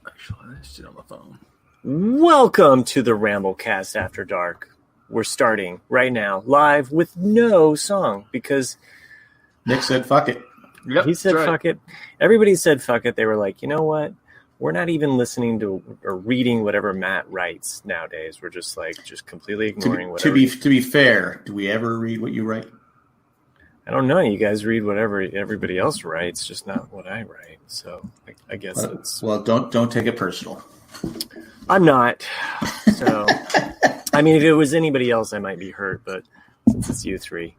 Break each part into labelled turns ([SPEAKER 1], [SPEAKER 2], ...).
[SPEAKER 1] Actually, I sit on the phone.
[SPEAKER 2] Welcome to the Ramblecast After Dark. We're starting right now, live with no song, because
[SPEAKER 3] Nick said fuck it.
[SPEAKER 1] Yep,
[SPEAKER 2] he said
[SPEAKER 1] right.
[SPEAKER 2] fuck it. Everybody said fuck it. They were like, you know what? We're not even listening to or reading whatever Matt writes nowadays. We're just completely ignoring whatever.
[SPEAKER 3] To be fair, do we ever read what you write?
[SPEAKER 2] I don't know. You guys read whatever everybody else writes, just not what I write. So I guess it's...
[SPEAKER 3] Well, don't take it personal.
[SPEAKER 2] I'm not. So, I mean, if it was anybody else, I might be hurt. But since it's you three,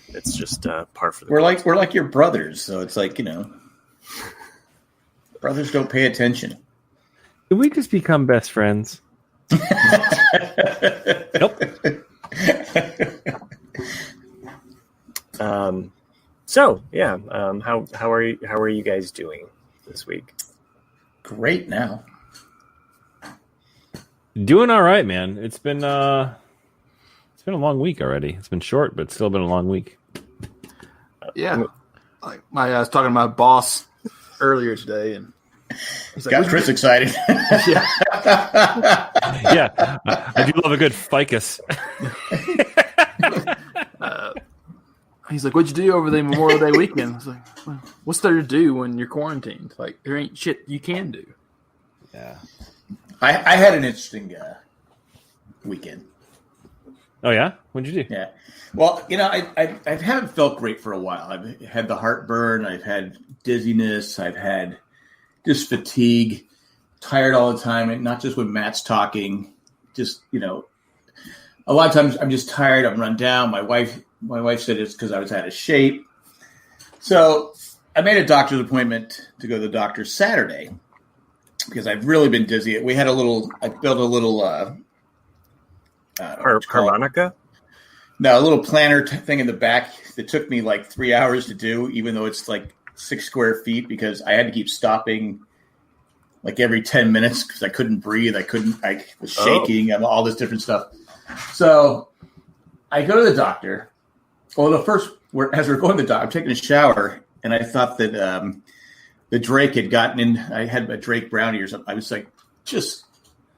[SPEAKER 2] it's just par for the course.
[SPEAKER 3] We're like your brothers, so it's like, brothers don't pay attention.
[SPEAKER 4] Did we just become best friends?
[SPEAKER 2] Nope. So yeah, how are you guys doing this week?
[SPEAKER 3] Great now.
[SPEAKER 4] Doing all right, man. It's been a long week already. It's been short, but still been a long week.
[SPEAKER 1] Yeah, like I was talking to my boss earlier today, and he's like,
[SPEAKER 3] got Chris excited.
[SPEAKER 1] Yeah.
[SPEAKER 4] Yeah, I do love a good ficus.
[SPEAKER 1] He's like, "What'd you do over the Memorial Day weekend?" I was like, well, "What's there to do when you're quarantined? Like, there ain't shit you can do."
[SPEAKER 4] Yeah.
[SPEAKER 3] I had an interesting weekend.
[SPEAKER 4] Oh yeah, what'd you do?
[SPEAKER 3] Yeah. Well, I haven't felt great for a while. I've had the heartburn. I've had dizziness. I've had just fatigue, tired all the time, and not just when Matt's talking. Just a lot of times I'm just tired. I'm run down. My wife said it's because I was out of shape. So I made a doctor's appointment to go to the doctor Saturday because I've really been dizzy. I built a little
[SPEAKER 2] harmonica?
[SPEAKER 3] No, a little planner thing in the back that took me like 3 hours to do, even though it's like 6 square feet, because I had to keep stopping like every 10 minutes because I couldn't breathe. I was shaking and all this different stuff. So I go to the doctor. Well, as we're going to the doctor, I'm taking a shower, and I thought that the Drake had gotten in. I had a Drake brownie or something. I was like just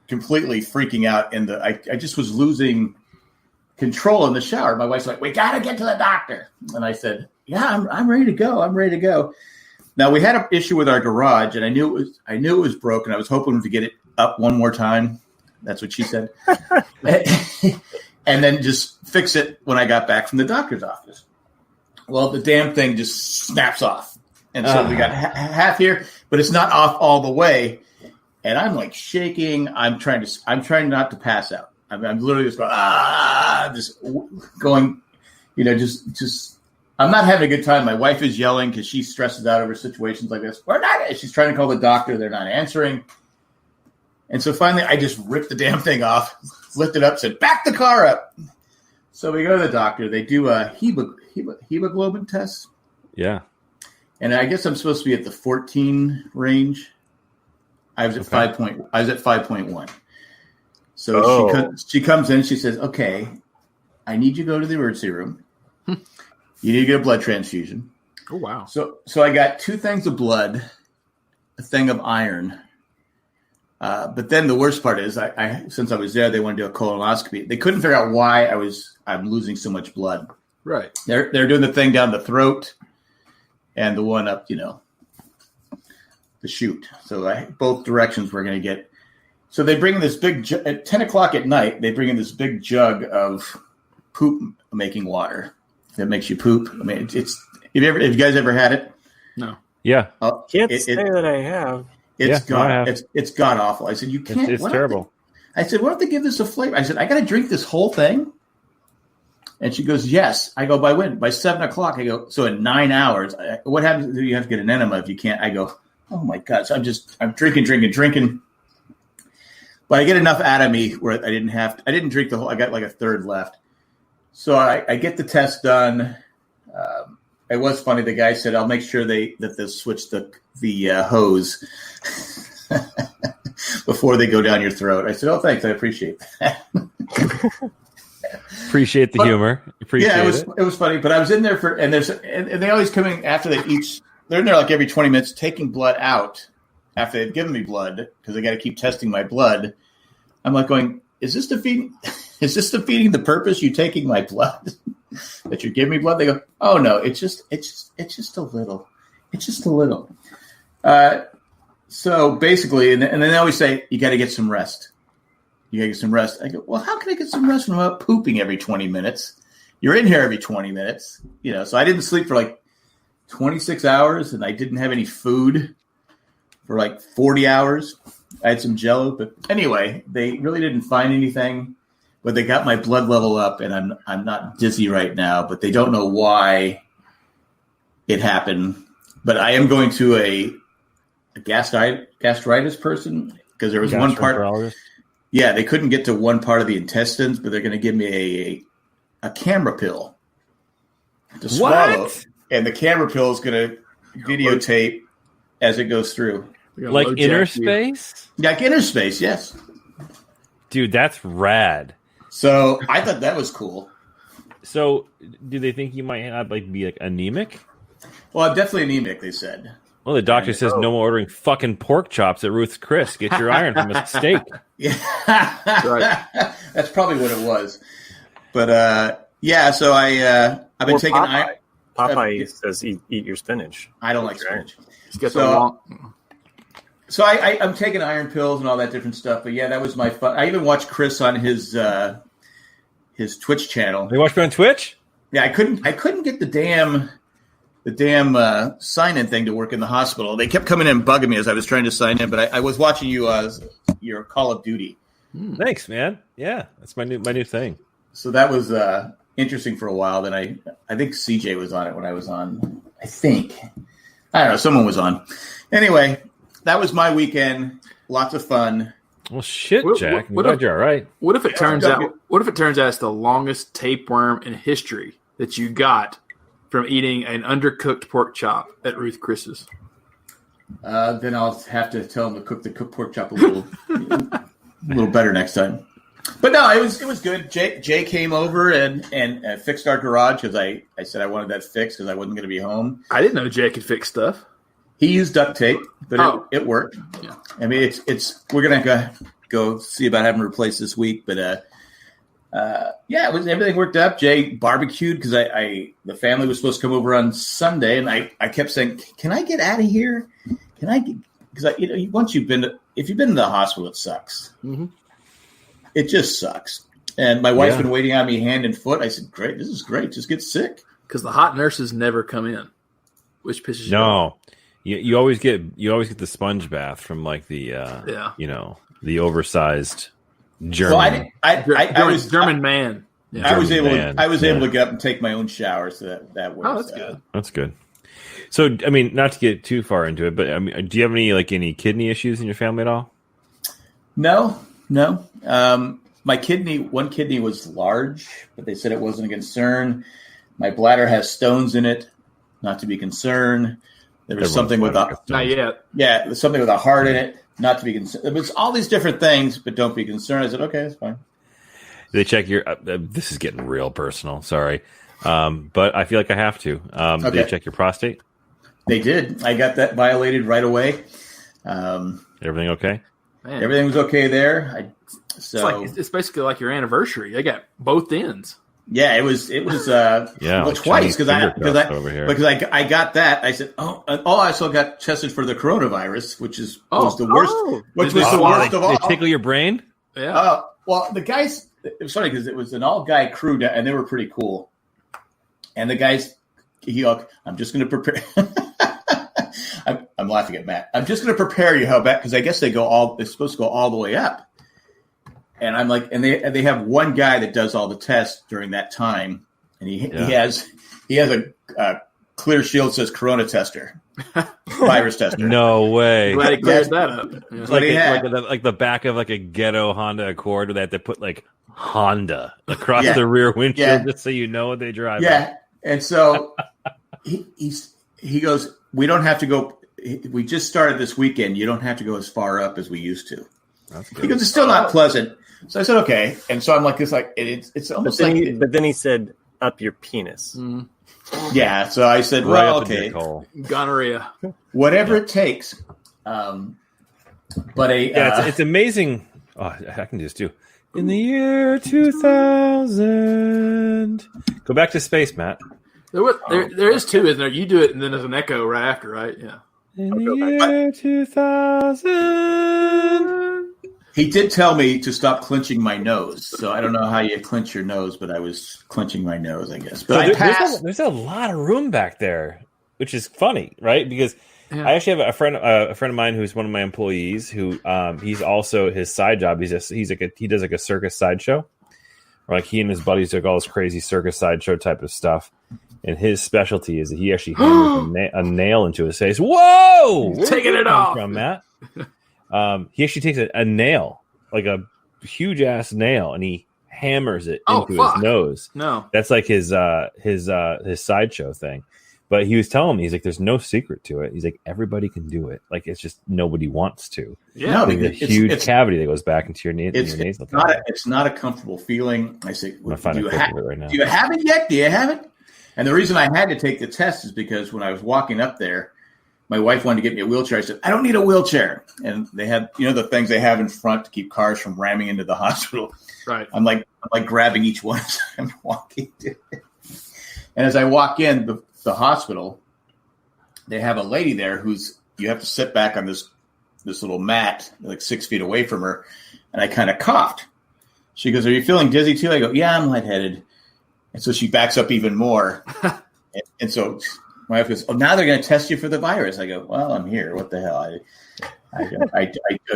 [SPEAKER 3] completely freaking out, and I just was losing control in the shower. My wife's like, "We got to get to the doctor," and I said, "Yeah, I'm ready to go. I'm ready to go." Now we had an issue with our garage, and I knew it was broken. I was hoping to get it up one more time. That's what she said. And then just fix it when I got back from the doctor's office. Well, the damn thing just snaps off. And so we got half here, but it's not off all the way. And I'm like shaking. I'm trying not to pass out. I'm literally just going, just I'm not having a good time. My wife is yelling because she stresses out over situations like this. She's trying to call the doctor. They're not answering. And so finally, I just ripped the damn thing off, lifted up, said, "Back the car up." So we go to the doctor. They do a hemoglobin test.
[SPEAKER 4] Yeah.
[SPEAKER 3] And I guess I'm supposed to be at the 14 range. I was at 5.1. So she comes in. She says, "Okay, I need you to go to the emergency room. You need to get a blood transfusion."
[SPEAKER 1] Oh wow!
[SPEAKER 3] So I got 2 things of blood, a thing of iron. But then the worst part is, since I was there, they wanted to do a colonoscopy. They couldn't figure out why I'm losing so much blood.
[SPEAKER 1] Right.
[SPEAKER 3] They're doing the thing down the throat and the one up, the chute. So both directions we're going to get. So they bring in this big at 10 o'clock at night. They bring in this big jug of poop making water that makes you poop. I mean, have you guys ever had it?
[SPEAKER 1] No.
[SPEAKER 4] Yeah.
[SPEAKER 2] Can't say that I have.
[SPEAKER 3] It's god awful. I said, "You can't."
[SPEAKER 4] It's terrible.
[SPEAKER 3] I said, "Why don't they give this a flavor?" I said, "I got to drink this whole thing." And she goes, "Yes." I go, "By when?" "By 7 o'clock." I go, "So in 9 hours, what happens if you have to get an enema if you can't?" I go, "Oh my God." So I'm drinking. But I get enough out of me where I didn't drink the whole, I got like a third left. So I get the test done. It was funny. The guy said, "I'll make sure they switch the hose before they go down your throat." I said, "Oh, thanks. I appreciate that."
[SPEAKER 4] Appreciate the humor. Appreciate
[SPEAKER 3] it was funny. But I was in there and they always come in after they each. They're in there like every 20 minutes taking blood out after they've given me blood, because they got to keep testing my blood. I'm like going, is this defeating the purpose? You taking my blood that you're giving me blood? They go, oh no, it's just a little. It's just a little. So basically, and then they always say, you got to get some rest. You got to get some rest. I go, well, how can I get some rest when I'm out pooping every 20 minutes? You're in here every 20 minutes. So I didn't sleep for like 26 hours, and I didn't have any food for like 40 hours. I had some Jell-O, but anyway, they really didn't find anything. But they got my blood level up, and I'm not dizzy right now, but they don't know why it happened. But I am going to a gastritis person, because there was one part. Yeah, they couldn't get to one part of the intestines, but they're going to give me a camera pill to swallow, and the camera pill is going to videotape as it goes through,
[SPEAKER 4] like inner space.
[SPEAKER 3] Yeah, like inner space. Yes,
[SPEAKER 4] dude, that's rad.
[SPEAKER 3] So I thought that was cool.
[SPEAKER 4] So, do they think you might not be like anemic?
[SPEAKER 3] Well, I'm definitely anemic, they said.
[SPEAKER 4] Well, the doctor says no more ordering fucking pork chops at Ruth's Chris. Get your iron from a steak.
[SPEAKER 3] Yeah, right. That's probably what it was. But yeah, so I've been taking iron.
[SPEAKER 2] Popeye says eat your spinach.
[SPEAKER 3] I don't like spinach. So I'm taking iron pills and all that different stuff. But yeah, that was my fun. I even watched Chris on his Twitch channel.
[SPEAKER 4] You watched me on Twitch?
[SPEAKER 3] Yeah, I couldn't get the damn sign-in thing to work in the hospital. They kept coming in and bugging me as I was trying to sign in, but I was watching your Call of Duty.
[SPEAKER 4] Thanks, man. Yeah, that's my new thing.
[SPEAKER 3] So that was interesting for a while. Then I think CJ was on it when I was on. I don't know. Someone was on. Anyway, that was my weekend. Lots of fun.
[SPEAKER 4] Well, shit, Jack. I'm glad you're all right.
[SPEAKER 1] What if it turns out it's the longest tapeworm in history that you got from eating an undercooked pork chop at Ruth Chris's?
[SPEAKER 3] Then I'll have to tell him to cook the cooked pork chop a little better next time. But no, it was good. Jay came over and fixed our garage, because I said I wanted that fixed because I wasn't going to be home.
[SPEAKER 1] I didn't know Jay could fix stuff.
[SPEAKER 3] He used duct tape, but it worked.
[SPEAKER 1] Yeah.
[SPEAKER 3] I mean, it's we're gonna go see about having it replaced this week, but yeah, everything worked up. Jay barbecued because the family was supposed to come over on Sunday, and I kept saying, "Can I get out of here? Can I?" Because once if you've been to the hospital, it sucks.
[SPEAKER 1] Mm-hmm.
[SPEAKER 3] It just sucks. And my wife's been waiting on me hand and foot. I said, "Great, this is great. Just get sick."
[SPEAKER 1] Because the hot nurses never come in, which pisses you off.
[SPEAKER 4] You always get the sponge bath from like the the oversized German.
[SPEAKER 3] Well, I was
[SPEAKER 1] German man. Yeah.
[SPEAKER 3] I was able to get up and take my own shower, so that works.
[SPEAKER 1] Oh, that's good.
[SPEAKER 4] That's good. So, I mean, not to get too far into it, but I mean, do you have any kidney issues in your family at all?
[SPEAKER 3] No. My one kidney was large, but they said it wasn't a concern. My bladder has stones in it, not to be concerned. There was something with
[SPEAKER 1] not yet.
[SPEAKER 3] Yeah, there's something with a heart in it, not to be concerned. It was all these different things, but don't be concerned. I said, okay, that's fine.
[SPEAKER 4] They check your. This is getting real personal. Sorry, but I feel like I have to. Did they check your prostate?
[SPEAKER 3] They did. I got that violated right away.
[SPEAKER 4] Everything okay?
[SPEAKER 1] Man.
[SPEAKER 3] Everything was okay there.
[SPEAKER 1] It's basically like your anniversary. I got both ends.
[SPEAKER 3] Yeah, it was
[SPEAKER 4] like
[SPEAKER 3] twice because I got that. I said, I also got tested for the coronavirus, which was the worst. Which was the worst of all.
[SPEAKER 4] They tickle your brain?
[SPEAKER 3] Yeah. Well, the guys. It was funny because it was an all-guy crew, and they were pretty cool. And the guys, I'm just going to prepare. I'm laughing at Matt. I'm just going to prepare you how bad, because I guess they're supposed to go all the way up. And I'm like, and they have one guy that does all the tests during that time, and he has a clear shield that says Corona tester, virus tester.
[SPEAKER 4] No way.
[SPEAKER 1] Glad he cleared that up.
[SPEAKER 4] Yeah. Like the back of like a ghetto Honda Accord where they have to put like Honda across the rear windshield just so you know what they drive.
[SPEAKER 3] Yeah, and so he goes, we don't have to go. We just started this weekend. You don't have to go as far up as we used to.
[SPEAKER 4] That's good.
[SPEAKER 3] Because it's still not pleasant. So I said, okay. And so I'm like, it's almost like.
[SPEAKER 2] But then he said, up your penis.
[SPEAKER 1] Mm.
[SPEAKER 3] Yeah. So I said, well, okay.
[SPEAKER 1] Gonorrhea.
[SPEAKER 3] Whatever it takes. But
[SPEAKER 4] it's amazing. Oh, I can just do. In the year 2000. Go back to space, Matt.
[SPEAKER 1] There is two, isn't there? You do it, and then there's an echo right after, right? Yeah.
[SPEAKER 4] In the year 2000.
[SPEAKER 3] He did tell me to stop clenching my nose. So I don't know how you clench your nose, but I was clenching my nose, I guess. But
[SPEAKER 4] there's a lot of room back there, which is funny, right? Because I actually have a friend of mine who's one of my employees who he's also his side job. He does like a circus sideshow, or like he and his buddies do all this crazy circus sideshow type of stuff. And his specialty is that he actually hammers a nail into his face. Whoa!
[SPEAKER 1] Taking it off
[SPEAKER 4] from Matt. He actually takes a nail, like a huge ass nail, and he hammers it into his nose.
[SPEAKER 1] No,
[SPEAKER 4] that's like his sideshow thing. But he was telling me, he's like, "There's no secret to it." He's like, "Everybody can do it. Like it's just nobody wants to."
[SPEAKER 1] Yeah,
[SPEAKER 4] there's a huge cavity that goes back into your nasal.
[SPEAKER 3] It's not a comfortable feeling. I say,
[SPEAKER 4] I'm do you have it right now?
[SPEAKER 3] Do you have it yet? Do you have it? And the reason I had to take the test is because when I was walking up there, my wife wanted to get me a wheelchair. I said, I don't need a wheelchair. And they had, the things they have in front to keep cars from ramming into the hospital.
[SPEAKER 1] Right. I'm
[SPEAKER 3] like grabbing each one as I'm walking to it. And as I walk in the hospital, they have a lady there you have to sit back on this little mat, like 6 feet away from her. And I kind of coughed. She goes, are you feeling dizzy too? I go, yeah, I'm lightheaded. And so she backs up even more. and so my wife goes, oh, now they're going to test you for the virus. I go, well, I'm here. What the hell? I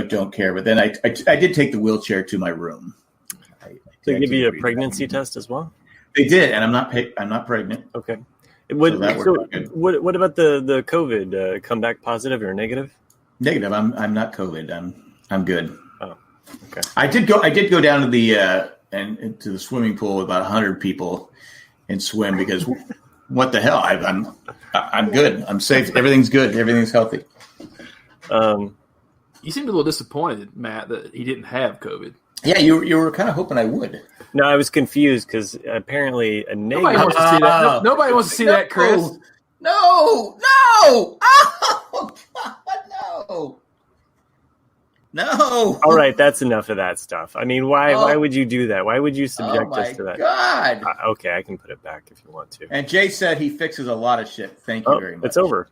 [SPEAKER 3] don't care. But then I did take the wheelchair to my room.
[SPEAKER 2] They give you a pregnancy test as well?
[SPEAKER 3] They did, and I'm not pregnant.
[SPEAKER 2] Okay.
[SPEAKER 3] What
[SPEAKER 2] about the COVID? Come back positive or negative?
[SPEAKER 3] Negative. I'm not COVID. I'm good.
[SPEAKER 2] Oh, okay.
[SPEAKER 3] I did go down to the into the swimming pool with about 100 people and swim because what the hell? I'm good. I'm safe. Everything's good. Everything's healthy.
[SPEAKER 1] You seemed a little disappointed, Matt, that he didn't have COVID.
[SPEAKER 3] Yeah, you were kind of hoping I would.
[SPEAKER 2] No, I was confused because apparently a negative.
[SPEAKER 1] Nobody wants to see that. Nobody wants to see that, Chris.
[SPEAKER 3] No! Oh God, no! No.
[SPEAKER 2] All right, that's enough of that stuff. I mean, why would you do that? Why would you subject us to that?
[SPEAKER 3] God.
[SPEAKER 2] Okay, I can put it back if you want to.
[SPEAKER 3] And Jay said he fixes a lot of shit. Thank you very much.
[SPEAKER 2] It's over.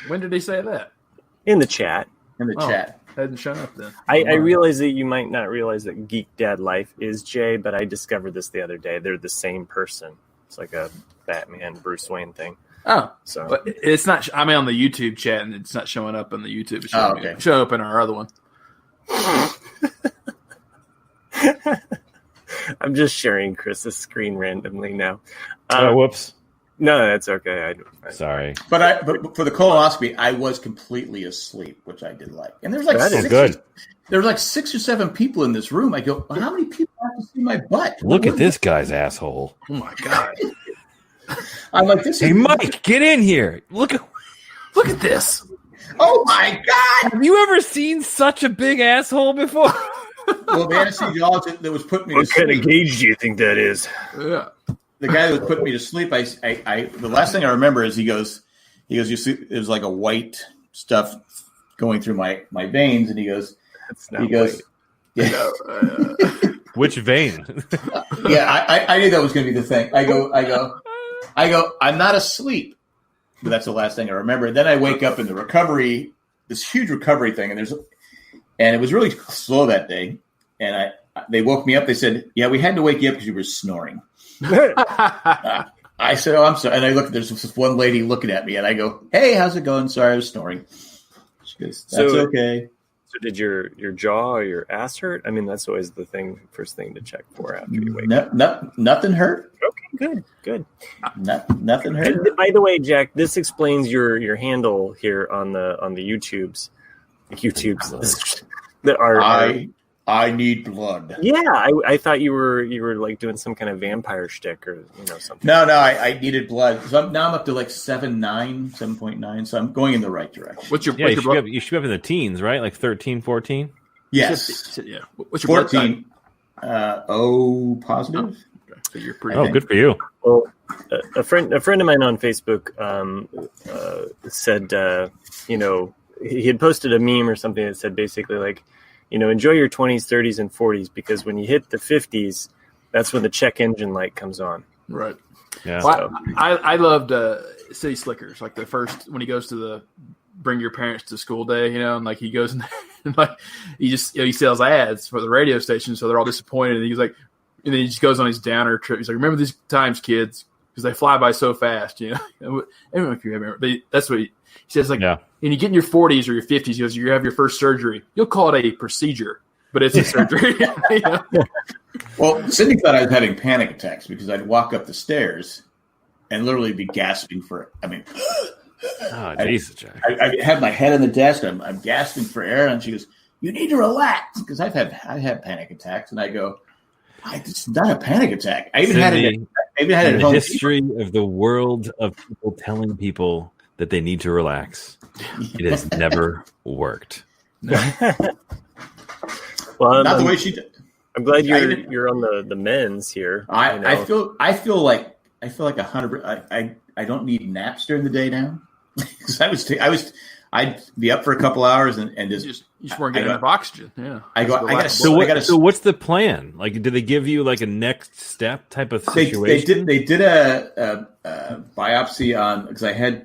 [SPEAKER 1] When did he say that?
[SPEAKER 2] In the chat.
[SPEAKER 3] Chat.
[SPEAKER 1] Hadn't shown up then.
[SPEAKER 2] I realize that you might not realize that Geek Dad Life is Jay, but I discovered this the other day. They're the same person. It's like a Batman Bruce Wayne thing.
[SPEAKER 1] Oh,
[SPEAKER 2] so
[SPEAKER 1] but it's not. I'm on the YouTube chat, and it's not showing up on the YouTube. It's showing up in our other one.
[SPEAKER 2] I'm just sharing Chris's screen randomly now.
[SPEAKER 4] Whoops.
[SPEAKER 2] No, that's okay.
[SPEAKER 4] Sorry,
[SPEAKER 3] but for the colonoscopy, I was completely asleep, which I did like. And there's like There's like 6 or 7 people in this room. I go, well, how many people have to see my butt?
[SPEAKER 4] Look at this guy's asshole.
[SPEAKER 1] Oh my God.
[SPEAKER 3] I'm like, this.
[SPEAKER 4] Hey, Mike, get in here. Look at
[SPEAKER 1] this.
[SPEAKER 3] Oh my God.
[SPEAKER 4] Have you ever seen such a big asshole before?
[SPEAKER 3] Well, the anesthesiologist that was putting me to sleep.
[SPEAKER 2] What kind of gauge do you think that is?
[SPEAKER 1] Yeah.
[SPEAKER 3] The guy that was putting me to sleep, I the last thing I remember is he goes, you see, it was like a white stuff going through my veins, and he goes, yeah.
[SPEAKER 4] Which vein?
[SPEAKER 3] Yeah, I knew that was going to be the thing. I go, I'm not asleep, but that's the last thing I remember. Then I wake up in the recovery, this huge recovery thing, and it was really slow that day. And they woke me up. They said, "Yeah, we had to wake you up because you were snoring." I said, "Oh, I'm sorry." And I look. There's this one lady looking at me, and I go, "Hey, how's it going? Sorry, I was snoring." She goes, "That's okay."
[SPEAKER 2] So did your jaw or your ass hurt? I mean, that's always the first thing to check for after you wake up.
[SPEAKER 3] Nothing hurt.
[SPEAKER 2] Okay, good.
[SPEAKER 3] Nothing hurt.
[SPEAKER 2] And by the way, Jack, this explains your handle here on the YouTubes that are.
[SPEAKER 3] I need blood.
[SPEAKER 2] Yeah, I thought you were like doing some kind of vampire shtick or something.
[SPEAKER 3] No, I needed blood. So I'm up to like 7.9. So I'm going in the right direction.
[SPEAKER 1] What's your
[SPEAKER 4] you
[SPEAKER 1] blood?
[SPEAKER 4] should be up in the teens, right? Like 13, 14?
[SPEAKER 3] Yes.
[SPEAKER 1] Yeah. What's your
[SPEAKER 3] 14. O positive.
[SPEAKER 1] Okay. So you're pretty.
[SPEAKER 4] Good for you.
[SPEAKER 2] Well, a friend of mine on Facebook said, he had posted a meme or something that said basically like, enjoy your 20s, 30s, and 40s because when you hit the 50s, that's when the check engine light comes on.
[SPEAKER 1] Right.
[SPEAKER 4] Yeah.
[SPEAKER 1] Well, I loved City Slickers, like the first when he goes to the bring your parents to school day, and like he goes in there and like he just he sells ads for the radio station, so they're all disappointed. And he's like, and then he just goes on his downer trip. He's like, remember these times, kids, because they fly by so fast. I don't know if you remember. That's what he says. Like, and you get in your 40s or your 50s, he goes, you have your first surgery. You'll call it a procedure, but it's a surgery.
[SPEAKER 3] Well, Sydney thought I was having panic attacks because I'd walk up the stairs and literally be gasping for.
[SPEAKER 4] Oh, Jesus, Jack.
[SPEAKER 3] I have my head on the desk. I'm gasping for air, and she goes, "You need to relax," because I had panic attacks, and I go, "It's not a panic attack." I even had it.
[SPEAKER 4] In the history of the world of people telling people that they need to relax, it has never worked.
[SPEAKER 2] Well,
[SPEAKER 3] not the way she did.
[SPEAKER 2] I'm glad you're on the men's here.
[SPEAKER 3] I feel like 100. I don't need naps during the day now. Because I'd be up for a couple hours and just
[SPEAKER 1] you just weren't getting enough oxygen. Yeah.
[SPEAKER 4] So what's the plan? Like, did they give you like a next step type of situation?
[SPEAKER 3] They did a biopsy on because I had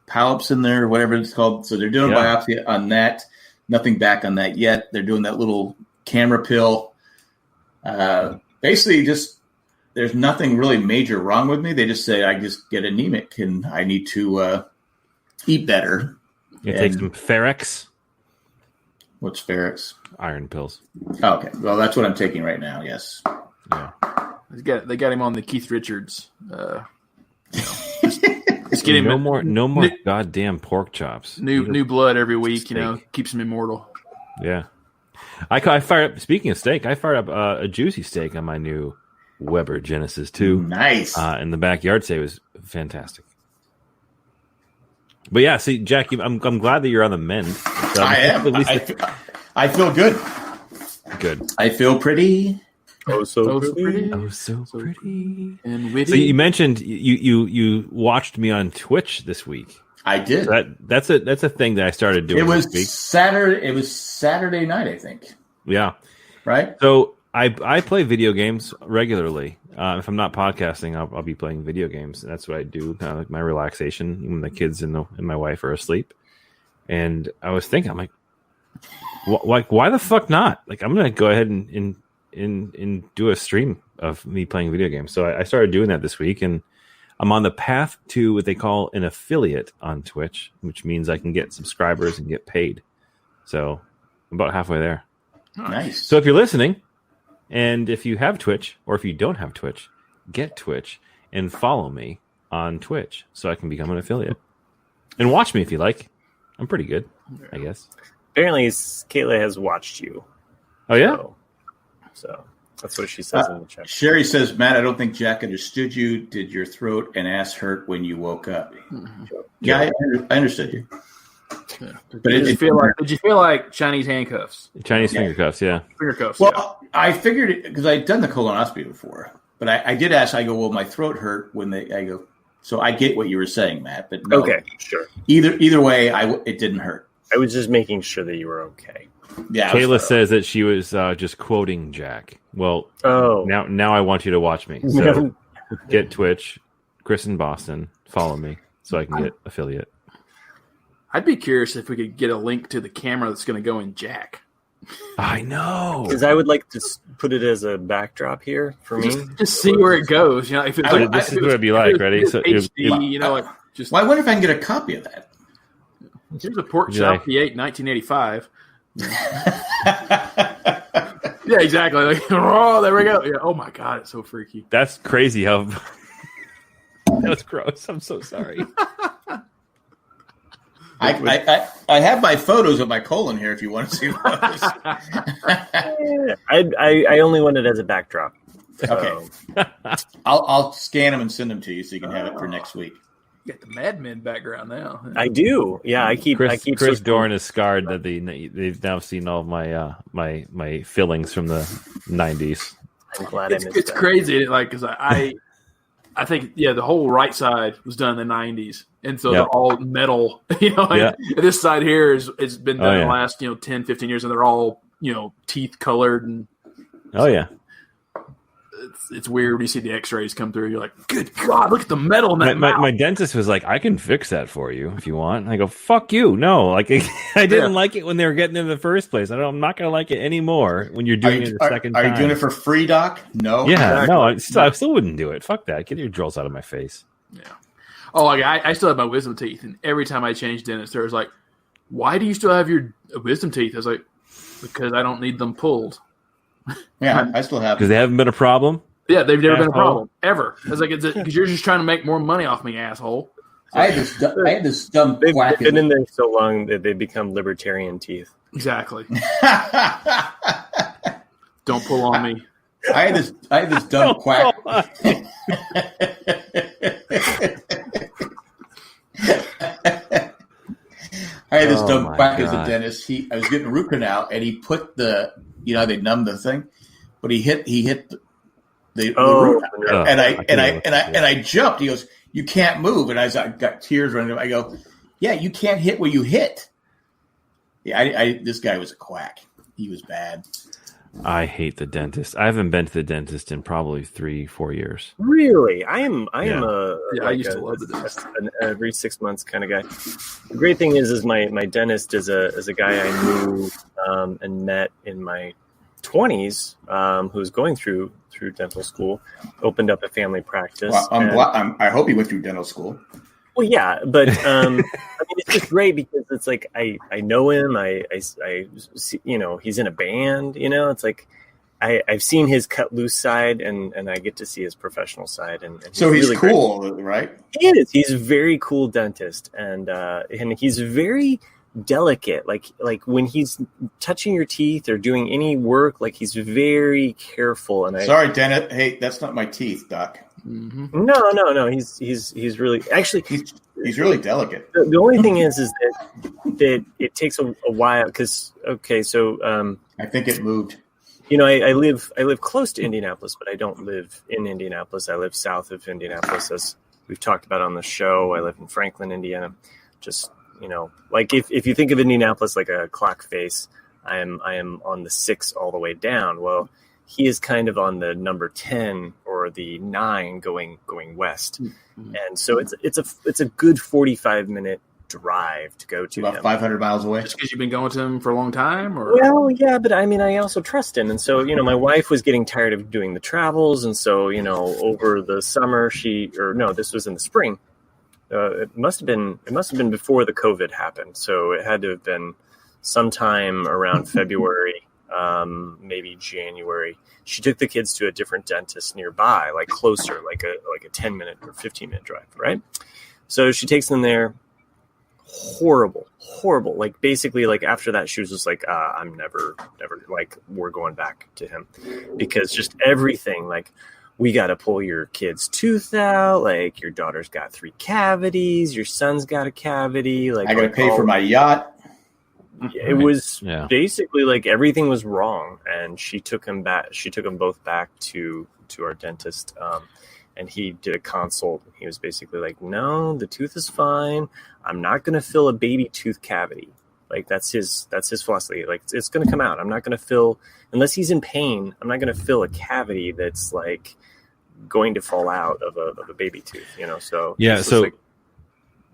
[SPEAKER 3] polyps in there or whatever it's called. So they're doing a biopsy on that. Nothing back on that yet. They're doing that little camera pill. Basically, just there's nothing really major wrong with me. They just say I just get anemic and I need to eat better.
[SPEAKER 4] You take some Ferrex.
[SPEAKER 3] What's Ferrex?
[SPEAKER 4] Iron pills.
[SPEAKER 3] Oh, okay. Well, that's what I'm taking right now. Yes.
[SPEAKER 4] Yeah.
[SPEAKER 1] They got him on the Keith Richards. Just get him
[SPEAKER 4] no more goddamn pork chops.
[SPEAKER 1] New blood every week. Steak. Keeps him immortal.
[SPEAKER 4] Yeah. I fired up. Speaking of steak, I fired up a juicy steak on my new Weber Genesis 2.
[SPEAKER 3] Nice.
[SPEAKER 4] In the backyard today. It was fantastic. But yeah, see, Jack, I'm glad that you're on the mend.
[SPEAKER 3] I am. At least I feel good.
[SPEAKER 4] Good.
[SPEAKER 3] I feel pretty.
[SPEAKER 2] Oh, so pretty.
[SPEAKER 4] Oh, so pretty.
[SPEAKER 1] And witty.
[SPEAKER 4] So you mentioned you watched me on Twitch this week.
[SPEAKER 3] I did.
[SPEAKER 4] That's a thing that I started doing.
[SPEAKER 3] It was
[SPEAKER 4] this week.
[SPEAKER 3] Saturday. It was Saturday night, I think.
[SPEAKER 4] Yeah.
[SPEAKER 3] Right.
[SPEAKER 4] So I play video games regularly. If I'm not podcasting, I'll be playing video games. And that's what I do, kind of like my relaxation when the kids and my wife are asleep. And I was thinking, I'm like, why the fuck not? Like, I'm gonna go ahead and do a stream of me playing video games. So I started doing that this week, and I'm on the path to what they call an affiliate on Twitch, which means I can get subscribers and get paid. So I'm about halfway there.
[SPEAKER 3] Nice.
[SPEAKER 4] So if you're listening, and if you have Twitch, or if you don't have Twitch, get Twitch and follow me on Twitch so I can become an affiliate. And watch me if you like. I'm pretty good, I guess.
[SPEAKER 2] Apparently, Kayla has watched you.
[SPEAKER 4] Oh, yeah?
[SPEAKER 2] So that's what she says in the chat.
[SPEAKER 3] Sherry says, Matt, I don't think Jack understood you. Did your throat and ass hurt when you woke up? Mm-hmm. Yeah, I understood you.
[SPEAKER 1] Yeah. But did you feel like Chinese handcuffs?
[SPEAKER 4] Chinese finger cuffs, yeah.
[SPEAKER 1] Finger cuffs,
[SPEAKER 3] well, I figured it because I'd done the colonoscopy before. But I did ask, I go, well, my throat hurt when I go, so I get what you were saying, Matt. But no,
[SPEAKER 2] okay, sure.
[SPEAKER 3] Either way, it didn't hurt.
[SPEAKER 2] I was just making sure that you were okay.
[SPEAKER 3] Yeah.
[SPEAKER 4] Kayla says that she was just quoting Jack. Well, now I want you to watch me. So get Twitch, Chris in Boston, follow me so I can get affiliate.
[SPEAKER 1] I'd be curious if we could get a link to the camera that's going to go in Jack.
[SPEAKER 4] I know.
[SPEAKER 2] Because I would like to put it as a backdrop here for me.
[SPEAKER 1] Just see where it goes. If it was,
[SPEAKER 4] this is what it'd be like, ready? So
[SPEAKER 1] HD, just.
[SPEAKER 3] Well, I wonder if I can get a copy of that.
[SPEAKER 1] Here's a pork chop he ate in 1985. Yeah, exactly. Like, oh, there we go. Yeah. Oh my God, it's so freaky.
[SPEAKER 4] That's crazy. How that's gross. I'm so sorry.
[SPEAKER 3] I have my photos of my colon here if you want to see those.
[SPEAKER 2] I only want it as a backdrop.
[SPEAKER 3] Okay. I'll scan them and send them to you so you can have it for next week.
[SPEAKER 1] You got the Mad Men background now.
[SPEAKER 2] I do. Yeah, I keep.
[SPEAKER 4] Chris Dorn is scarred that they've now seen all of my fillings from the 90s.
[SPEAKER 2] I'm glad I missed
[SPEAKER 1] it's
[SPEAKER 2] that.
[SPEAKER 1] crazy, like because I think the whole right side was done in the 90s, and so they're all metal. This side here it's been done in the last 10, 15 years, and they're all teeth colored and.
[SPEAKER 4] Oh yeah.
[SPEAKER 1] It's weird when you see the X-rays come through. You're like, good God, look at the metal in that mouth.
[SPEAKER 4] My dentist was like, I can fix that for you if you want. And I go, fuck you. No, like I didn't like it when they were getting in the first place. I'm not going to like it anymore when you're doing it the second time.
[SPEAKER 3] Are you doing it for free, Doc? No.
[SPEAKER 4] Yeah, no, I still wouldn't do it. Fuck that. Get your drills out of my face.
[SPEAKER 1] Yeah. Oh, like I still have my wisdom teeth, and every time I change dentists, there was like, why do you still have your wisdom teeth? I was like, because I don't need them pulled.
[SPEAKER 3] Yeah, I still have.
[SPEAKER 4] Because they haven't been a problem.
[SPEAKER 1] Yeah, they've never been a problem ever. I was like, because you're just trying to make more money off me, asshole. So,
[SPEAKER 3] I had this dumb.
[SPEAKER 2] They've been in there so long that they become libertarian teeth.
[SPEAKER 1] Exactly. Don't pull on me.
[SPEAKER 3] I had this dumb quack. I had this dumb quack as a dentist. I was getting a root canal, and he put they numb the thing, but he hit the root canal, and I jumped. He goes, "You can't move," and I got tears running. I go, "Yeah, you can't hit where you hit." Yeah, this guy was a quack. He was bad.
[SPEAKER 4] I hate the dentist. I haven't been to the dentist in probably 3-4 years.
[SPEAKER 2] Really? I
[SPEAKER 1] used to love the dentist.
[SPEAKER 2] An every 6 months kind of guy. The great thing is my dentist is a guy I knew and met in my 20s, who was going through dental school, opened up a family practice.
[SPEAKER 3] Well, I hope he went through dental school.
[SPEAKER 2] Well, yeah, but I mean, it's just great because it's like I know him. I he's in a band. It's like I've seen his cut loose side, and I get to see his professional side. And
[SPEAKER 3] so he's
[SPEAKER 2] really
[SPEAKER 3] cool,
[SPEAKER 2] great.
[SPEAKER 3] Right?
[SPEAKER 2] He is. He's a very cool dentist, and he's very delicate. Like when he's touching your teeth or doing any work, like he's very careful. And
[SPEAKER 3] sorry, dentist. Hey, that's not my teeth, Doc.
[SPEAKER 2] Mm-hmm. No. He's really actually
[SPEAKER 3] he's really delicate.
[SPEAKER 2] The only thing is that it takes a while because
[SPEAKER 3] I think it moved.
[SPEAKER 2] I live close to Indianapolis, but I don't live in Indianapolis. I live south of Indianapolis, as we've talked about on the show. I live in Franklin, Indiana. Just like if you think of Indianapolis like a clock face, I am on the 6 all the way down. Well, he is kind of on the number 10 or the 9 going west. Mm-hmm. And so it's a good 45-minute drive to go to
[SPEAKER 3] about
[SPEAKER 2] him.
[SPEAKER 3] 500 miles away.
[SPEAKER 1] Just because you've been going to him for a long time? Or?
[SPEAKER 2] Well, yeah, but I mean, I also trust him. And so, my wife was getting tired of doing the travels. And so, over the summer, this was in the spring. It must have been before the COVID happened. So it had to have been sometime around February, maybe January. She took the kids to a different dentist nearby, like closer, like a 10-minute or 15-minute drive, right? So she takes them there. Horrible. Like basically, like after that, she was just like, I'm never, like we're going back to him because just everything, like we got to pull your kid's tooth out. Like your daughter's got 3 cavities. Your son's got a cavity. Like
[SPEAKER 3] I got to pay for my yacht.
[SPEAKER 2] It was basically like everything was wrong, and she took them both back to our dentist, and he did a consult. He was basically like, "No, the tooth is fine. I'm not going to fill a baby tooth cavity." Like that's his philosophy. Like it's going to come out. I'm not going to fill unless he's in pain. I'm not going to fill a cavity that's like going to fall out of a baby tooth. So
[SPEAKER 4] yeah. So
[SPEAKER 2] like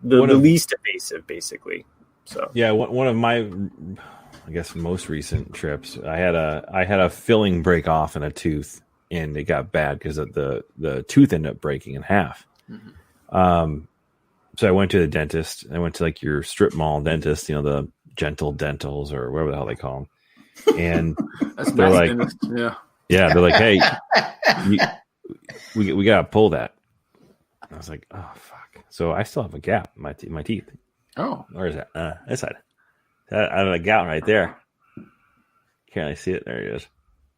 [SPEAKER 2] the least invasive, basically. So
[SPEAKER 4] yeah, one of my, I guess, most recent trips, I had a filling break off in a tooth, and it got bad because the tooth ended up breaking in half. Mm-hmm. So I went to the dentist. I went to like your strip mall dentist, the Gentle Dentals or whatever the hell they call them, and they're like, they're like, hey, we gotta pull that. And I was like, oh fuck. So I still have a gap in my teeth.
[SPEAKER 1] Oh,
[SPEAKER 4] where is that? This side. I have a gout right there. Can't really see it. There it is.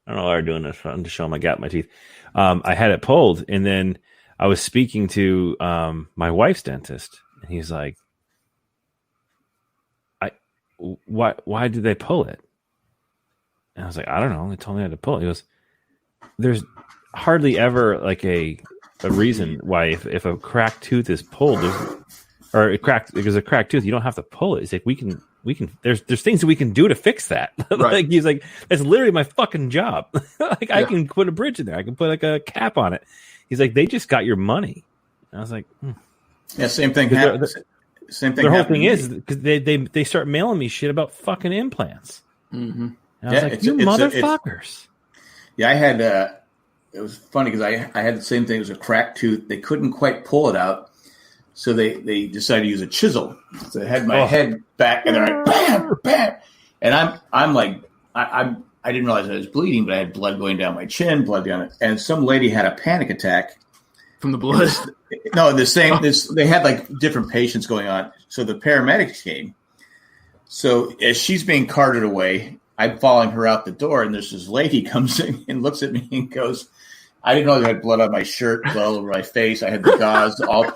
[SPEAKER 4] I don't know why they're doing this. I'm just showing my gout in my teeth. I had it pulled, and then I was speaking to my wife's dentist, and he's like, why did they pull it? And I was like, I don't know. They told me I had to pull it. He goes, there's hardly ever like a a reason why if a cracked tooth is pulled, or because a cracked tooth, you don't have to pull it. It's like we can. There's things that we can do to fix that.
[SPEAKER 1] Right.
[SPEAKER 4] Like he's like, that's literally my fucking job. Like I can put a bridge in there. I can put like a cap on it. He's like, they just got your money. And I was like,
[SPEAKER 3] yeah, same thing happens. Same thing.
[SPEAKER 4] Their whole thing is because they start mailing me shit about fucking implants.
[SPEAKER 1] Mm-hmm.
[SPEAKER 4] And I was like, you motherfuckers.
[SPEAKER 3] I had. It was funny because I had the same thing. It was a cracked tooth. They couldn't quite pull it out. So they decided to use a chisel. So I had my head back, and they're like, bam, bam. And I'm like, I didn't realize I was bleeding, but I had blood going down my chin, blood down it. And some lady had a panic attack
[SPEAKER 1] from the blood.
[SPEAKER 3] No, the same. They had like different patients going on. So the paramedics came. So as she's being carted away, I'm following her out the door, and there's this lady comes in and looks at me and goes, I didn't know I had blood on my shirt, blood all over my face. I had the gauze all.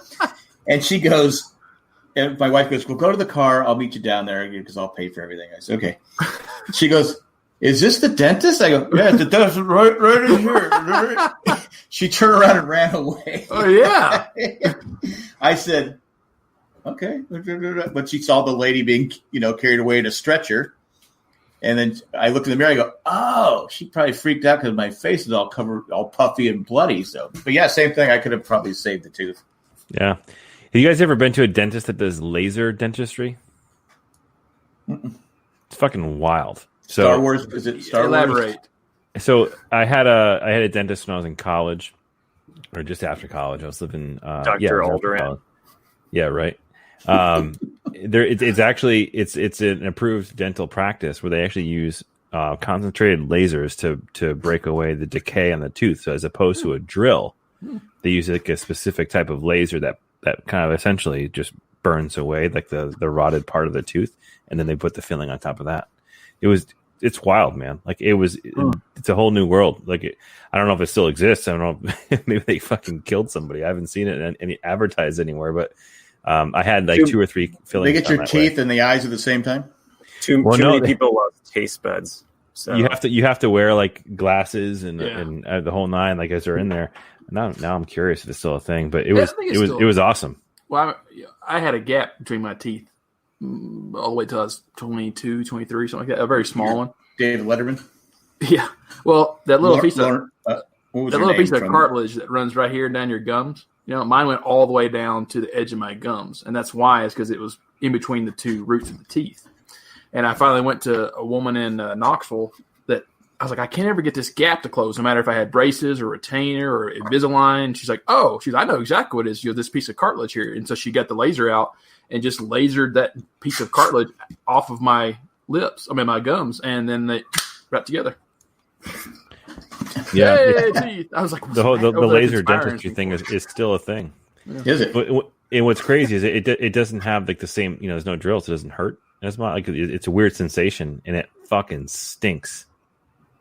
[SPEAKER 3] And she goes, and my wife goes, well, go to the car. I'll meet you down there because I'll pay for everything. I said, okay. She goes, is this the dentist? I go, yeah, the dentist right in here. She turned around and ran away.
[SPEAKER 1] Oh, yeah.
[SPEAKER 3] I said, okay. But she saw the lady being, carried away in a stretcher. And then I looked in the mirror. I go, oh, she probably freaked out because my face is all covered, all puffy and bloody. So, but yeah, same thing. I could have probably saved the tooth.
[SPEAKER 4] Yeah. Have you guys ever been to a dentist that does laser dentistry?
[SPEAKER 3] Mm-mm.
[SPEAKER 4] It's fucking wild. So,
[SPEAKER 3] Star Wars? Is it Star
[SPEAKER 1] Elaborate.
[SPEAKER 3] Wars?
[SPEAKER 4] So I had a dentist when I was in college, or just after college. I was living
[SPEAKER 2] Dr. Alderaan.
[SPEAKER 4] Yeah, right. It's an approved dental practice where they actually use concentrated lasers to break away the decay on the tooth. So as opposed to a drill, they use like a specific type of laser that kind of essentially just burns away like the rotted part of the tooth, and then they put the filling on top of that. It's wild, man. Like it's a whole new world. Like I don't know if it still exists. I don't know. Maybe they fucking killed somebody. I haven't seen it any advertised anywhere, but I had like 2 or 3 fillings.
[SPEAKER 3] They get your teeth and the eyes at the same time.
[SPEAKER 2] Too many people lost taste buds. So
[SPEAKER 4] you have to wear like glasses and the whole nine, like as they're in there. Now I'm curious if it's still a thing, but it was awesome.
[SPEAKER 1] Well, I had a gap between my teeth all the way till I was 22, 23, something like that. A very small one.
[SPEAKER 3] David Letterman.
[SPEAKER 1] Yeah. Well, that little piece of cartilage that runs right here down your gums. Mine went all the way down to the edge of my gums, and that's why it's because it was in between the 2 roots of the teeth. And I finally went to a woman in Knoxville that I was like, I can't ever get this gap to close, no matter if I had braces or retainer or Invisalign. She's like, I know exactly what it is. This piece of cartilage here. And so she got the laser out and just lasered that piece of cartilage off of my my gums, and then they wrapped together.
[SPEAKER 4] Yeah,
[SPEAKER 1] Yay, teeth. I was like,
[SPEAKER 4] the laser dentistry thing is still a thing.
[SPEAKER 3] Yeah. Is it?
[SPEAKER 4] And what's crazy is it doesn't have like the same. There's no drill, so it doesn't hurt. It's not like it's a weird sensation, and it fucking stinks.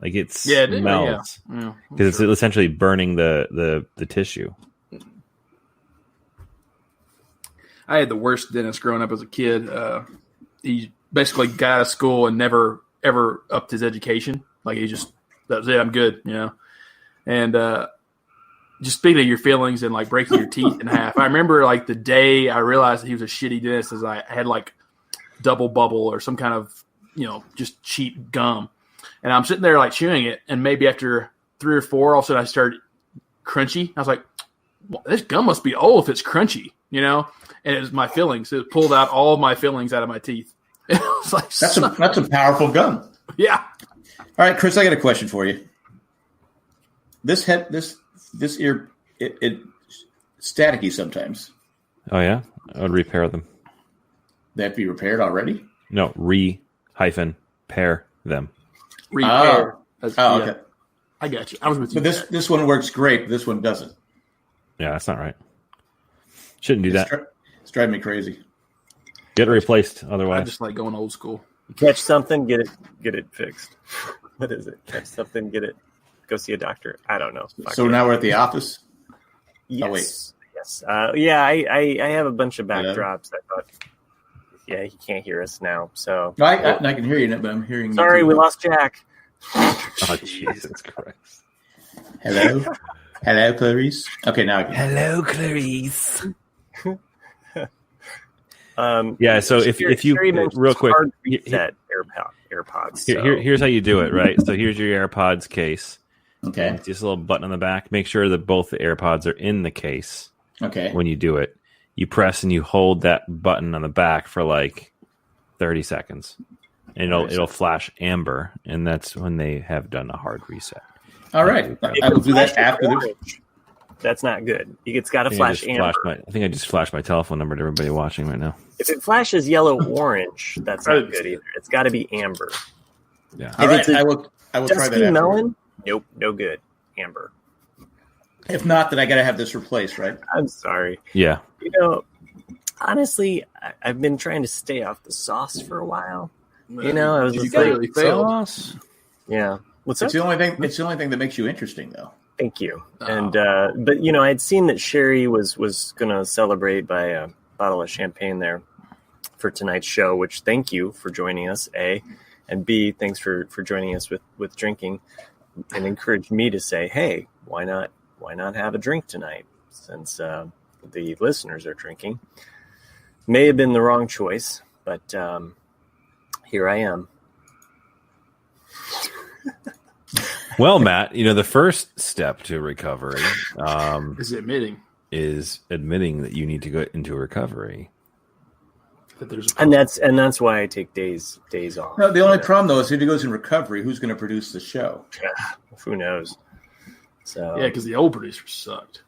[SPEAKER 4] Like it smells because it's essentially burning the tissue.
[SPEAKER 1] I had the worst dentist growing up as a kid. He basically got out of school and never ever upped his education. Like that was it. I'm good, And just speaking of your feelings and like breaking your teeth in half, I remember like the day I realized that he was a shitty dentist, as I had like double bubble or some kind of just cheap gum, and I'm sitting there like chewing it, and maybe after 3 or 4, all of a sudden I started crunchy. I was like, well, this gum must be old if it's crunchy, And it was my fillings. It pulled out all of my fillings out of my teeth. It was like
[SPEAKER 3] that's a powerful gum.
[SPEAKER 1] Yeah.
[SPEAKER 3] All right, Chris, I got a question for you. This ear, it staticky sometimes.
[SPEAKER 4] Oh yeah, I would repair them.
[SPEAKER 3] They have to be repaired already?
[SPEAKER 4] No, pair them.
[SPEAKER 1] Repair.
[SPEAKER 3] Okay.
[SPEAKER 1] I got you. I was with you.
[SPEAKER 3] But this one works great, but this one doesn't.
[SPEAKER 4] Yeah, that's not right. Shouldn't do that.
[SPEAKER 3] It's driving me crazy.
[SPEAKER 4] Get it replaced, otherwise.
[SPEAKER 1] I just like going old school.
[SPEAKER 2] You catch something, get it fixed. What is it? Catch something, get it. Go see a doctor. I don't know.
[SPEAKER 3] So now we're at the office?
[SPEAKER 2] Yes.
[SPEAKER 3] Oh, wait.
[SPEAKER 2] Yes. I have a bunch of backdrops. I thought, he can't hear us now. So
[SPEAKER 3] no, I can hear you now, but I'm hearing.
[SPEAKER 2] Sorry, we lost Jack.
[SPEAKER 4] Oh, Jesus Christ.
[SPEAKER 3] Hello. Hello, Clarice. Okay, now I can.
[SPEAKER 4] Hello, Clarice.
[SPEAKER 2] Yeah.
[SPEAKER 4] So if you real quick,
[SPEAKER 2] hard reset AirPods. So.
[SPEAKER 4] Here's how you do it, right? So here's your AirPods case.
[SPEAKER 3] Okay.
[SPEAKER 4] And just a little button on the back. Make sure that both the AirPods are in the case.
[SPEAKER 3] Okay.
[SPEAKER 4] When you do it, you press and you hold that button on the back for like 30 seconds, and it'll flash amber, and that's when they have done a hard reset.
[SPEAKER 3] All right, I will do that after this.
[SPEAKER 2] That's not good. It's got to flash amber.
[SPEAKER 4] I think I just flashed my telephone number to everybody watching right now.
[SPEAKER 2] If it flashes yellow orange, that's not good either. It's got to be amber.
[SPEAKER 4] Yeah.
[SPEAKER 3] All right, I will try that.
[SPEAKER 2] Melon? Nope, no good. Amber.
[SPEAKER 3] If not, then I got to have this replaced, right?
[SPEAKER 2] I'm sorry.
[SPEAKER 4] Yeah.
[SPEAKER 2] Honestly, I've been trying to stay off the sauce for a while. I was just
[SPEAKER 1] really failed.
[SPEAKER 4] Sauce.
[SPEAKER 2] Yeah.
[SPEAKER 3] It's the only thing. It's the only thing that makes you interesting, though.
[SPEAKER 2] Thank you. And but I'd seen that Sherry was going to celebrate by a bottle of champagne there for tonight's show. Which thank you for joining us, A, and B, thanks for joining us with drinking, and encouraged me to say, hey, why not have a drink tonight since the listeners are drinking. May have been the wrong choice, but here I am.
[SPEAKER 4] Well, Matt, the first step to recovery
[SPEAKER 1] is admitting
[SPEAKER 4] that you need to go into recovery.
[SPEAKER 2] And that's why I take days off.
[SPEAKER 3] No, the only problem though is if he goes in recovery, who's going to produce the show?
[SPEAKER 2] Who knows? So
[SPEAKER 1] yeah, because the old producer sucked.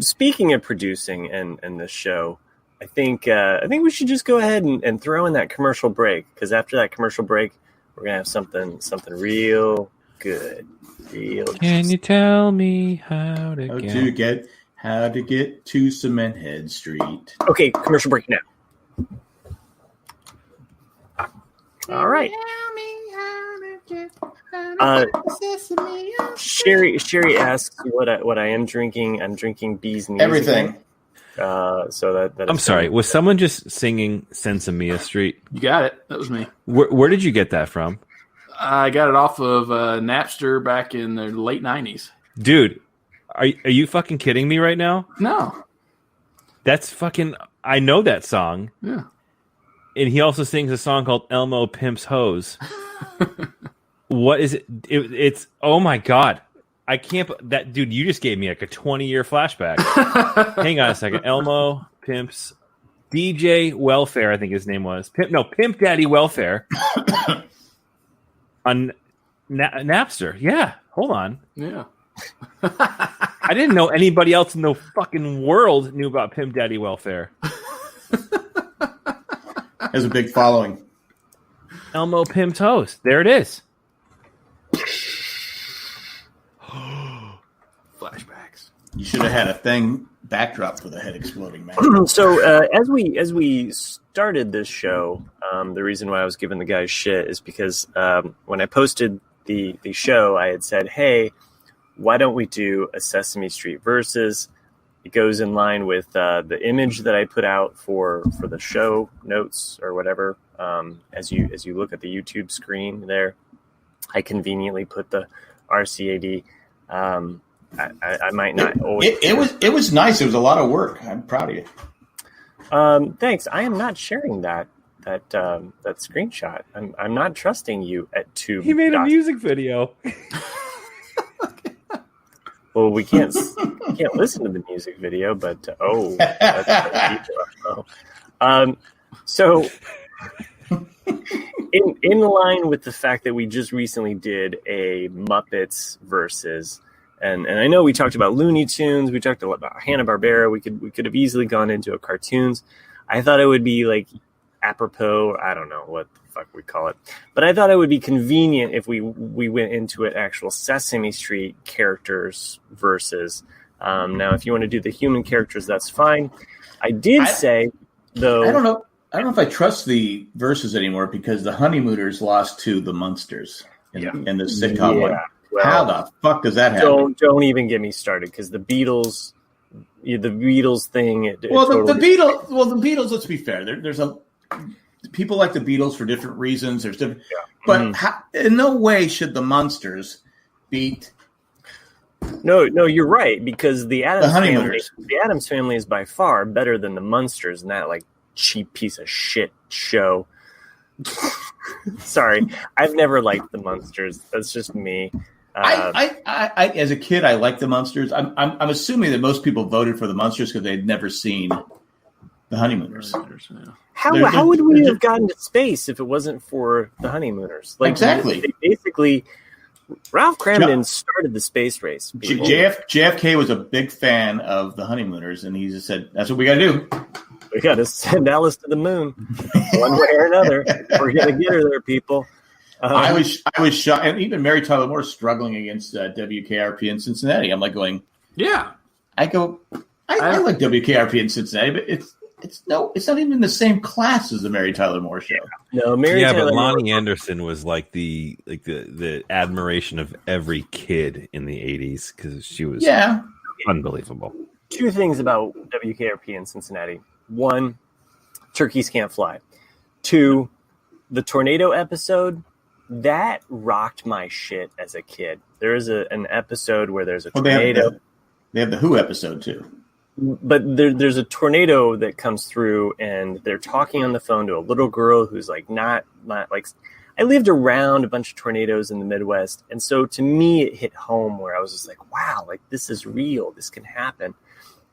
[SPEAKER 2] Speaking of producing and the show, I think we should just go ahead and throw in that commercial break, because after that commercial break, we're gonna have something real good.
[SPEAKER 4] Can you tell me how to
[SPEAKER 3] get to Cement Head Street?
[SPEAKER 2] Okay, commercial break now. All right. Sherry asks what I am drinking. I'm drinking Bee's Knees.
[SPEAKER 3] Everything.
[SPEAKER 2] So that
[SPEAKER 4] I'm sorry. Was someone just singing Sesame Street?
[SPEAKER 1] You got it. That was me.
[SPEAKER 4] Where did you get that from?
[SPEAKER 1] I got it off of Napster back in the late 90s.
[SPEAKER 4] Dude, are you fucking kidding me right now?
[SPEAKER 1] No.
[SPEAKER 4] That's fucking... I know that song.
[SPEAKER 1] Yeah.
[SPEAKER 4] And he also sings a song called Elmo Pimps Hose. What is it? It's... Oh my God. I can't... That dude, you just gave me like a 20-year flashback. Hang on a second. Elmo Pimps... DJ Welfare, I think his name was. Pimp Daddy Welfare. On Napster. Yeah. Hold on.
[SPEAKER 1] Yeah.
[SPEAKER 4] I didn't know anybody else in the fucking world knew about Pimp Daddy Welfare.
[SPEAKER 3] Has a big following.
[SPEAKER 4] Elmo Pimp's Host. There it is.
[SPEAKER 1] Flashbacks.
[SPEAKER 3] You should have had a thing backdrop for the head exploding, man.
[SPEAKER 2] So as we started this show, the reason why I was giving the guys shit is because when I posted the show, I had said, hey, why don't we do a Sesame Street Versus? It goes in line with the image that I put out for the show notes or whatever. As you look at the YouTube screen there, I conveniently put the RCAD. I might not always.
[SPEAKER 3] It was nice. It was a lot of work. I'm proud of you.
[SPEAKER 2] Thanks. I am not sharing that screenshot. I'm not trusting you at Tube.
[SPEAKER 4] He made a music video.
[SPEAKER 2] Well, we can't listen to the music video, but that's so in line with the fact that we just recently did a Muppets Versus, and I know we talked about Looney Tunes, we talked about Hanna-Barbera, we could have easily gone into a cartoons. I thought it would be like apropos, I don't know what the fuck we call it, but I thought it would be convenient if we went into an actual Sesame Street characters versus. Now, if you want to do the human characters, that's fine. I say though,
[SPEAKER 3] I don't know if I trust the Versus anymore because the Honeymooners lost to the Munsters in the sitcom one. Well, how the fuck does that happen?
[SPEAKER 2] Don't even get me started because the Beatles thing.
[SPEAKER 3] The Beatles. Let's be fair. There's a people like the Beatles for different reasons. There's different, but in no way should the Munsters beat.
[SPEAKER 2] No, you're right, because the Addams family is by far better than the Munsters in that like cheap piece of shit show. Sorry, I've never liked the Munsters. That's just me.
[SPEAKER 3] I as a kid, I liked the Munsters. I'm assuming that most people voted for the Munsters because they'd never seen the Honeymooners.
[SPEAKER 2] How would we have gotten to space if it wasn't for the Honeymooners? Like,
[SPEAKER 3] exactly.
[SPEAKER 2] They basically, Ralph Cramden started the space race.
[SPEAKER 3] JFK was a big fan of the Honeymooners, and he just said, "That's what we got to do.
[SPEAKER 2] We got to send Alice to the moon, one way or another. We're going to get her there, people."
[SPEAKER 3] I was shocked, and even Mary Tyler Moore struggling against WKRP in Cincinnati. I'm like going,
[SPEAKER 1] yeah.
[SPEAKER 3] I like WKRP in Cincinnati, but it's not even in the same class as the Mary Tyler Moore show.
[SPEAKER 2] No,
[SPEAKER 4] but Lonnie Anderson was like the admiration of every kid in the 80s because she was unbelievable.
[SPEAKER 2] Two things about WKRP in Cincinnati. One, turkeys can't fly. Two, the tornado episode, that rocked my shit as a kid. There is an episode where there's a tornado.
[SPEAKER 3] They have the Who episode too.
[SPEAKER 2] But there's a tornado that comes through, and they're talking on the phone to a little girl who's like not like. I lived around a bunch of tornadoes in the Midwest, and so to me it hit home where I was just like, wow, like this is real. This can happen.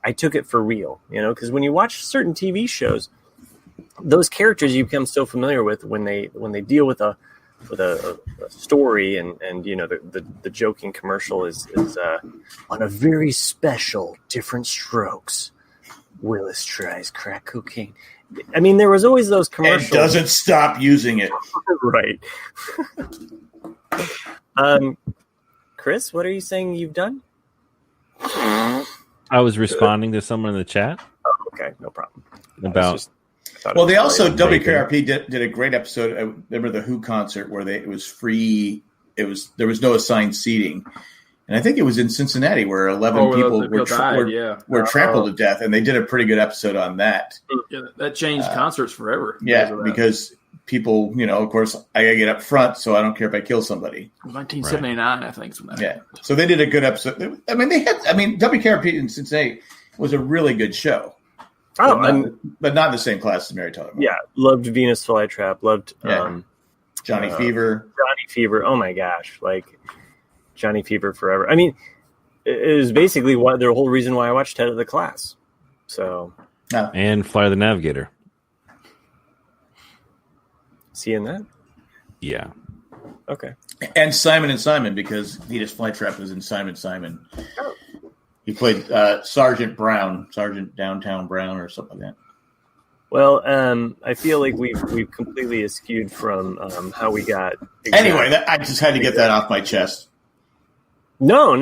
[SPEAKER 2] I took it for real, because when you watch certain TV shows, those characters you become so familiar with when they deal with a story and the joking commercial is on a very special different strokes, Willis tries crack cocaine. I mean, there was always those commercials.
[SPEAKER 3] And doesn't stop using it.
[SPEAKER 2] Right. Chris, what are you saying you've done?
[SPEAKER 4] I was responding to someone in the chat.
[SPEAKER 2] Oh, okay, no problem.
[SPEAKER 3] Well, they also WKRP did a great episode. Remember the Who concert where it was free. There was no assigned seating, and I think it was in Cincinnati where 11 people were trampled to death, and they did a pretty good episode on that.
[SPEAKER 1] Yeah, that changed concerts forever.
[SPEAKER 3] Yeah, because people, of course, I gotta get up front, so I don't care if I kill somebody.
[SPEAKER 1] 1979, I think.
[SPEAKER 3] So they did a good episode. WKRP in Cincinnati was a really good show. But not in the same class as Mary Tyler Moore.
[SPEAKER 2] Yeah, loved Venus Flytrap. Loved
[SPEAKER 3] Johnny Fever.
[SPEAKER 2] Johnny Fever. Oh my gosh, like Johnny Fever forever. I mean, it was basically the whole reason why I watched Head of the Class. So
[SPEAKER 4] and Fly the Navigator.
[SPEAKER 2] Seeing that?
[SPEAKER 4] Yeah.
[SPEAKER 2] Okay.
[SPEAKER 3] And Simon because Venus Flytrap was in Simon. Oh. He played Sergeant Downtown Brown or something like that.
[SPEAKER 2] Well, I feel like we've completely eschewed from how we got.
[SPEAKER 3] Anyway, I just had to get that off my chest.
[SPEAKER 2] No,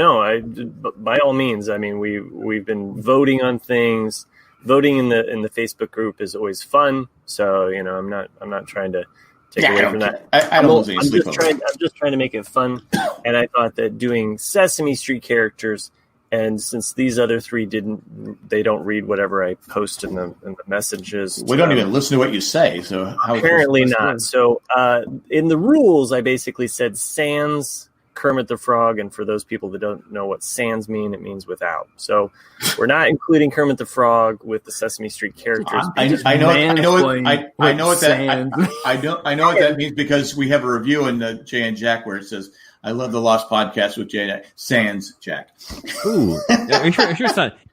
[SPEAKER 2] by all means. I mean, we've been voting on things. Voting in the Facebook group is always fun. So I'm not trying to take away from that. I'm just trying to make it fun. And I thought that doing Sesame Street characters. And since these other three they don't read whatever I post in the messages.
[SPEAKER 3] We don't even listen to what you say. So
[SPEAKER 2] apparently not. So in the rules, I basically said sans Kermit the Frog. And for those people that don't know what sans mean, it means without. So we're not including Kermit the Frog with the Sesame Street characters.
[SPEAKER 3] I know what that means because we have a review in Jay and Jack where it says, I love the Lost Podcast with Jay and Sans Jack.
[SPEAKER 4] Ooh, are you sure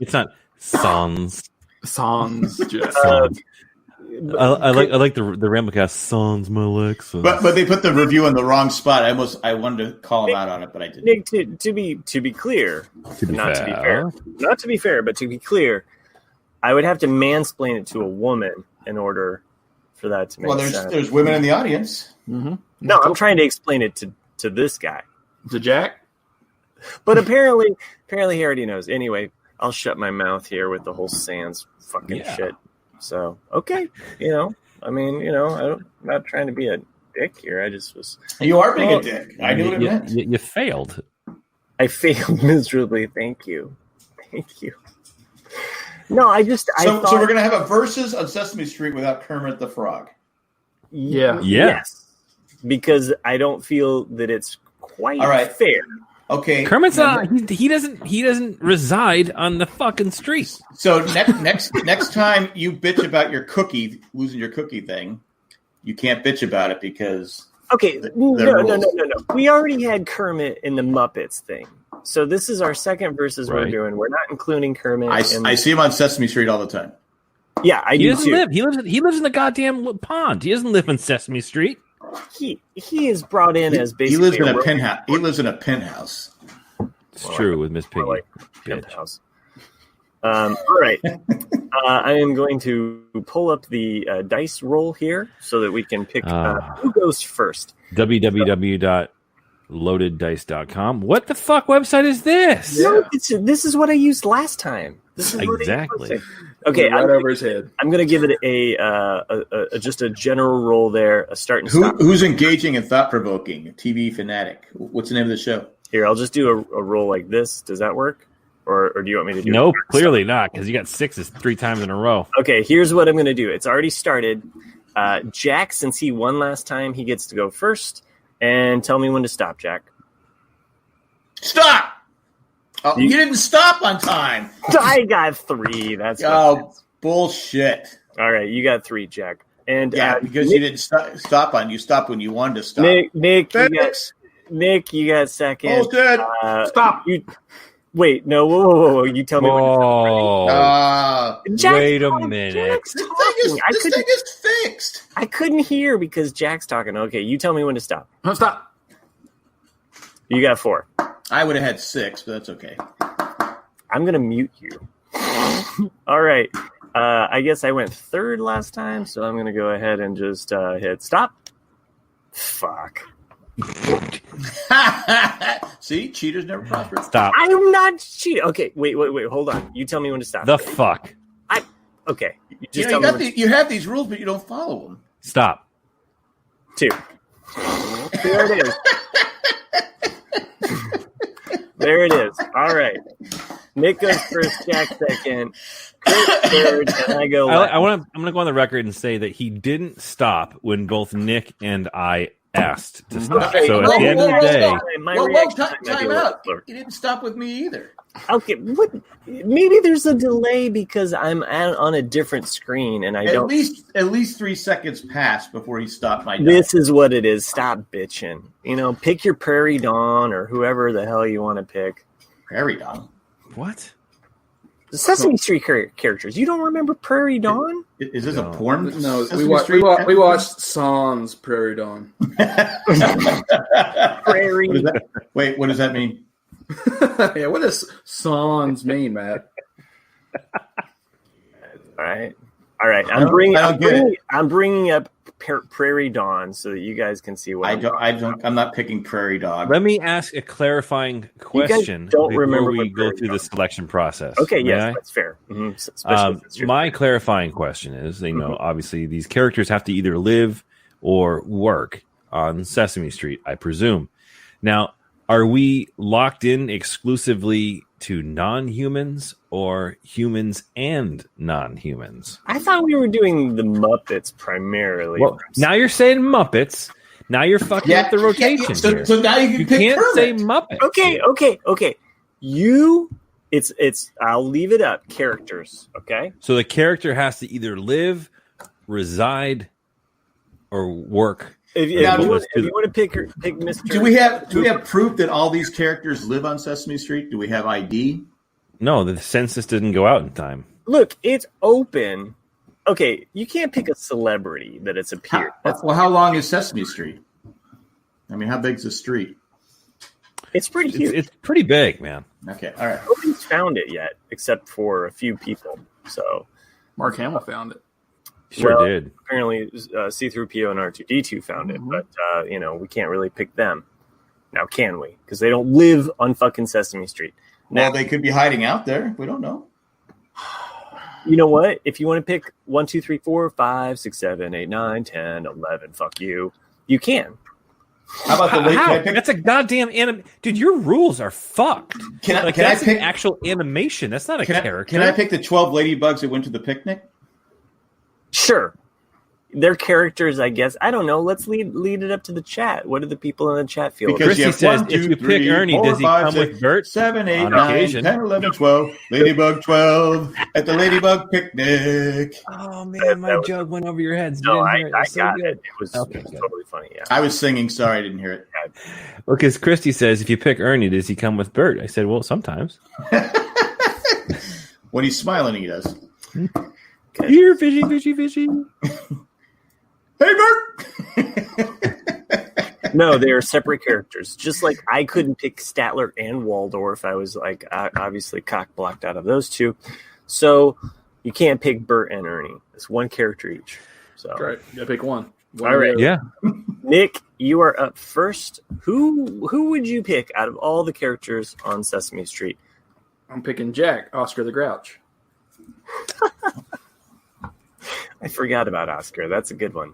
[SPEAKER 4] it's not Sans?
[SPEAKER 1] Sans Jack.
[SPEAKER 4] I like the Ramblecast Sans my Alexa.
[SPEAKER 3] But they put the review in the wrong spot. I wanted to call them out on it, but I didn't.
[SPEAKER 2] Nick, to be clear, not to be fair, but to be clear, I would have to mansplain it to a woman in order for that to make sense.
[SPEAKER 3] Well, there's women in the audience.
[SPEAKER 1] Mm-hmm.
[SPEAKER 2] No, I'm trying to explain it to this guy.
[SPEAKER 1] To Jack?
[SPEAKER 2] But apparently he already knows. Anyway, I'll shut my mouth here with the whole sans fucking shit. So, okay. I'm not trying to be a dick here. I just was.
[SPEAKER 3] You are being a dick. I knew what it meant.
[SPEAKER 4] You failed.
[SPEAKER 2] I failed miserably. Thank you. No, I thought.
[SPEAKER 3] So we're going to have a versus on Sesame Street without Kermit the Frog.
[SPEAKER 1] Yeah.
[SPEAKER 2] Yes. Because I don't feel that it's quite fair.
[SPEAKER 3] Okay.
[SPEAKER 4] Kermit's not. He doesn't reside on the fucking street.
[SPEAKER 3] So next time you bitch about your cookie losing your cookie thing, you can't bitch about it because
[SPEAKER 2] no. We already had Kermit in the Muppets thing, so this is our second versus we're doing. We're not including Kermit.
[SPEAKER 3] I see him on Sesame Street all the time.
[SPEAKER 2] Yeah,
[SPEAKER 4] He lives in the goddamn pond. He doesn't live on Sesame Street.
[SPEAKER 2] He is brought in as basically
[SPEAKER 3] he lives in a penthouse. He lives in a penthouse.
[SPEAKER 4] It's true with Miss Piggy.
[SPEAKER 2] Like penthouse. All right. I am going to pull up the dice roll here so that we can pick who goes first.
[SPEAKER 4] www.loadeddice.com. What the fuck website is this?
[SPEAKER 2] No, this is what I used last time. This is
[SPEAKER 4] exactly.
[SPEAKER 2] Okay,
[SPEAKER 1] right over his head.
[SPEAKER 2] I'm going to give it a just a general roll there, a start and stop.
[SPEAKER 3] Who's engaging and thought-provoking? TV fanatic. What's the name of the show?
[SPEAKER 2] Here, I'll just do a roll like this. Does that work? Or do you want me to do
[SPEAKER 4] Nope, clearly not, because you got 6s 3 times in a row.
[SPEAKER 2] Okay, here's what I'm going to do. It's already started. Jack, since he won last time, he gets to go first. And tell me when to stop, Jack.
[SPEAKER 3] Stop! Oh, you didn't stop on time.
[SPEAKER 2] I got 3. That's
[SPEAKER 3] bullshit.
[SPEAKER 2] All right, you got 3, Jack. And
[SPEAKER 3] because you didn't stop on. You stopped when you wanted to stop.
[SPEAKER 2] Nick, you got second.
[SPEAKER 3] Oh, good.
[SPEAKER 1] Stop.
[SPEAKER 2] Wait, no, whoa. You tell me.
[SPEAKER 4] Wait a minute.
[SPEAKER 3] This thing is fixed.
[SPEAKER 2] I couldn't hear because Jack's talking. Okay, you tell me when to stop.
[SPEAKER 1] No, stop.
[SPEAKER 2] You got 4.
[SPEAKER 3] I would have had 6, but that's okay.
[SPEAKER 2] I'm going to mute you. All right. I guess I went 3rd last time, so I'm going to go ahead and just hit stop. Fuck.
[SPEAKER 3] See, cheaters never prosper.
[SPEAKER 4] Stop.
[SPEAKER 2] I'm not cheating. Okay, wait. Hold on. You tell me when to stop.
[SPEAKER 4] The fuck.
[SPEAKER 2] Okay.
[SPEAKER 3] You have these rules, but you don't follow them.
[SPEAKER 4] Stop.
[SPEAKER 2] 2. There it is. There it is. All right. Nick goes first, Jack second, Chris third, and I go last.
[SPEAKER 4] I'm going to go on the record and say that he didn't stop when both Nick and I asked to stop.
[SPEAKER 3] Okay.
[SPEAKER 4] So at the end of the day...
[SPEAKER 3] Time out. You didn't stop with me either.
[SPEAKER 2] Okay, what? Maybe there's a delay because I'm on a different screen and I don't.
[SPEAKER 3] At least 3 seconds passed before he stopped my.
[SPEAKER 2] This is what it is. Stop bitching. Pick your Prairie Dawn or whoever the hell you want to pick.
[SPEAKER 3] Prairie Dawn.
[SPEAKER 4] What?
[SPEAKER 2] The Sesame Street characters. You don't remember Prairie Dawn?
[SPEAKER 3] Is this a porn?
[SPEAKER 1] No, we watched Sans Prairie Dawn.
[SPEAKER 2] Prairie.
[SPEAKER 3] Wait, what does that mean?
[SPEAKER 1] Yeah, what does Sans mean, Matt?
[SPEAKER 2] All right. I'm bringing up Prairie Dawn so that you guys can see what
[SPEAKER 3] I'm not picking Prairie Dog.
[SPEAKER 4] Let me ask a clarifying question before we go through the selection process.
[SPEAKER 2] Okay, yes, that's fair. Mm-hmm.
[SPEAKER 4] My clarifying question is, obviously these characters have to either live or work on Sesame Street, I presume. Now, are we locked in exclusively to non-humans or humans and non-humans?
[SPEAKER 2] I thought we were doing the Muppets primarily.
[SPEAKER 4] Well, now you're saying Muppets. Now you're fucking up the rotation here.
[SPEAKER 3] So now you
[SPEAKER 4] can't
[SPEAKER 3] Kermit.
[SPEAKER 4] say Muppets.
[SPEAKER 2] Okay. I'll leave it up. Characters, okay?
[SPEAKER 4] So the character has to either live, reside, or work.
[SPEAKER 2] If you want to pick Mr.
[SPEAKER 3] Do we have proof that all these characters live on Sesame Street? Do we have ID?
[SPEAKER 4] No, the census didn't go out in time.
[SPEAKER 2] Look, it's open. Okay, you can't pick a celebrity that it's appeared.
[SPEAKER 3] How long is Sesame Street? I mean, how big is the street?
[SPEAKER 2] It's pretty huge.
[SPEAKER 4] It's pretty big, man.
[SPEAKER 3] Okay, all right.
[SPEAKER 2] Nobody's found it yet, except for a few people. So
[SPEAKER 1] Mark Hamill found it.
[SPEAKER 4] Sure did.
[SPEAKER 2] Apparently, C-3PO and R2-D2 found it, but we can't really pick them. Now, can we? Because they don't live on fucking Sesame Street.
[SPEAKER 3] Now, they could be hiding out there. We don't know.
[SPEAKER 2] You know what? If you want to pick 1, 2, 3, 4, 5, 6, 7, 8, 9, 10, 11, fuck you. You can.
[SPEAKER 3] How about the late?
[SPEAKER 4] How? That's a goddamn dude. Your rules are fucked.
[SPEAKER 3] Can I pick
[SPEAKER 4] an actual animation? That's not a character.
[SPEAKER 3] Can I pick the 12 ladybugs that went to the picnic?
[SPEAKER 2] Sure. They're characters, I guess. I don't know. Let's lead it up to the chat. What do the people in the chat feel?
[SPEAKER 3] Because
[SPEAKER 4] Christy says, if you pick Ernie, does he come with Bert?
[SPEAKER 3] 7, 8,
[SPEAKER 4] On
[SPEAKER 3] 9,
[SPEAKER 4] occasion.
[SPEAKER 3] 10, 11, 12. Ladybug 12 at the Ladybug picnic.
[SPEAKER 4] Oh man, my joke went over your heads.
[SPEAKER 2] No, I got it. It was
[SPEAKER 4] Okay,
[SPEAKER 2] totally funny. Yeah.
[SPEAKER 3] I was singing. Sorry, I didn't hear it.
[SPEAKER 4] Well, because Christy says, if you pick Ernie, does he come with Bert? I said, well, sometimes.
[SPEAKER 3] When he's smiling, he does.
[SPEAKER 4] Here, fishy, fishy, fishy.
[SPEAKER 3] Hey, Bert!
[SPEAKER 2] No, they are separate characters. Just like I couldn't pick Statler and Waldorf. I was like, obviously cock blocked out of those two. So you can't pick Bert and Ernie. It's one character each. So
[SPEAKER 1] That's right. You gotta pick one.
[SPEAKER 2] All right.
[SPEAKER 4] Yeah.
[SPEAKER 2] Nick, you are up first. Who would you pick out of all the characters on Sesame Street?
[SPEAKER 1] I'm picking Jack, Oscar the Grouch.
[SPEAKER 2] I forgot about Oscar. That's a good one.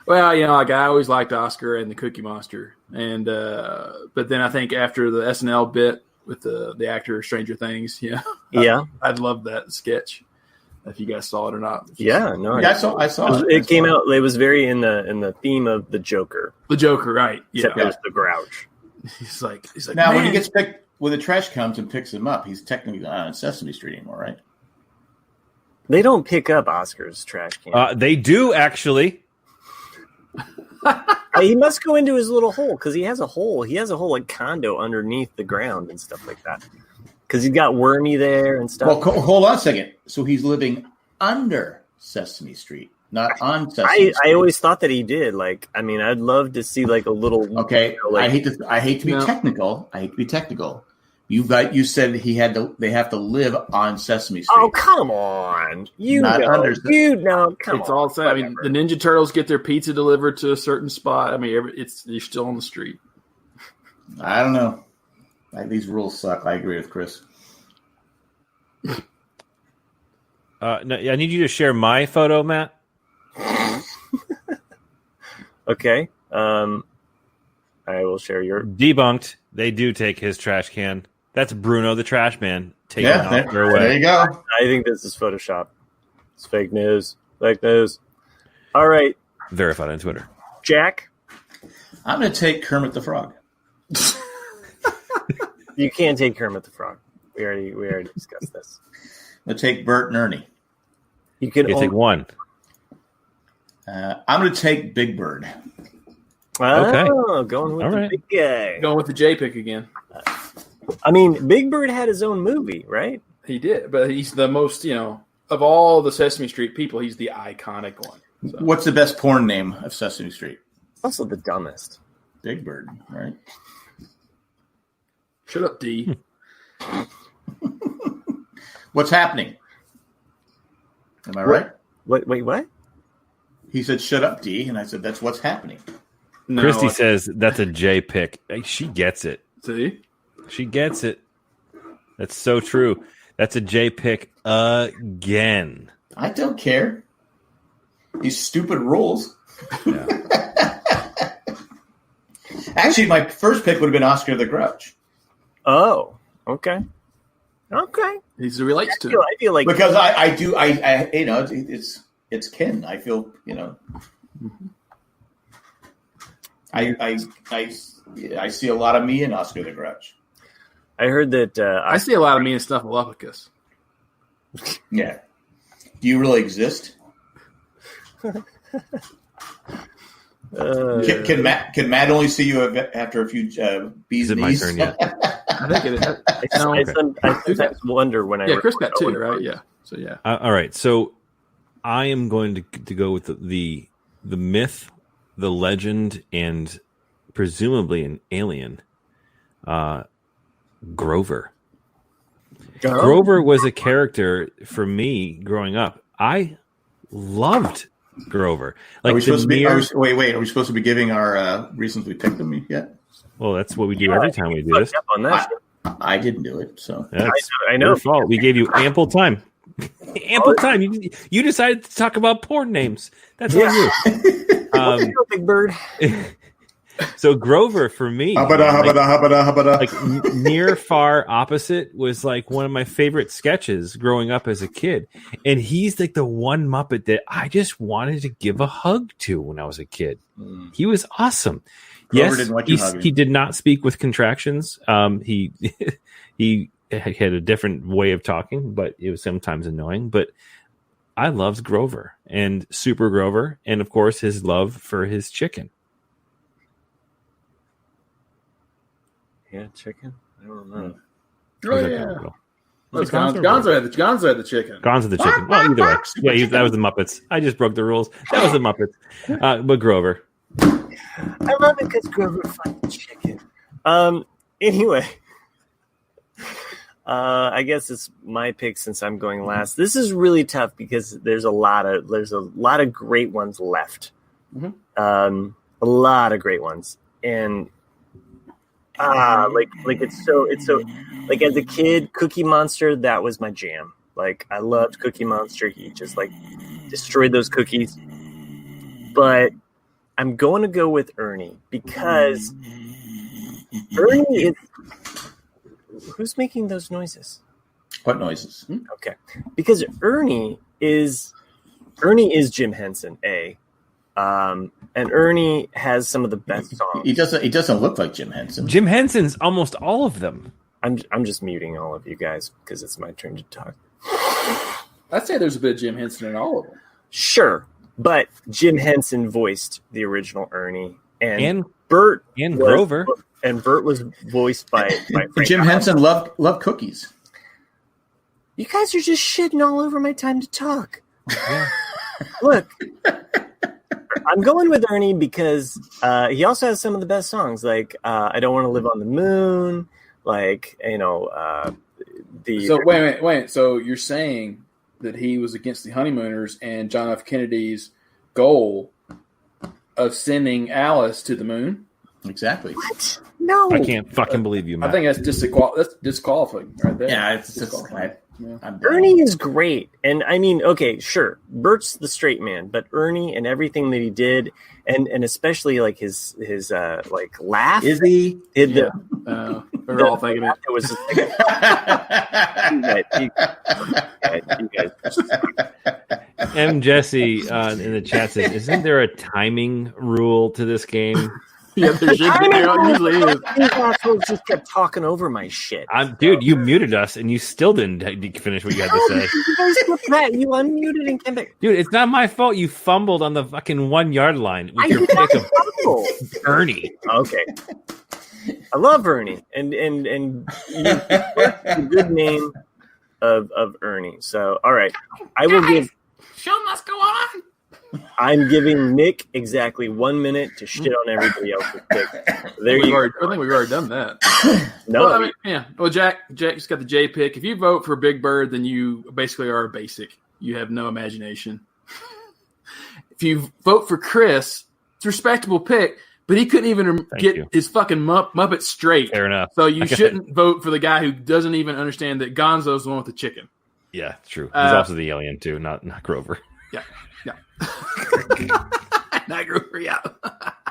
[SPEAKER 1] Well, like I always liked Oscar and the Cookie Monster, and but then I think after the SNL bit with the actor Stranger Things,
[SPEAKER 2] Yeah.
[SPEAKER 1] I'd love that sketch. If you guys saw it or not.
[SPEAKER 2] Yeah, no.
[SPEAKER 3] Yeah, I saw it.
[SPEAKER 2] It came out. It was very in the theme of the Joker.
[SPEAKER 1] The Joker, right? Yeah.
[SPEAKER 2] Except it was the Grouch.
[SPEAKER 1] He's like
[SPEAKER 3] Now, when he
[SPEAKER 1] "Man."
[SPEAKER 3] gets picked, when the trash comes and picks him up, he's technically not on Sesame Street anymore, right?
[SPEAKER 2] They don't pick up Oscar's trash can.
[SPEAKER 4] They do, actually.
[SPEAKER 2] He must go into his little hole because he has a hole. He has a whole like condo underneath the ground and stuff like that. Because he's got Wormy there and stuff.
[SPEAKER 3] Well, hold on a second. So he's living under Sesame Street, not on Sesame Street.
[SPEAKER 2] I always thought that he did. Like, I mean, I'd love to see like a little.
[SPEAKER 3] Okay,
[SPEAKER 2] like,
[SPEAKER 3] I hate to be technical. You said they have to live on Sesame Street.
[SPEAKER 2] Oh, come on!
[SPEAKER 3] Not under-
[SPEAKER 2] Come
[SPEAKER 1] It's
[SPEAKER 2] on.
[SPEAKER 1] all set. I mean, the Ninja Turtles get their pizza delivered to a certain spot. I mean, you're still on the street.
[SPEAKER 3] I don't know. These rules suck. I agree with Chris.
[SPEAKER 4] No, I need you to share my photo, Matt.
[SPEAKER 2] Okay. I will share your.
[SPEAKER 4] Debunked. They do take his trash can. That's Bruno the trash man. Take it out their
[SPEAKER 3] there
[SPEAKER 4] way.
[SPEAKER 3] you go.
[SPEAKER 2] I think this is Photoshop. It's fake news. Fake news. All right,
[SPEAKER 4] Verified on Twitter.
[SPEAKER 2] Jack.
[SPEAKER 3] I'm going to take Kermit the Frog.
[SPEAKER 2] You can't take Kermit the Frog. We already discussed this.
[SPEAKER 3] I'm going to take Bert and Ernie.
[SPEAKER 2] You can
[SPEAKER 4] You take one.
[SPEAKER 3] I'm going to take Big Bird.
[SPEAKER 4] Okay.
[SPEAKER 2] Going with
[SPEAKER 4] All
[SPEAKER 2] the
[SPEAKER 4] right.
[SPEAKER 2] big guy.
[SPEAKER 1] Going with the J pick again.
[SPEAKER 2] I mean, Big Bird had his own movie, right?
[SPEAKER 1] He did, but he's the most, of all the Sesame Street people, he's the iconic one. So.
[SPEAKER 3] What's the best porn name of Sesame Street?
[SPEAKER 2] Also the dumbest.
[SPEAKER 3] Big Bird, right?
[SPEAKER 1] Shut up, D.
[SPEAKER 3] What's happening? Am I right?
[SPEAKER 2] Wait, what?
[SPEAKER 3] He said, "Shut up, D," and I said, "That's what's happening."
[SPEAKER 1] No,
[SPEAKER 4] Christy says that's a J pick. She gets it.
[SPEAKER 1] See?
[SPEAKER 4] She gets it. That's so true. That's a J pick again.
[SPEAKER 3] I don't care. These stupid rules.
[SPEAKER 4] Yeah.
[SPEAKER 3] Actually, my first pick would have been Oscar the Grouch.
[SPEAKER 2] Oh, okay. Okay.
[SPEAKER 1] He relates to
[SPEAKER 2] I feel like
[SPEAKER 3] Because I it's kin. I feel, I see a lot of me in Oscar the Grouch.
[SPEAKER 2] I heard that
[SPEAKER 1] I see a lot of me in Snuffleupagus.
[SPEAKER 3] Yeah. Do you really exist? Can Matt only see you after a few bees
[SPEAKER 4] Is it my
[SPEAKER 3] knees?
[SPEAKER 4] turn yet?
[SPEAKER 1] I think it is.
[SPEAKER 2] I sometimes wonder when I
[SPEAKER 1] Yeah, Chris
[SPEAKER 2] record
[SPEAKER 1] got two,
[SPEAKER 2] how it
[SPEAKER 1] right?
[SPEAKER 2] works.
[SPEAKER 1] Yeah. So, yeah.
[SPEAKER 4] All right. So I am going to go with the myth, the legend, and presumably an alien. Grover.
[SPEAKER 2] Oh.
[SPEAKER 4] Grover was a character for me growing up. I loved Grover.
[SPEAKER 3] Are we supposed to be?
[SPEAKER 4] mere-
[SPEAKER 3] Wait. Are we supposed to be giving our reasons we picked them yet?
[SPEAKER 4] Well, that's what we do every time we do this.
[SPEAKER 2] Fucked up on that shit.
[SPEAKER 3] I didn't do it, so
[SPEAKER 4] That's
[SPEAKER 2] I know.
[SPEAKER 4] your fault. We gave you ample time. Ample time. You decided to talk about porn names. That's on you.
[SPEAKER 2] Let's go, Big Bird.
[SPEAKER 4] So Grover for me, near far opposite was like one of my favorite sketches growing up as a kid, and he's like the one Muppet that I just wanted to give a hug to when I was a kid. He was awesome.
[SPEAKER 3] Grover
[SPEAKER 4] He did not speak with contractions. He had a different way of talking, but it was sometimes annoying. But I loved Grover and Super Grover, and of course his love for his chicken.
[SPEAKER 2] Yeah, chicken. I don't know.
[SPEAKER 1] Oh yeah. Gonzo had the chicken.
[SPEAKER 4] Gonzo the chicken. Well, either way. Yeah, that was the Muppets. I just broke the rules. That was the Muppets. But Grover.
[SPEAKER 2] I love it because Grover finds chicken. Anyway. I guess it's my pick since I'm going last. This is really tough because there's a lot of great ones left. Mm-hmm. A lot of great ones. And it's so like as a kid, Cookie Monster, that was my jam. Like I loved Cookie Monster. He just like destroyed those cookies. But I'm going to go with Ernie because Ernie is. Who's making those noises?
[SPEAKER 3] What noises?
[SPEAKER 2] Okay, because Ernie is Jim Henson, and Ernie has some of the best songs.
[SPEAKER 3] He doesn't look like Jim Henson.
[SPEAKER 4] Jim Henson's almost all of them.
[SPEAKER 2] I'm just muting all of you guys because it's my turn to talk.
[SPEAKER 1] I'd say there's a bit of Jim Henson in all of them.
[SPEAKER 2] Sure, but Jim Henson voiced the original Ernie, and
[SPEAKER 4] Bert and Grover.
[SPEAKER 2] And Bert was voiced by Frank
[SPEAKER 3] Jim Henson loved cookies.
[SPEAKER 2] You guys are just shitting all over my time to talk.
[SPEAKER 4] Yeah.
[SPEAKER 2] Look, I'm going with Ernie because he also has some of the best songs, like "I Don't Want to Live on the Moon," like
[SPEAKER 1] So wait. So you're saying that he was against the Honeymooners and John F. Kennedy's goal of sending Alice to the moon?
[SPEAKER 3] Exactly.
[SPEAKER 2] What? No,
[SPEAKER 4] I can't fucking believe you, Matt.
[SPEAKER 1] I think that's disqualifying right there.
[SPEAKER 3] Yeah, it's disqualifying.
[SPEAKER 2] Ernie is great, and I mean, okay, sure, Bert's the straight man, but Ernie and everything that he did, and especially like his like laugh.
[SPEAKER 3] Is he?
[SPEAKER 1] We're all thinking it.
[SPEAKER 2] It was. You guys.
[SPEAKER 4] M. Jesse in the chat says, "Isn't there a timing rule to this game?"
[SPEAKER 1] Yeah, there usually is.
[SPEAKER 2] These assholes just kept talking over my shit.
[SPEAKER 4] Dude, you muted us, and you still didn't finish what you had to say.
[SPEAKER 2] You unmuted and came back.
[SPEAKER 4] Dude, it's not my fault. You fumbled on the fucking 1 yard line with your pick of Ernie.
[SPEAKER 2] Okay, I love Ernie, and you the good name of Ernie. So, all right, I will give.
[SPEAKER 1] Show must go on.
[SPEAKER 2] I'm giving Nick exactly 1 minute to shit on everybody else's pick.
[SPEAKER 1] I think we've already done that.
[SPEAKER 2] No,
[SPEAKER 1] well, I mean, yeah. Well, Jack just got the J pick. If you vote for Big Bird, then you basically are a basic. You have no imagination. If you vote for Chris, it's a respectable pick, but he couldn't even get his fucking Muppet straight.
[SPEAKER 4] Fair enough.
[SPEAKER 1] So you shouldn't vote for the guy who doesn't even understand that Gonzo's the one with the chicken.
[SPEAKER 4] Yeah, true. He's also the alien too, not Grover.
[SPEAKER 1] Yeah. Not Grover, yeah.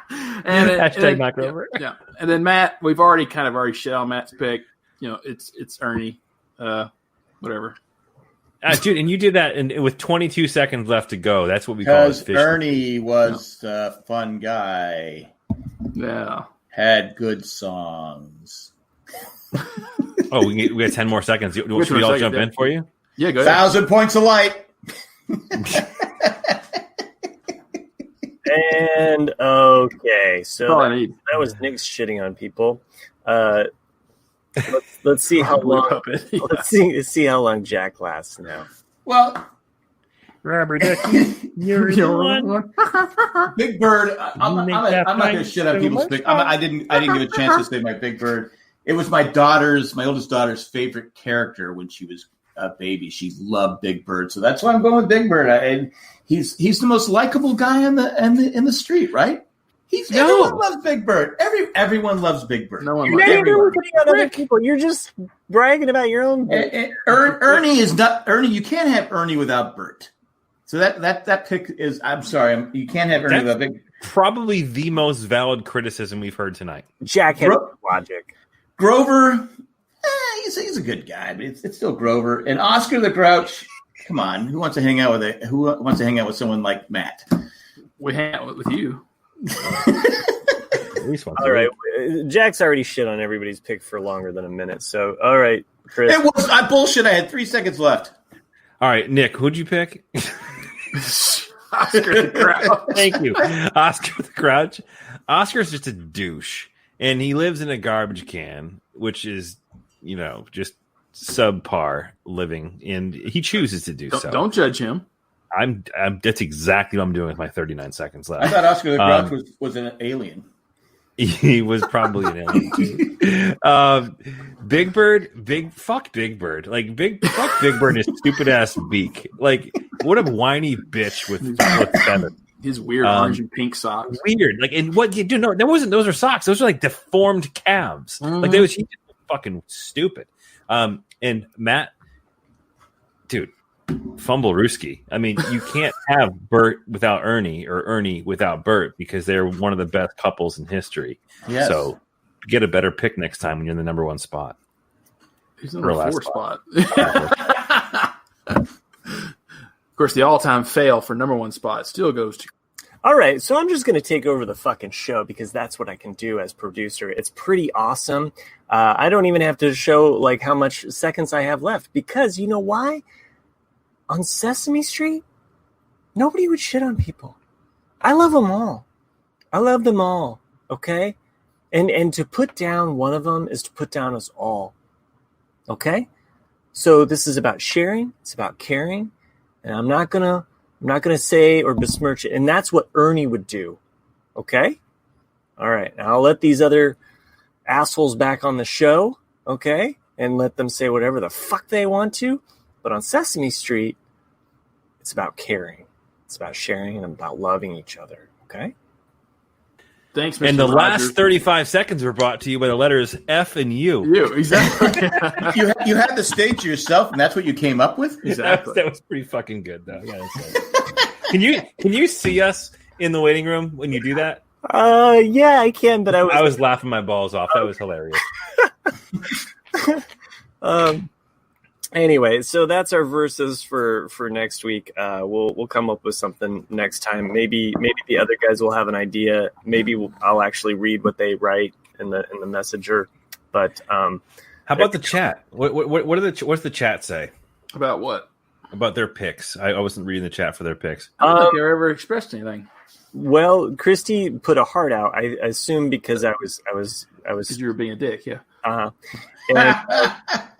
[SPEAKER 4] Hashtag not Grover.
[SPEAKER 1] Yeah. And then Matt, we've already shit on Matt's pick. You know, it's Ernie. Whatever.
[SPEAKER 4] Dude, and you did that with 22 seconds left to go. That's what we call it.
[SPEAKER 3] Because Ernie was a fun guy.
[SPEAKER 1] Yeah.
[SPEAKER 3] Had good songs.
[SPEAKER 4] Oh, we got 10 more seconds. Should we all jump in for you?
[SPEAKER 1] Yeah, go ahead.
[SPEAKER 3] 1,000 points of light.
[SPEAKER 2] And okay, so that was Nick's shitting on people. Let's see how long. Let's see how long Jack lasts now.
[SPEAKER 3] Well,
[SPEAKER 4] Robert, you're the one.
[SPEAKER 3] Big Bird. I'm not going to shit on people's pick. I didn't give a chance to say my Big Bird. It was my oldest daughter's favorite character when she was a baby. She loved Big Bird, so that's why I'm going with Big Bird. And he's the most likable guy in the street, right? Everyone loves Big Bird. Everyone loves Big Bird.
[SPEAKER 1] No one
[SPEAKER 2] You're not even putting on other people. You're just bragging about your own.
[SPEAKER 3] Ernie is not Ernie. You can't have Ernie without Bert. So that pick is. I'm sorry. You can't have Ernie without Big.
[SPEAKER 4] probably the most valid criticism we've heard tonight.
[SPEAKER 2] Jack had logic.
[SPEAKER 3] Grover, he's a good guy, but it's still Grover. And Oscar the Grouch, come on, who wants to hang out with someone like Matt?
[SPEAKER 1] We hang out with you.
[SPEAKER 4] At least once.
[SPEAKER 2] All right, Jack's already shit on everybody's pick for longer than a minute. So, all right, Chris.
[SPEAKER 3] It was bullshit. I had 3 seconds left.
[SPEAKER 4] All right, Nick, who'd you pick?
[SPEAKER 1] Oscar the Grouch.
[SPEAKER 4] Thank you, Oscar the Grouch. Oscar's just a douche, and he lives in a garbage can, which is, just subpar living, and he chooses to do so.
[SPEAKER 1] Don't judge him.
[SPEAKER 4] I'm. That's exactly what I'm doing with my 39 seconds left.
[SPEAKER 3] I thought Oscar the Grouch was an alien.
[SPEAKER 4] He was probably an alien too. Big Bird, fuck Big Bird. Like fuck Big Bird and his stupid ass beak. Like, what a whiny bitch with feathers.
[SPEAKER 1] His weird orange and pink socks.
[SPEAKER 4] Weird. Like, and what you do? No, that wasn't. Those are socks. Those are like deformed calves.
[SPEAKER 1] Mm-hmm.
[SPEAKER 4] Like he was fucking stupid. And Matt, dude, fumble Ruski. I mean, you can't have Bert without Ernie or Ernie without Bert because they're one of the best couples in history.
[SPEAKER 3] Yes.
[SPEAKER 4] So get a better pick next time when you're in the number 1 spot.
[SPEAKER 1] He's in the 4 spot.
[SPEAKER 4] spot.
[SPEAKER 1] Of course, the all-time fail for number 1 spot still goes to.
[SPEAKER 2] All right, so I'm just going to take over the fucking show because that's what I can do as producer. It's pretty awesome. I don't even have to show like how much seconds I have left because you know why? On Sesame Street, nobody would shit on people. I love them all. I love them all. Okay, and to put down one of them is to put down us all. Okay, so this is about sharing. It's about caring. And I'm not gonna say or besmirch it. And that's what Ernie would do. Okay? All right. Now I'll let these other assholes back on the show, okay? And let them say whatever the fuck they want to. But on Sesame Street, it's about caring. It's about sharing and about loving each other. Okay?
[SPEAKER 1] Thanks, Mr.
[SPEAKER 4] And the
[SPEAKER 1] Rogers.
[SPEAKER 4] last 35 seconds were brought to you by the letters F and U.
[SPEAKER 1] You, exactly.
[SPEAKER 3] You had the stage to yourself, and that's what you came up with?
[SPEAKER 1] Exactly.
[SPEAKER 4] That was pretty fucking good, though. Yeah, can you see us in the waiting room when you do that?
[SPEAKER 2] Yeah, I can, but
[SPEAKER 4] I was laughing my balls off. That was hilarious.
[SPEAKER 2] Anyway, so that's our verses for next week. We'll come up with something next time. Maybe the other guys will have an idea. Maybe I'll actually read what they write in the messenger. But
[SPEAKER 4] how about the chat? What's the chat say
[SPEAKER 1] About what?
[SPEAKER 4] about their picks? I wasn't reading the chat for their picks.
[SPEAKER 1] I don't think I ever expressed anything.
[SPEAKER 2] Well, Christy put a heart out. I assume because I was
[SPEAKER 1] Because you were being a dick, yeah.
[SPEAKER 2] And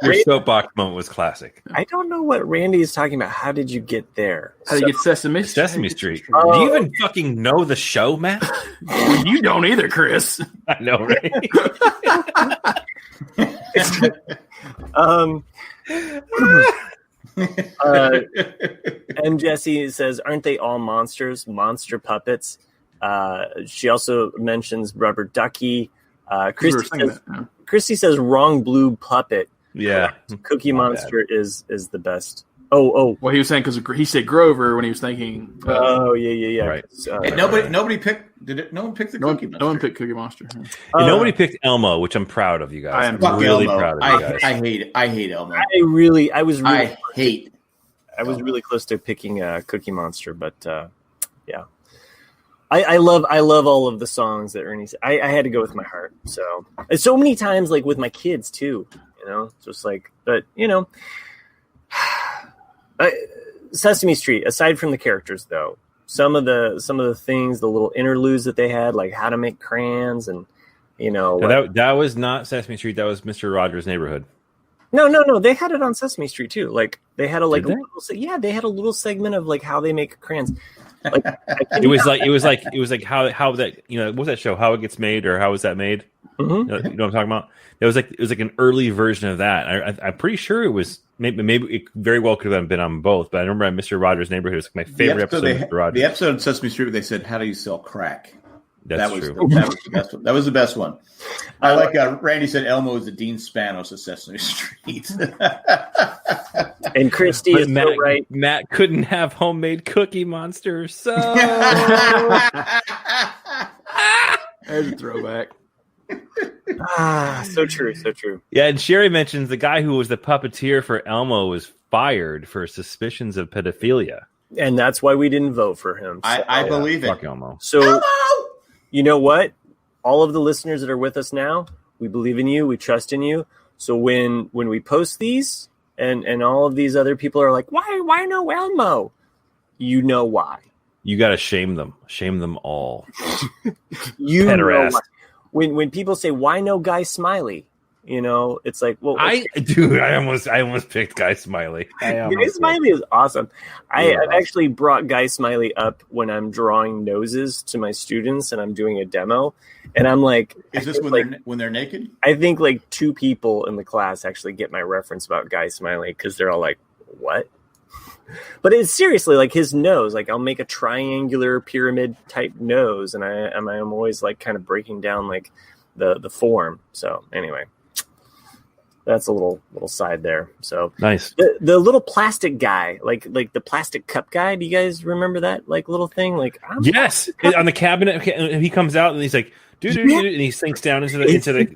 [SPEAKER 4] Your soapbox moment was classic.
[SPEAKER 2] I don't know what Randy is talking about. How did you get there?
[SPEAKER 1] How do you get Sesame Street?
[SPEAKER 4] Sesame Street. Do you even fucking know the show, Matt?
[SPEAKER 1] You don't either, Chris.
[SPEAKER 4] I know, right?
[SPEAKER 2] And Jesse says, aren't they all monsters? Monster puppets. She also mentions Rubber Ducky. Christy says wrong blue puppet.
[SPEAKER 4] Yeah.
[SPEAKER 2] Cookie Monster is the best. Oh.
[SPEAKER 1] Well, he was saying because he said Grover when he was thinking.
[SPEAKER 2] Yeah.
[SPEAKER 4] Right.
[SPEAKER 3] Nobody picked. No one picked the Cookie Monster.
[SPEAKER 1] No one picked Cookie Monster.
[SPEAKER 4] And nobody picked Elmo, which I'm proud of you guys.
[SPEAKER 1] I am
[SPEAKER 4] I'm really
[SPEAKER 3] Elmo.
[SPEAKER 4] proud of you guys.
[SPEAKER 3] I hate Elmo.
[SPEAKER 2] I was really close to picking Cookie Monster, but yeah. I love all of the songs that Ernie said. I had to go with my heart. So many times, like with my kids too, just like, but Sesame Street. Aside from the characters, though, some of the things, the little interludes that they had, like how to make crayons, and
[SPEAKER 4] that was not Sesame Street. That was Mr. Rogers' Neighborhood.
[SPEAKER 2] No. They had it on Sesame Street too. Like they had they had a little segment of like how they make crayons. Like,
[SPEAKER 4] it was like how that what's that show? How it gets made, or how is that made?
[SPEAKER 2] Mm-hmm.
[SPEAKER 4] You know what I'm talking about? It was like an early version of that. I'm pretty sure it was maybe it very well could have been on both. But I remember Mr. Rogers' Neighborhood was my favorite episode of Mr. Rogers.
[SPEAKER 3] The episode of Sesame Street where they said, "How do you sell crack?"
[SPEAKER 4] That's
[SPEAKER 3] was
[SPEAKER 4] true.
[SPEAKER 3] That was the best one. That was the best one. I like Randy said Elmo is the Dean Spanos of Sesame Street.
[SPEAKER 2] And Christy is
[SPEAKER 4] Matt,
[SPEAKER 2] so right.
[SPEAKER 4] Matt couldn't have homemade Cookie Monster, so
[SPEAKER 1] There's a throwback.
[SPEAKER 2] So true, so true.
[SPEAKER 4] Yeah, and Sherry mentions the guy who was the puppeteer for Elmo was fired for suspicions of pedophilia.
[SPEAKER 2] And that's why we didn't vote for him. So,
[SPEAKER 3] I believe it.
[SPEAKER 4] Fuck Elmo.
[SPEAKER 2] So,
[SPEAKER 3] Elmo!
[SPEAKER 2] you know what? All of the listeners that are with us now, we believe in you. We trust in you. So when we post these and all of these other people are like, why no Elmo? You know why.
[SPEAKER 4] You got to shame them. Shame them all.
[SPEAKER 2] You know
[SPEAKER 4] Pederast.
[SPEAKER 2] why. When people say, why no Guy Smiley? You know, it's like, well,
[SPEAKER 4] I almost picked Guy Smiley.
[SPEAKER 2] Guy Smiley is awesome. I've actually brought Guy Smiley up when I'm drawing noses to my students and I'm doing a demo. And I'm like,
[SPEAKER 3] is this when they're naked?
[SPEAKER 2] I think like 2 people in the class actually get my reference about Guy Smiley because they're all like, what? But it's seriously like his nose. Like I'll make a triangular pyramid type nose, and I'm always like kind of breaking down like the form. So anyway. That's a little side there. So
[SPEAKER 4] nice.
[SPEAKER 2] The little plastic guy, like the plastic cup guy. Do you guys remember that like little thing? Like
[SPEAKER 4] yes, on the cabinet. He comes out and he's like, dude, and he sinks down into the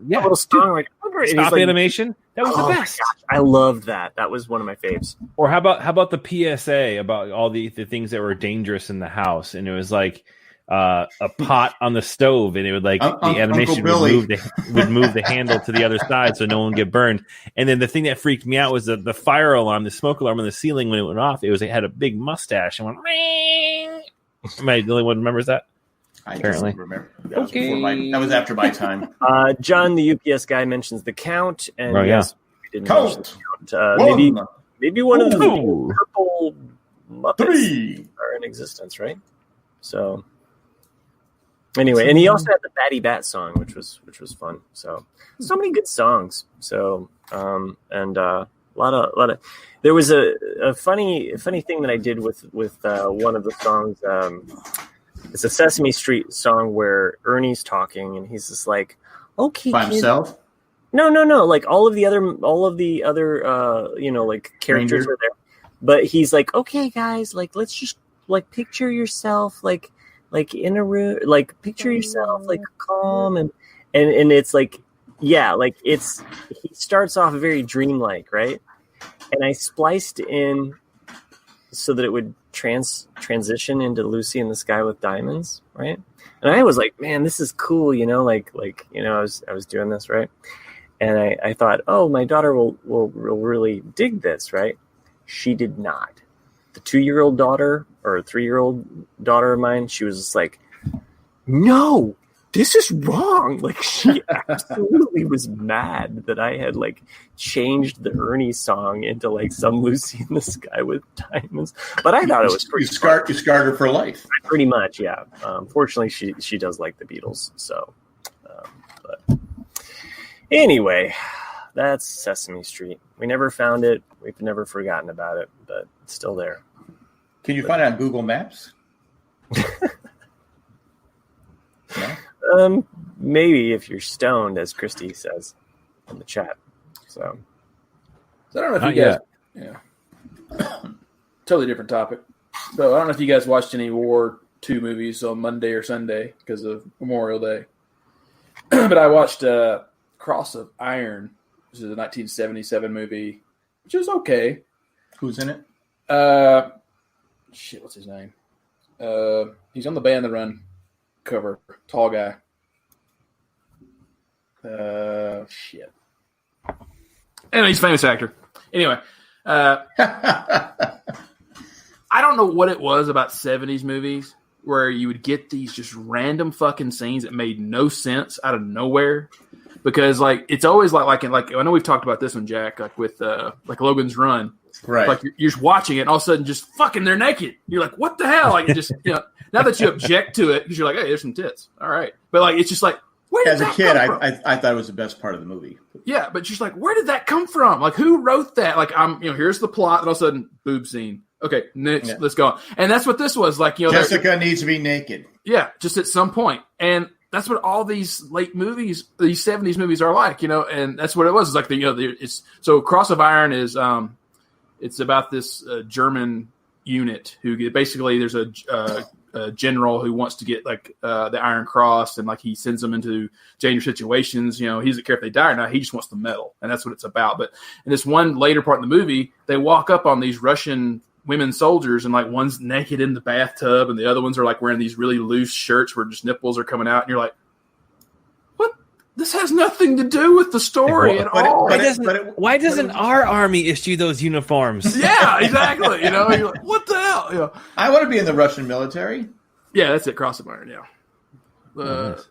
[SPEAKER 2] little song like
[SPEAKER 4] stop animation. That was the best.
[SPEAKER 2] Gosh, I loved that. That was one of my faves.
[SPEAKER 4] Or how about the PSA about all the things that were dangerous in the house, and it was like. A pot on the stove, and it would like the animation would move the handle to the other side so no one would get burned. And then the thing that freaked me out was the fire alarm, the smoke alarm on the ceiling when it went off. It had a big mustache and went ring. Am I the only one who remembers that?
[SPEAKER 3] I
[SPEAKER 4] Apparently.
[SPEAKER 3] don't remember. That was after my time.
[SPEAKER 2] John, the UPS guy, mentions the count, and yes, we didn't mention the count. Maybe one of the purple Muppets are in existence, right? So. Anyway, and he also had the Batty Bat song, which was fun. So many good songs. So and a lot of. There was a funny thing that I did with one of the songs. It's a Sesame Street song where Ernie's talking, and he's just like, "Okay,
[SPEAKER 3] by himself."
[SPEAKER 2] No. Like all of the other like characters are there, but he's like, "Okay, guys, like let's just like picture yourself like in a room, like picture yourself like calm and it's like, yeah, like he starts off very dreamlike, right? And I spliced in so that it would transition into Lucy in the Sky with Diamonds, right? And I was like, man, this is cool, you know, like I was doing this, right? And I thought, oh, my daughter will really dig this, right? She did not. The 2-year-old daughter or 3-year-old daughter of mine, she was just like, no, this is wrong. Like she absolutely was mad that I had like changed the Ernie song into like some Lucy in the Sky with Diamonds. But I thought it was pretty
[SPEAKER 3] scarred her for life.
[SPEAKER 2] Pretty much, yeah. Fortunately, she does like the Beatles. So, but anyway, that's Sesame Street. We never found it. We've never forgotten about it, but it's still there.
[SPEAKER 3] Can you find it on Google Maps?
[SPEAKER 2] No? Maybe if you're stoned, as Christy says in the chat. So
[SPEAKER 1] I don't know if you guys. Yeah. Totally different topic. So I don't know if you guys watched any War II movies on Monday or Sunday because of Memorial Day. But I watched Cross of Iron, which is a 1977 movie, which is okay.
[SPEAKER 3] Who's in it?
[SPEAKER 1] What's his name? He's on the Band the Run cover. Tall guy. Anyway, he's a famous actor. Anyway, I don't know what it was about 70s movies where you would get these just random fucking scenes that made no sense out of nowhere. Because like it's always like I know we've talked about this one, Jack, like with like Logan's Run.
[SPEAKER 3] Right.
[SPEAKER 1] Like you're just watching it and all of a sudden just fucking they're naked. You're like, what the hell? Like just now that you object to it because you're like, hey, there's some tits. All right. But like it's just like
[SPEAKER 3] as a kid, I thought it was the best part of the movie.
[SPEAKER 1] Yeah, but just like, where did that come from? Like, who wrote that? Like, here's the plot, and all of a sudden, boob scene. Okay, next, let's go on. And that's what this was like.
[SPEAKER 3] Jessica needs to be naked.
[SPEAKER 1] Yeah, just at some point. And that's what all these late movies, these 70s movies are like, and that's what it was. It's like it's so Cross of Iron is it's about this German unit who basically there's a general who wants to get like the Iron Cross, and like he sends them into dangerous situations. He doesn't care if they die or not. He just wants the medal, and that's what it's about. But in this one later part in the movie, they walk up on these Russian women soldiers, and like one's naked in the bathtub, and the other ones are like wearing these really loose shirts where just nipples are coming out, and you're like, what? This has nothing to do with the story at all.
[SPEAKER 4] Why doesn't our army issue those uniforms?
[SPEAKER 1] Yeah, exactly. You're like, what the hell?
[SPEAKER 3] I want to be in the Russian military.
[SPEAKER 1] Yeah, that's it. Cross of Iron. Yeah. What's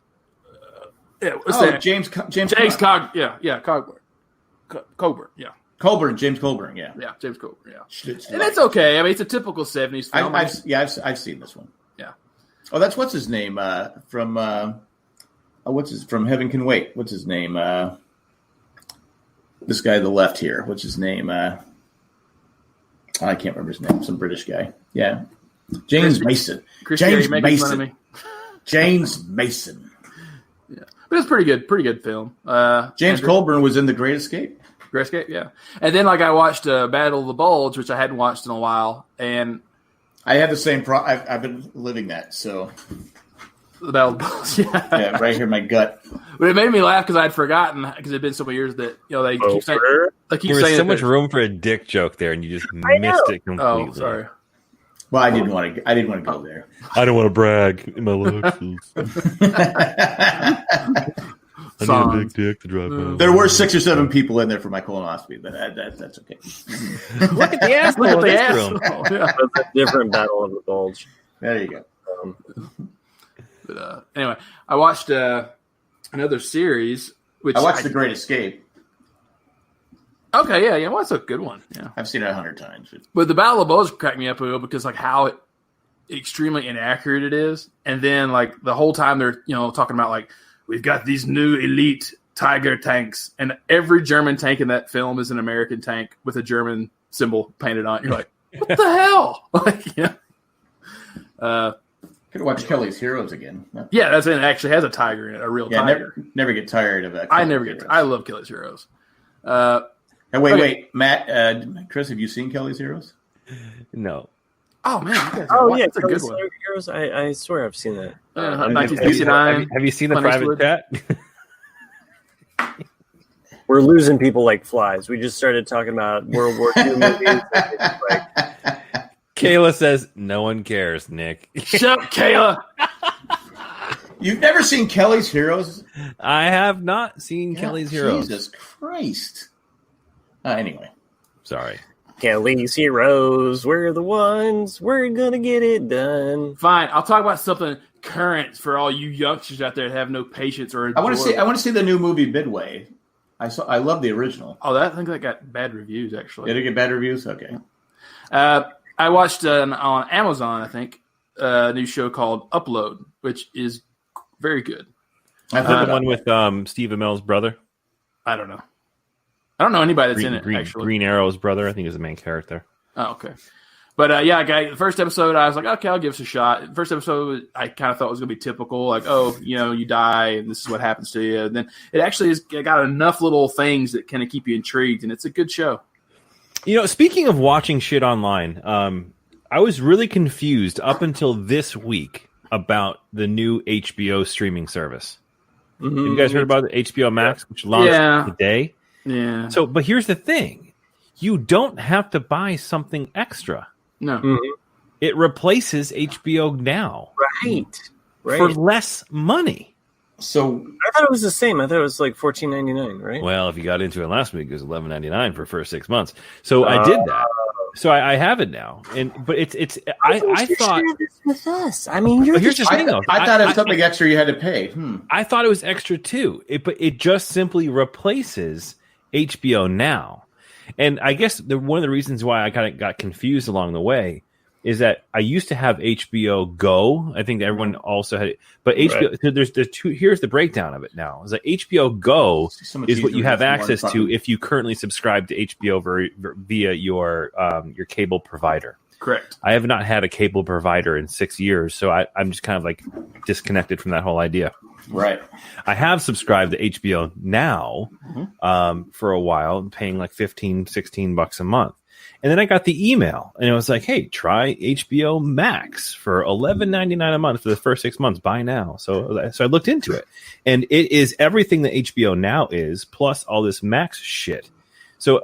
[SPEAKER 1] that?
[SPEAKER 3] James
[SPEAKER 1] Cogburn. Yeah, Coburn. Yeah.
[SPEAKER 3] James Colburn, yeah.
[SPEAKER 1] Yeah, James Colburn, yeah. And it's okay. I mean, it's a typical 70s film.
[SPEAKER 3] I've seen this one.
[SPEAKER 1] Yeah.
[SPEAKER 3] Oh, that's what's his name from Heaven Can Wait. What's his name? This guy to the left here. What's his name? I can't remember his name. Some British guy. Yeah. James Mason. James Mason. James Mason.
[SPEAKER 1] Yeah. But it's pretty good film.
[SPEAKER 3] James Colburn was in The Great Escape.
[SPEAKER 1] Great Escape, yeah. And then I watched Battle of the Bulge, which I hadn't watched in a while, and
[SPEAKER 3] I had the same I've been living that, so
[SPEAKER 1] the Battle of the Bulge, yeah.
[SPEAKER 3] Yeah, right here in my gut.
[SPEAKER 1] But it made me laugh because I'd forgotten, because it'd been so many years that they keep saying
[SPEAKER 4] there was so much room for a dick joke there, and you just missed it completely.
[SPEAKER 1] Oh, sorry.
[SPEAKER 3] Well, I didn't want to go there.
[SPEAKER 4] I don't want to brag in my looks. I need a big dick to drive home.
[SPEAKER 3] There were 6 or 7 people in there for my colonoscopy, but that's okay.
[SPEAKER 4] Look at the asshole.
[SPEAKER 1] Look at the asshole. Yeah.
[SPEAKER 2] That's a different Battle of the Bulge.
[SPEAKER 3] There you go.
[SPEAKER 1] But anyway, I watched another series. Which
[SPEAKER 3] I watched The Great Escape.
[SPEAKER 1] Okay, yeah. Well, that's a good one. Yeah,
[SPEAKER 3] I've seen it 100 times.
[SPEAKER 1] But the Battle of the Bulge cracked me up a little because how extremely inaccurate it is, and then the whole time they're talking about we've got these new elite Tiger tanks, and every German tank in that film is an American tank with a German symbol painted on it. You're like, what the hell?
[SPEAKER 3] Could watch Kelly's Heroes again.
[SPEAKER 1] Yeah, that's it. It actually has a tiger in it, a real tiger.
[SPEAKER 3] Never get tired of that.
[SPEAKER 1] I love Kelly's Heroes.
[SPEAKER 3] Wait, Matt, Chris, have you seen Kelly's Heroes?
[SPEAKER 4] No.
[SPEAKER 1] Oh man!
[SPEAKER 2] Yeah,
[SPEAKER 1] that's a good one.
[SPEAKER 2] Heroes. I swear I've seen that.
[SPEAKER 1] 1969.
[SPEAKER 4] Have you seen the private chat?
[SPEAKER 2] We're losing people like flies. We just started talking about World War II movies.
[SPEAKER 4] Kayla says, no one cares, Nick.
[SPEAKER 1] Shut up, Kayla.
[SPEAKER 3] You've never seen Kelly's Heroes?
[SPEAKER 4] I have not seen Kelly's Heroes.
[SPEAKER 3] Jesus Christ. Anyway.
[SPEAKER 4] Sorry.
[SPEAKER 2] Kelly's Heroes. We're the ones. We're going to get it done.
[SPEAKER 1] Fine. I'll talk about something current for all you youngsters out there that have no patience or
[SPEAKER 3] I want to see the new movie Midway. I love the original.
[SPEAKER 1] Oh, I think that got bad reviews, actually.
[SPEAKER 3] Did it get bad reviews? Okay.
[SPEAKER 1] I watched on Amazon, I think, a new show called Upload, which is very good.
[SPEAKER 4] I think the one with Steve Amell's brother.
[SPEAKER 1] I don't know. I don't know anybody that's in it, actually.
[SPEAKER 4] Green Arrow's brother, I think, is the main character.
[SPEAKER 1] Oh, okay. But, the first episode, I was like, okay, I'll give this a shot. The first episode, I kind of thought was going to be typical, you die, and this is what happens to you. And then it actually has got enough little things that kind of keep you intrigued, and it's a good show.
[SPEAKER 4] Speaking of watching shit online, I was really confused up until this week about the new HBO streaming service. Mm-hmm. Have you guys heard about the HBO Max, which launched today?
[SPEAKER 1] Yeah.
[SPEAKER 4] So, but here's the thing. You don't have to buy something extra.
[SPEAKER 1] No.
[SPEAKER 2] Mm-hmm.
[SPEAKER 4] It replaces HBO Now.
[SPEAKER 2] Right.
[SPEAKER 4] For less money.
[SPEAKER 3] So
[SPEAKER 2] I thought it was the same. I thought it was like $14.99, right?
[SPEAKER 4] Well, if you got into it last week, it was $11.99 for the first 6 months. So I did that. So I have it now, but it's. I thought
[SPEAKER 2] share this with us. I mean,
[SPEAKER 4] here's the thing, though.
[SPEAKER 3] I thought it was something extra you had to pay.
[SPEAKER 4] I thought it was extra too. But it just simply replaces HBO Now, and I guess one of the reasons why I kind of got confused along the way is that I used to have HBO Go. I think everyone also had it, but HBO. Right. So there's two. Here's the breakdown of it now. Is that HBO Go is what you have access to if you currently subscribe to HBO via your cable provider.
[SPEAKER 1] Correct.
[SPEAKER 4] I have not had a cable provider in 6 years, so I'm just kind of like disconnected from that whole idea.
[SPEAKER 3] Right.
[SPEAKER 4] I have subscribed to HBO Now for a while, paying like $15-16 a month. And then I got the email, and it was like, hey, try HBO Max for $11.99 a month for the first 6 months. Buy now. So I looked into it, and it is everything that HBO Now is, plus all this Max shit. So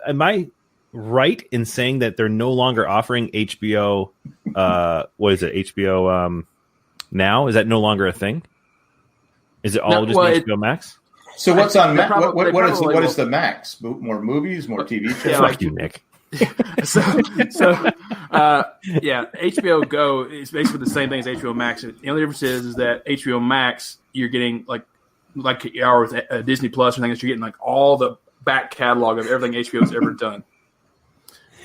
[SPEAKER 4] am I right in saying that they're no longer offering HBO? What is it? HBO Now? Is that no longer a thing? Is it all HBO Max?
[SPEAKER 3] So what's on Max? What is the Max? More movies, more TV shows?
[SPEAKER 1] Yeah,
[SPEAKER 4] Fuck you, Nick.
[SPEAKER 1] HBO Go is basically the same thing as HBO Max. The only difference is that HBO Max, you're getting like you are with Disney Plus or things, you're getting like all the back catalog of everything HBO's ever done.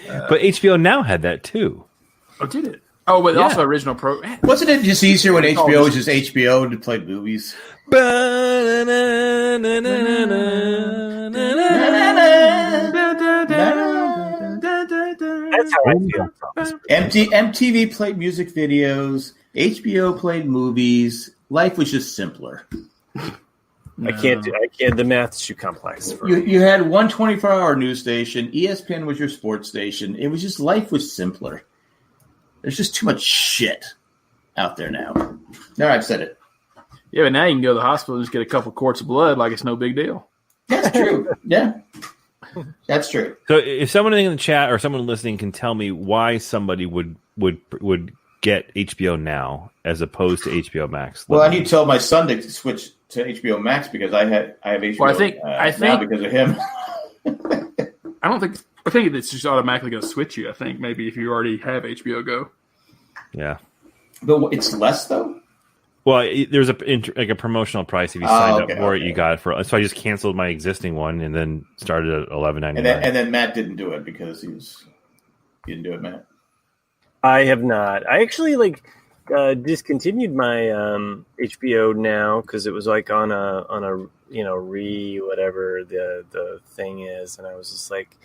[SPEAKER 4] But HBO Now had that too.
[SPEAKER 1] Oh, did it? Oh, but also original pro.
[SPEAKER 3] Wasn't it just easier when HBO was just HBO to play movies?
[SPEAKER 2] That's how I feel.
[SPEAKER 3] MTV played music videos. HBO played movies. Life was just simpler.
[SPEAKER 2] I can't. The math's too complex.
[SPEAKER 3] You had one 24-hour news station. ESPN was your sports station. It was just, life was simpler. There's just too much shit out there now. No, I've said it.
[SPEAKER 1] Yeah, but now you can go to the hospital and just get a couple quarts of blood like it's no big deal.
[SPEAKER 3] That's true. Yeah. That's true.
[SPEAKER 4] So if someone in the chat or someone listening can tell me why somebody would get HBO Now as opposed to HBO Max.
[SPEAKER 3] Well, I need to tell my son to switch to HBO Max because I have HBO
[SPEAKER 1] I think
[SPEAKER 3] now because of him.
[SPEAKER 1] I think it's just automatically going to switch you. I think maybe if you already have HBO Go.
[SPEAKER 4] Yeah.
[SPEAKER 3] But it's less, though?
[SPEAKER 4] Well, there's a promotional price if you signed up for it. You got it for. So I just canceled my existing one and then started at $11.99.
[SPEAKER 3] And then Matt didn't do it because he didn't do it, Matt.
[SPEAKER 2] I have not. I actually discontinued my HBO Now because it was like on a whatever the thing is, and I was just like,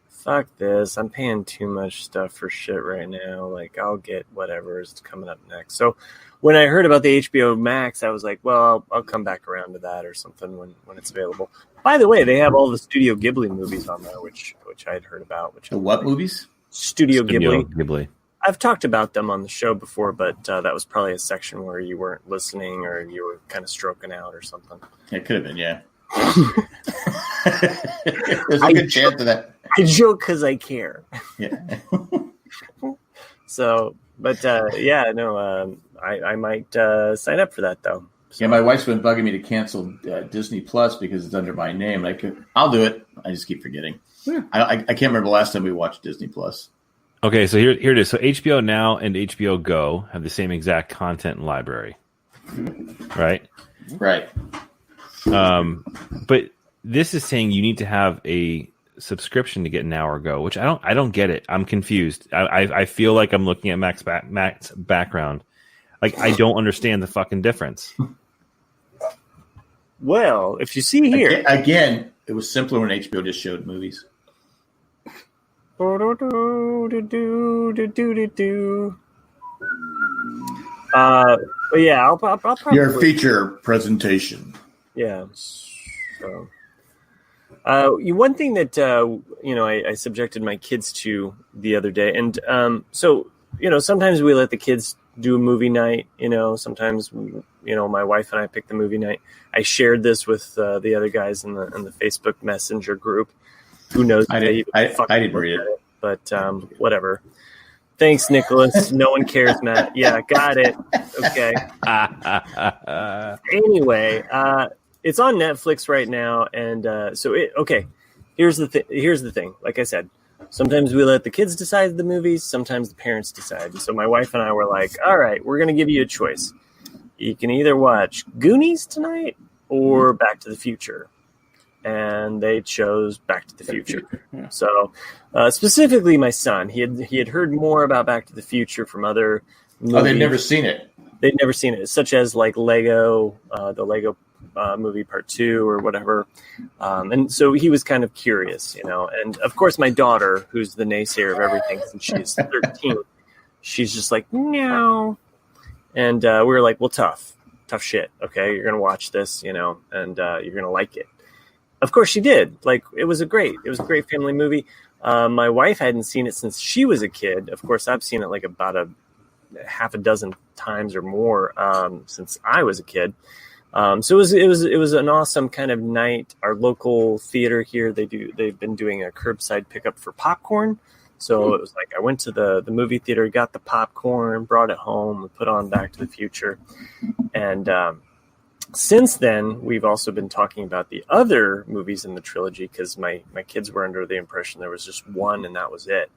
[SPEAKER 2] fuck this. I'm paying too much stuff for shit right now. Like, I'll get whatever is coming up next. So when I heard about the HBO Max, I was like, well, I'll come back around to that or something when it's available. By the way, they have all the Studio Ghibli movies on there, which I'd heard about.
[SPEAKER 3] What movies?
[SPEAKER 2] Studio Ghibli. I've talked about them on the show before, but that was probably a section where you weren't listening or you were kind of stroking out or something.
[SPEAKER 3] It could have been, yeah. There's a good chance of that.
[SPEAKER 2] I joke because I care.
[SPEAKER 3] Yeah.
[SPEAKER 2] So, but I might sign up for that though. So.
[SPEAKER 3] Yeah, my wife's been bugging me to cancel Disney Plus because it's under my name. I'll do it. I just keep forgetting. Yeah. I can't remember the last time we watched Disney Plus.
[SPEAKER 4] Okay, so here it is. So HBO Now and HBO Go have the same exact content and library, right?
[SPEAKER 3] Right.
[SPEAKER 4] But this is saying you need to have a subscription to get Now or Go, which I don't get it. I'm confused. I feel like I'm looking at Mac's background. Like, I don't understand the fucking difference.
[SPEAKER 2] Well, if you see here
[SPEAKER 3] again, it was simpler when HBO just showed movies.
[SPEAKER 2] But yeah, I'll probably
[SPEAKER 3] your feature presentation.
[SPEAKER 2] Yeah. So, one thing that I subjected my kids to the other day, and sometimes we let the kids do a movie night. Sometimes my wife and I pick the movie night. I shared this with the other guys in the Facebook Messenger group. Who knows?
[SPEAKER 3] I didn't read it,
[SPEAKER 2] but whatever. Thanks, Nicholas. No one cares, Matt. Yeah, got it. Okay. Anyway, it's on Netflix right now, and Here's the thing. Like I said, sometimes we let the kids decide the movies. Sometimes the parents decide. So my wife and I were like, "All right, we're going to give you a choice. You can either watch Goonies tonight or Back to the Future." And they chose Back to the Future. Yeah. So specifically my son, he had heard more about Back to the Future from other movies.
[SPEAKER 3] Oh, they'd never seen it.
[SPEAKER 2] They'd never seen it, such as like Lego, the Lego movie part 2 or whatever. And so he was kind of curious, and of course my daughter, who's the naysayer of everything since she's 13, she's just like, no. And we were like, well, tough shit. Okay. You're going to watch this, and you're going to like it. Of course she did. Like, it was a great family movie. My wife hadn't seen it since she was a kid. Of course, I've seen it like about a half a dozen times or more since I was a kid. So it was an awesome kind of night. Our local theater here, they've been doing a curbside pickup for popcorn. So it was like I went to the movie theater, got the popcorn, brought it home, and put on Back to the Future. And since then, we've also been talking about the other movies in the trilogy because my kids were under the impression there was just one and that was it.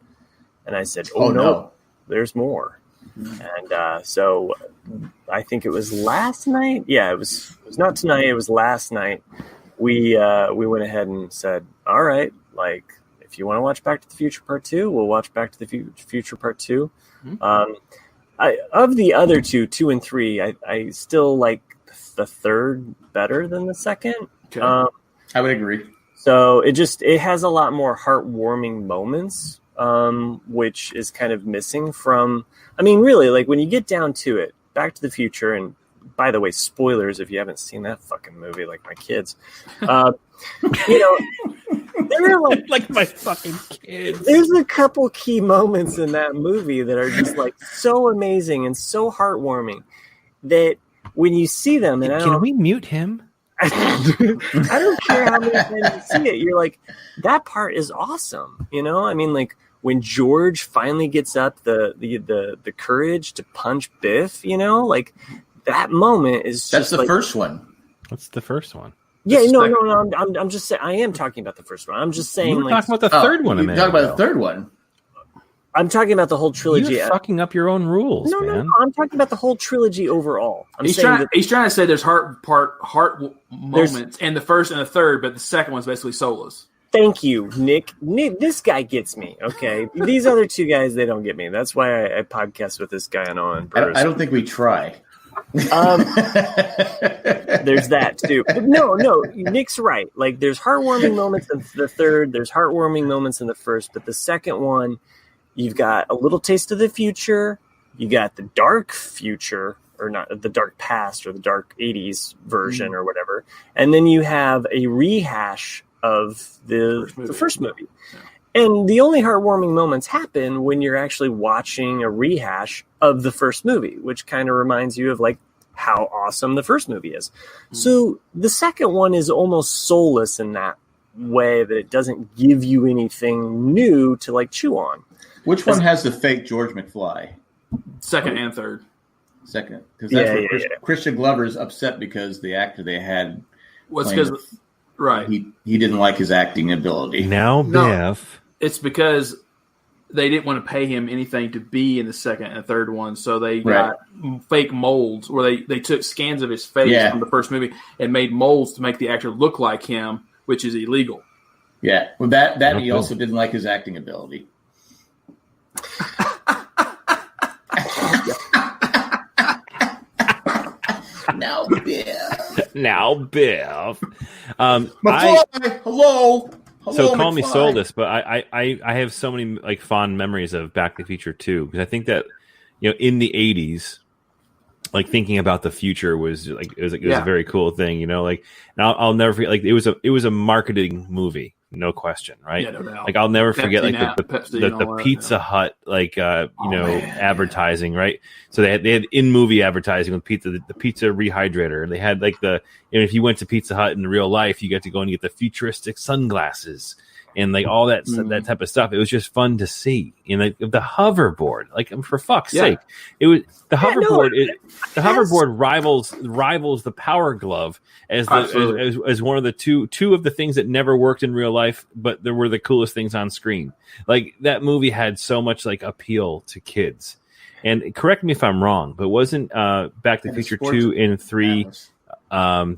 [SPEAKER 2] And I said, oh no, there's more. And so I think it was last night. Yeah, it was not tonight. It was last night. We went ahead and said, all right, like, if you want to watch Back to the Future Part 2, we'll watch Back to the Future Part 2. Of the other 2 and 3, I still like the third better than the second.
[SPEAKER 3] Okay. I would agree.
[SPEAKER 2] So it has a lot more heartwarming moments, which is kind of missing from, I mean, really, like when you get down to it, Back to the Future, and by the way, spoilers if you haven't seen that fucking movie, like my kids, they're
[SPEAKER 4] like my fucking kids.
[SPEAKER 2] There's a couple key moments in that movie that are just like so amazing and so heartwarming that when you see them, and
[SPEAKER 4] can we mute him?
[SPEAKER 2] I don't care how many times you see it. You're like, that part is awesome. I mean, like when George finally gets up the courage to punch Biff, like that moment is just
[SPEAKER 3] that's the first one.
[SPEAKER 4] What's the first one?
[SPEAKER 2] Yeah, no. I'm just saying. I am talking about the first one. I'm just saying.
[SPEAKER 4] We're talking about the third one.
[SPEAKER 3] You're talking about the third one.
[SPEAKER 2] I'm talking about the whole trilogy.
[SPEAKER 4] You're fucking up your own rules, man.
[SPEAKER 2] No. I'm talking about the whole trilogy overall.
[SPEAKER 1] He's trying to say there's heart moments in the first and the third, but the second one's basically soulless.
[SPEAKER 2] Thank you, Nick. This guy gets me. Okay, these other two guys, they don't get me. That's why I podcast with this guy on Owen.
[SPEAKER 3] I don't think we try.
[SPEAKER 2] There's that too. But no, Nick's right. Like there's heartwarming moments in the third, there's heartwarming moments in the first, but the second one, you've got a little taste of the future, you got the dark future, or not the dark past or the dark 80s version or whatever, and then you have a rehash of the first movie. Yeah. And the only heartwarming moments happen when you're actually watching a rehash of the first movie, which kind of reminds you of like how awesome the first movie is. Mm-hmm. So the second one is almost soulless in that way that it doesn't give you anything new to like chew on.
[SPEAKER 3] Which one has the fake George McFly?
[SPEAKER 1] Second and third.
[SPEAKER 3] Second. Because that's where Christian Glover's upset because the actor they had
[SPEAKER 1] because right.
[SPEAKER 3] He didn't like his acting ability.
[SPEAKER 4] Now, Biff.
[SPEAKER 1] It's because they didn't want to pay him anything to be in the second and third one, so they got fake molds where they took scans of his face from the first movie and made molds to make the actor look like him, which is illegal. Yeah, well, that he also didn't like his acting ability.
[SPEAKER 3] Now Biff.
[SPEAKER 4] Hello. So call
[SPEAKER 3] McFly.
[SPEAKER 4] Me soulless, but I have so many like fond memories of Back to the Future 2 because I think that in the 80s, like thinking about the future was like it was a very cool thing, like and I'll never forget like it was a marketing movie, no question, right? Yeah, no doubt. Like I'll never forget like the Pizza Hut like advertising, right? So they had in movie advertising with the pizza rehydrator, and they had like if you went to Pizza Hut in real life, you get to go and get the futuristic sunglasses and like all that that type of stuff. It was just fun to see. The hoverboard, like for fuck's sake, it was the hoverboard. The hoverboard rivals the Power Glove as one of the two of the things that never worked in real life, but there were the coolest things on screen. Like that movie had so much like appeal to kids. And correct me if I'm wrong, but wasn't Back to the Future 2 and 3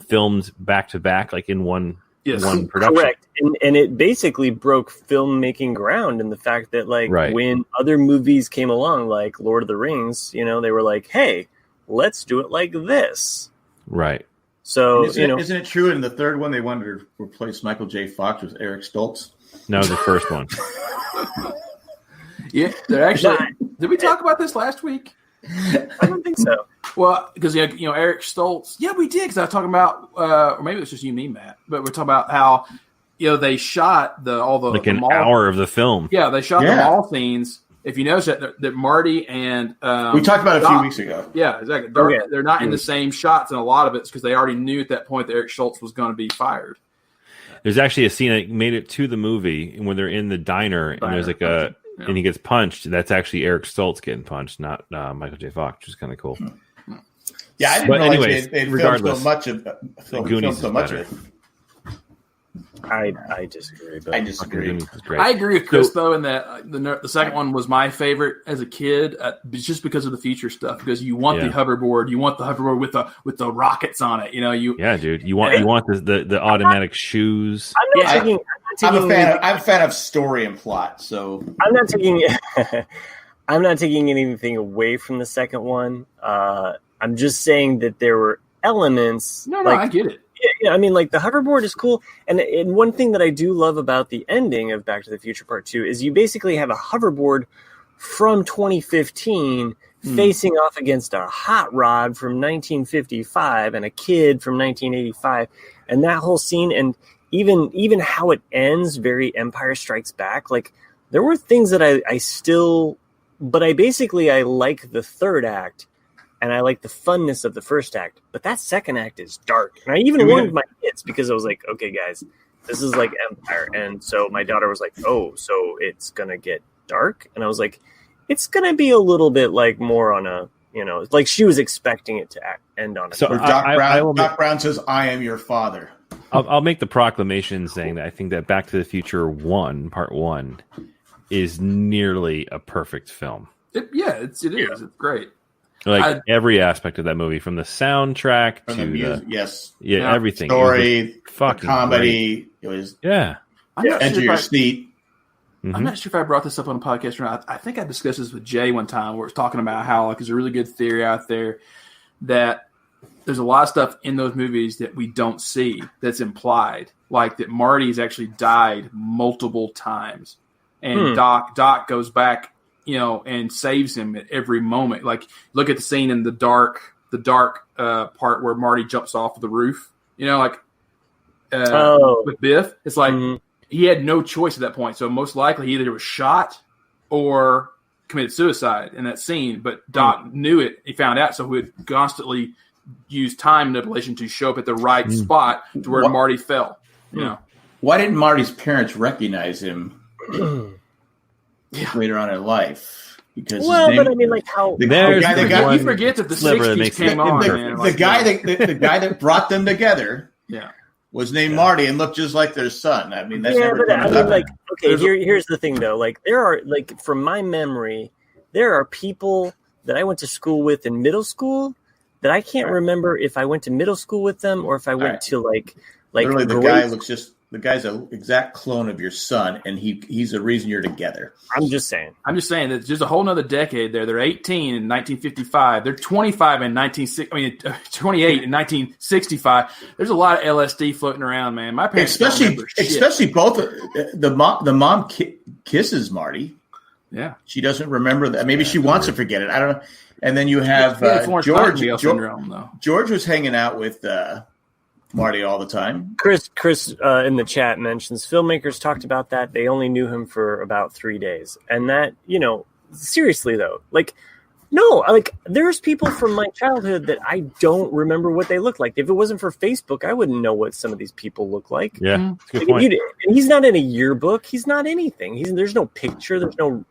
[SPEAKER 4] filmed back to back, like in one production?
[SPEAKER 2] Correct. And it basically broke filmmaking ground in the fact that when other movies came along, like Lord of the Rings, they were like, hey, let's do it like this.
[SPEAKER 4] Right.
[SPEAKER 2] So
[SPEAKER 3] isn't it true in the third one they wanted to replace Michael J. Fox with Eric Stoltz?
[SPEAKER 4] No, the first one.
[SPEAKER 1] Yeah, they're actually. Did we talk about this last week?
[SPEAKER 2] I don't think so.
[SPEAKER 1] Well, because Eric Stoltz. Yeah, we did because I was talking about, or maybe it was just you and me, Matt. But we're talking about how they shot all the
[SPEAKER 4] an
[SPEAKER 1] mall,
[SPEAKER 4] hour of the film.
[SPEAKER 1] Yeah, they shot the mall scenes. If you notice that Marty and
[SPEAKER 3] we talked about it a few weeks ago.
[SPEAKER 1] Yeah, exactly. They're not in the same shots, and a lot of it's because they already knew at that point that Eric Stoltz was going to be fired.
[SPEAKER 4] There's actually a scene that made it to the movie when they're in the diner and there's like and he gets punched. That's actually Eric Stoltz getting punched, not Michael J. Fox, which is kind of cool.
[SPEAKER 3] Yeah, I didn't realize they filmed so much of it.
[SPEAKER 2] I disagree. But
[SPEAKER 3] I disagree.
[SPEAKER 1] I agree with Chris though, in that the second one was my favorite as a kid, just because of the future stuff. Because you want the hoverboard, with the rockets on it.
[SPEAKER 4] Dude, you want the automatic shoes.
[SPEAKER 3] I'm a fan of story and plot. So
[SPEAKER 2] I'm not taking I'm not taking anything away from the second one. I'm just saying that there were elements.
[SPEAKER 1] No, I get it.
[SPEAKER 2] Yeah, I mean, like the hoverboard is cool, and one thing that I do love about the ending of Back to the Future Part 2 is you basically have a hoverboard from 2015 facing off against a hot rod from 1955 and a kid from 1985, and that whole scene, and even how it ends, very Empire Strikes Back. Like there were things that I still, but I like the third act. And I like the funness of the first act, but that second act is dark. And I even warned my kids because I was like, okay, guys, this is like Empire. And so my daughter was like, oh, so it's going to get dark? And I was like, it's going to be a little bit like more on a, like she was expecting it to end on a.
[SPEAKER 3] So Doc Brown says, I am your father.
[SPEAKER 4] I'll make the proclamation saying that I think that Back to the Future 1, Part 1, is nearly a perfect film.
[SPEAKER 1] It is. It's great.
[SPEAKER 4] Like every aspect of that movie, from the soundtrack to
[SPEAKER 3] the music,
[SPEAKER 4] everything.
[SPEAKER 3] Story,
[SPEAKER 4] fucking
[SPEAKER 3] comedy.
[SPEAKER 4] Great.
[SPEAKER 3] It was
[SPEAKER 1] Edge
[SPEAKER 3] of your seat.
[SPEAKER 1] I'm not sure if I brought this up on a podcast or not. I think I discussed this with Jay one time, where it's talking about how there's a really good theory out there that there's a lot of stuff in those movies that we don't see that's implied, like that Marty's actually died multiple times, and Doc goes back. And saves him at every moment. Like, look at the scene in the dark part where Marty jumps off of the roof. With Biff. It's like he had no choice at that point. So most likely he either was shot or committed suicide in that scene. But Doc knew it. He found out, so he would constantly use time manipulation to show up at the right spot to where Marty fell.
[SPEAKER 3] Why didn't Marty's parents recognize him? Later on in life, because
[SPEAKER 2] but I mean, like how
[SPEAKER 1] you forget that the 60s came on.
[SPEAKER 3] The guy that brought them together, was named Marty and looked just like their son. I mean, that's never
[SPEAKER 2] here's the thing though. Like there are from my memory, there are people that I went to school with in middle school that I can't remember if I went to middle school with them or if I went to like
[SPEAKER 3] literally the guy looks just. The guy's an exact clone of your son, and he's the reason you're together.
[SPEAKER 2] I'm just saying
[SPEAKER 1] that there's a whole nother decade there. They're 18 in 1955. They're 25 in 28 in 1965. There's a lot of LSD floating around, man. My parents
[SPEAKER 3] especially both the mom kisses Marty.
[SPEAKER 1] Yeah,
[SPEAKER 3] she doesn't remember that. Maybe she wants to forget it. I don't know. And then you have George. George was hanging out with. Marty all the time.
[SPEAKER 2] Chris in the chat mentions filmmakers talked about that. They only knew him for about 3 days. And that, seriously though, there's people from my childhood that I don't remember what they look like. If it wasn't for Facebook, I wouldn't know what some of these people look like.
[SPEAKER 4] Yeah. Good point.
[SPEAKER 2] And he's not in a yearbook. He's not anything. There's no picture. There's no,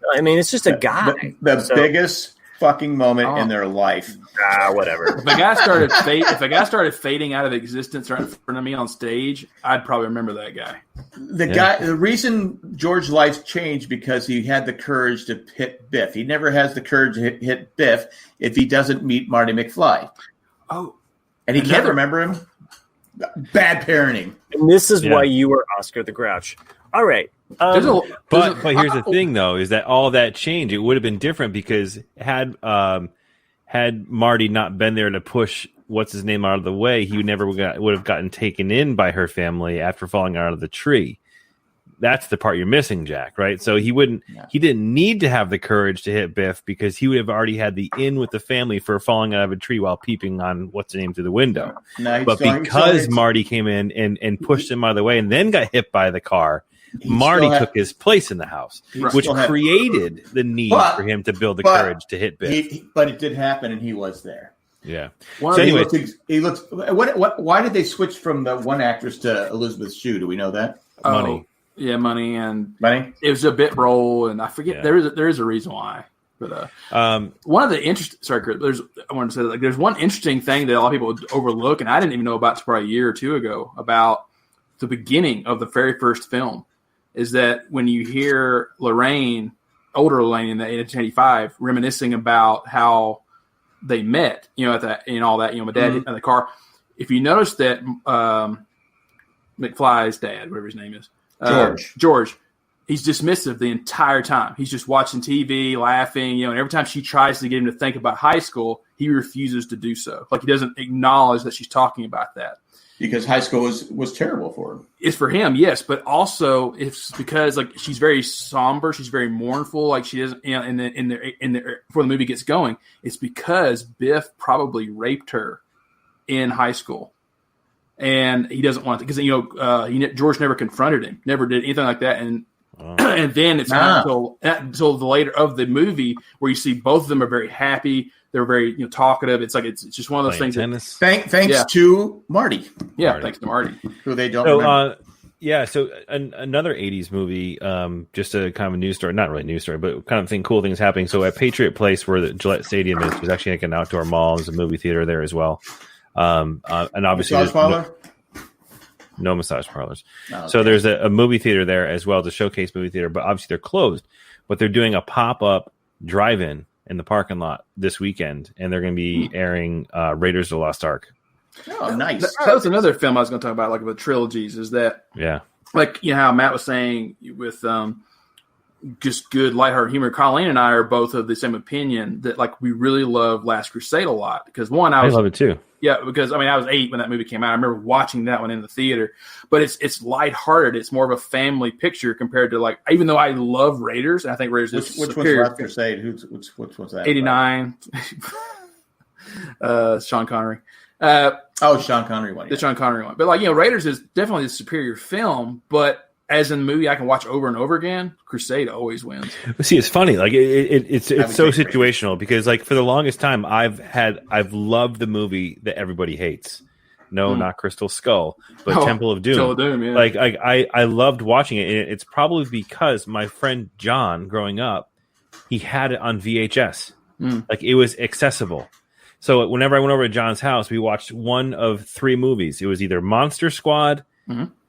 [SPEAKER 2] it's just a guy.
[SPEAKER 3] The biggest fucking moment in their life.
[SPEAKER 2] Whatever.
[SPEAKER 1] If a guy started fading out of existence right in front of me on stage, I'd probably remember that guy.
[SPEAKER 3] The reason George's life changed because he had the courage to hit Biff. He never has the courage to hit Biff if he doesn't meet Marty McFly.
[SPEAKER 1] Oh,
[SPEAKER 3] and he can't remember him. Bad parenting.
[SPEAKER 2] And this is why you were Oscar the Grouch. All right.
[SPEAKER 4] But here's the thing, though, is that all that changed. It would have been different because had Marty not been there to push what's his name out of the way, he never would have gotten taken in by her family after falling out of the tree. That's the part you're missing, Jack, right? So he didn't need to have the courage to hit Biff because he would have already had the in with the family for falling out of a tree while peeping on what's the name through the window. No, but because Marty came in and pushed him out of the way and then got hit by the car, Marty took his place in the house, which created the need for him to build the courage to hit Biff.
[SPEAKER 3] But it did happen, and he was there.
[SPEAKER 4] Yeah.
[SPEAKER 3] So anyway, he looks. Why did they switch from the one actress to Elizabeth Shue? Do we know that?
[SPEAKER 4] Money.
[SPEAKER 1] Yeah, money. It was a bit role, and I forget there is a reason why. But one of the interesting. Sorry, Chris. I wanted to say that there's one interesting thing that a lot of people overlook, and I didn't even know about until probably a year or two ago about the beginning of the very first film. Is that when you hear Lorraine, older Lorraine in 1985, reminiscing about how they met, at that and all that, my dad in the car. If you notice that McFly's dad, whatever his name is. George, he's dismissive the entire time. He's just watching TV, laughing, and every time she tries to get him to think about high school, he refuses to do so. Like he doesn't acknowledge that she's talking about that.
[SPEAKER 3] Because high school was terrible for him.
[SPEAKER 1] It's for him, yes, but also it's because she's very somber, she's very mournful, like she doesn't, before the movie gets going, it's because Biff probably raped her in high school. And he doesn't want to, because George never confronted him, never did anything like that, and then it's not until the later of the movie where you see both of them are very happy, they're very talkative. It's it's just one of those things.
[SPEAKER 3] Thanks to Marty.
[SPEAKER 1] Yeah, thanks to Marty,
[SPEAKER 3] who they don't remember.
[SPEAKER 4] So another '80s movie, just a kind of a news story, not really a news story, but kind of cool things happening. So at Patriot Place, where the Gillette Stadium is, there's actually an outdoor mall. There's a movie theater there as well. And obviously no massage parlors. Oh, okay. So there's a movie theater there as well to showcase movie theater, but obviously they're closed. But they're doing a pop-up drive-in in the parking lot this weekend, and they're going to be airing Raiders of the Lost Ark.
[SPEAKER 3] Oh, nice.
[SPEAKER 1] That was another film I was going to talk about, with trilogies, is that, how Matt was saying with just good lighthearted humor. Colleen and I are both of the same opinion that we really love Last Crusade a lot because I
[SPEAKER 4] love it too.
[SPEAKER 1] Yeah, because I was 8 when that movie came out. I remember watching that one in the theater, but it's lighthearted. It's more of a family picture compared to even though I love Raiders, and I think Raiders is
[SPEAKER 3] which
[SPEAKER 1] superior.
[SPEAKER 3] One's Last Crusade? What's that?
[SPEAKER 1] 89. Sean Connery.
[SPEAKER 3] Sean Connery one. Yeah.
[SPEAKER 1] The Sean Connery one, but Raiders is definitely the superior film, but. As in a movie I can watch over and over again, Crusade always wins.
[SPEAKER 4] See, it's funny. It's so situational because for the longest time I've loved the movie that everybody hates. No, not Crystal Skull, but Temple of Doom.
[SPEAKER 1] Temple of Doom, yeah.
[SPEAKER 4] I loved watching it. And it's probably because my friend John, growing up, he had it on VHS. It was accessible. So whenever I went over to John's house, we watched one of 3 movies. It was either Monster Squad,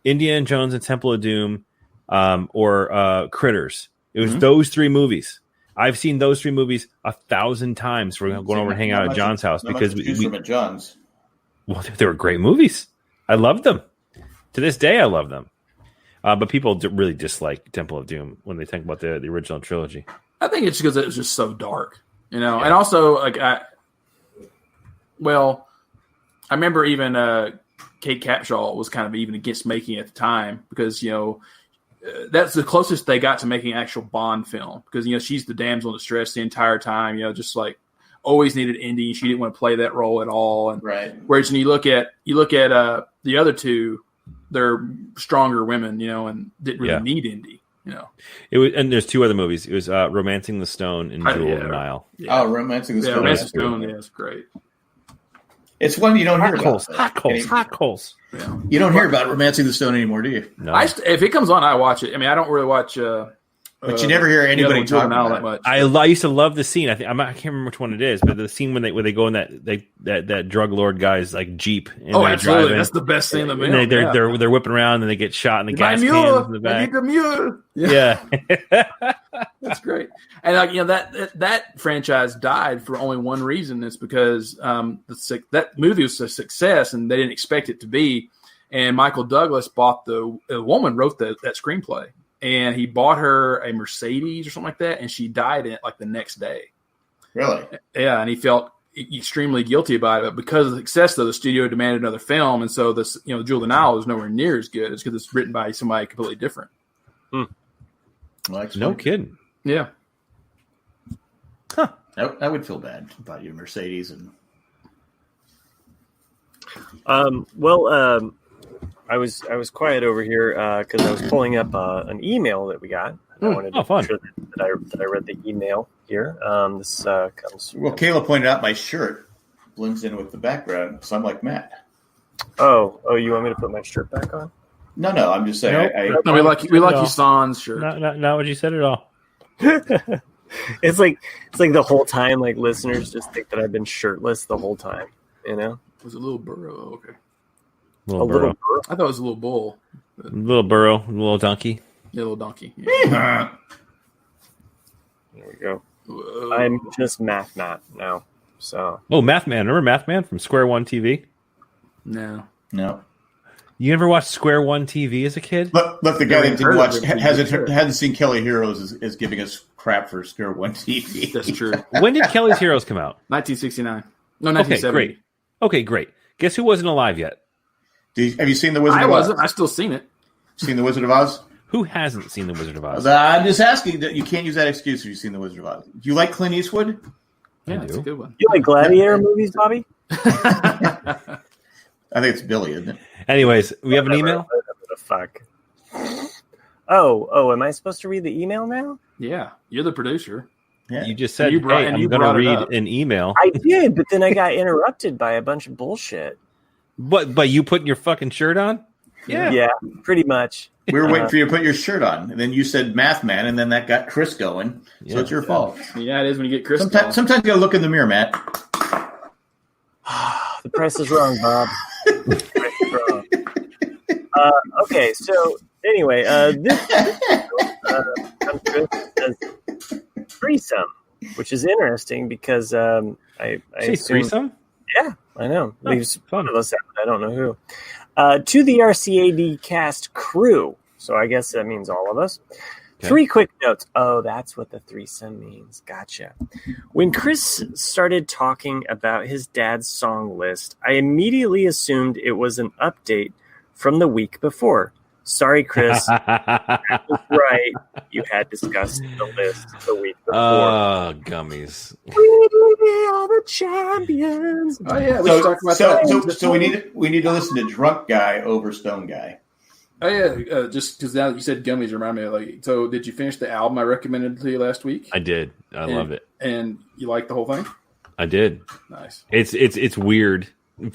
[SPEAKER 4] Indiana Jones and Temple of Doom, or Critters. It was those 3 movies. I've seen those 3 movies 1,000 times. We're going over and hang out at John's house because
[SPEAKER 3] we at John's.
[SPEAKER 4] Well, they were great movies. I loved them. To this day, I love them. But people really dislike Temple of Doom when they think about the original trilogy.
[SPEAKER 1] I think it's because it was just so dark, and also I remember even. Kate Capshaw was kind of even against making it at the time because, that's the closest they got to making an actual Bond film because, she's the damsel in distress the entire time, just always needed Indy. She didn't want to play that role at all. And
[SPEAKER 3] right.
[SPEAKER 1] Whereas when you look at the other 2, they're stronger women, and didn't really need Indy,
[SPEAKER 4] It was, and there's 2 other movies. It was Romancing the Stone and Jewel of the Nile.
[SPEAKER 3] Yeah. Oh, Romancing the Stone.
[SPEAKER 1] Yeah, Romancing the Stone, it's great.
[SPEAKER 3] It's one you don't hear about.
[SPEAKER 4] Hot coals.
[SPEAKER 1] Yeah.
[SPEAKER 3] You don't hear about Romancing the Stone anymore, do you?
[SPEAKER 4] No.
[SPEAKER 1] If it comes on, I watch it. I don't really watch.
[SPEAKER 3] But you never hear anybody talking about
[SPEAKER 1] that much.
[SPEAKER 4] I used to love the scene. I can't remember which one it is, but the scene when they go in that drug lord guy's Jeep. And
[SPEAKER 1] absolutely,
[SPEAKER 4] driving,
[SPEAKER 1] that's the best scene in the movie.
[SPEAKER 4] And they're whipping around and they get shot in the gas cans in the back.
[SPEAKER 1] I need the mule.
[SPEAKER 4] Yeah.
[SPEAKER 1] That's great. And that franchise died for only one reason. It's because that movie was a success and they didn't expect it to be. And Michael Douglas bought a woman wrote that screenplay. And he bought her a Mercedes or something like that, and she died in it the next day.
[SPEAKER 3] Really?
[SPEAKER 1] Yeah, and he felt extremely guilty about it. But because of the success, though, the studio demanded another film, and so this, the Jewel of the Nile is nowhere near as good. It's because it's written by somebody completely different.
[SPEAKER 4] No kidding.
[SPEAKER 1] Yeah.
[SPEAKER 3] Huh. I would feel bad about you, Mercedes, and.
[SPEAKER 2] I was quiet over here because I was pulling up an email that we got. I wanted to make sure that I read the email here. This comes.
[SPEAKER 3] Well, Kayla pointed out my shirt blends in with the background, so I'm like Matt.
[SPEAKER 2] Oh, you want me to put my shirt back on?
[SPEAKER 3] No, I'm just saying.
[SPEAKER 1] Nope. We like you, Sans shirt.
[SPEAKER 4] Not what you said at all.
[SPEAKER 2] It's like the whole time, like listeners just think that I've been shirtless the whole time.
[SPEAKER 1] It was a little burro. Okay.
[SPEAKER 2] Little burro.
[SPEAKER 1] I thought it was a little bull.
[SPEAKER 4] Little burro, little donkey.
[SPEAKER 1] Yeah, little donkey. Yeah.
[SPEAKER 2] There we go.
[SPEAKER 1] Whoa.
[SPEAKER 2] I'm just Matt now. So.
[SPEAKER 4] Oh, Math Man. Remember Math Man from Square One TV?
[SPEAKER 3] No.
[SPEAKER 4] You ever watched Square One TV as a kid?
[SPEAKER 3] Look, the guy that didn't watch hasn't seen Kelly Heroes is giving us crap for Square One TV.
[SPEAKER 1] That's true.
[SPEAKER 4] When did Kelly's Heroes come out?
[SPEAKER 1] 1969. No, 1970.
[SPEAKER 4] Okay, great. Guess who wasn't alive yet?
[SPEAKER 3] Have you seen The Wizard of Oz?
[SPEAKER 1] I wasn't. I still seen it.
[SPEAKER 3] Seen The Wizard of Oz?
[SPEAKER 4] Who hasn't seen The Wizard of Oz?
[SPEAKER 3] I'm just asking that you can't use that excuse if you've seen The Wizard of Oz. Do you like Clint Eastwood?
[SPEAKER 1] Yeah, it's a good one.
[SPEAKER 2] You like gladiator movies, Bobby?
[SPEAKER 3] I think it's Billy, isn't it?
[SPEAKER 4] Anyways, we have an email.
[SPEAKER 2] What the fuck? Oh, am I supposed to read the email now?
[SPEAKER 1] Yeah, you're the producer.
[SPEAKER 4] Yeah. You just said,
[SPEAKER 1] I'm going to
[SPEAKER 4] read an email.
[SPEAKER 2] I did, but then I got interrupted by a bunch of bullshit.
[SPEAKER 4] But you putting your fucking shirt on?
[SPEAKER 2] Yeah, pretty much.
[SPEAKER 3] We were waiting for you to put your shirt on, and then you said Math Man, and then that got Chris going. So it's your fault.
[SPEAKER 1] Yeah, it is when you get Chris.
[SPEAKER 3] Sometimes you gotta look in the mirror, Matt.
[SPEAKER 2] The price is wrong, Bob. Okay, so anyway, this says threesome, which is interesting because I
[SPEAKER 4] say threesome.
[SPEAKER 2] Yeah, I know. Leaves one of us out. I don't know who. To the RCADcast crew. So I guess that means all of us. Okay. 3 quick notes. Oh, that's what the threesome means. Gotcha. When Chris started talking about his dad's song list, I immediately assumed it was an update from the week before. Sorry, Chris. That was right. You had discussed the list the week before.
[SPEAKER 4] Oh, gummies.
[SPEAKER 2] We are the champions.
[SPEAKER 1] Oh, yeah. We should talk about that.
[SPEAKER 3] So we need to listen to Drunk Guy over Stone Guy.
[SPEAKER 1] Oh, yeah. Just because now you said gummies remind me of so did you finish the album I recommended to you last week?
[SPEAKER 4] I did. I loved it.
[SPEAKER 1] And you liked the whole thing?
[SPEAKER 4] I did.
[SPEAKER 1] Nice.
[SPEAKER 4] It's weird.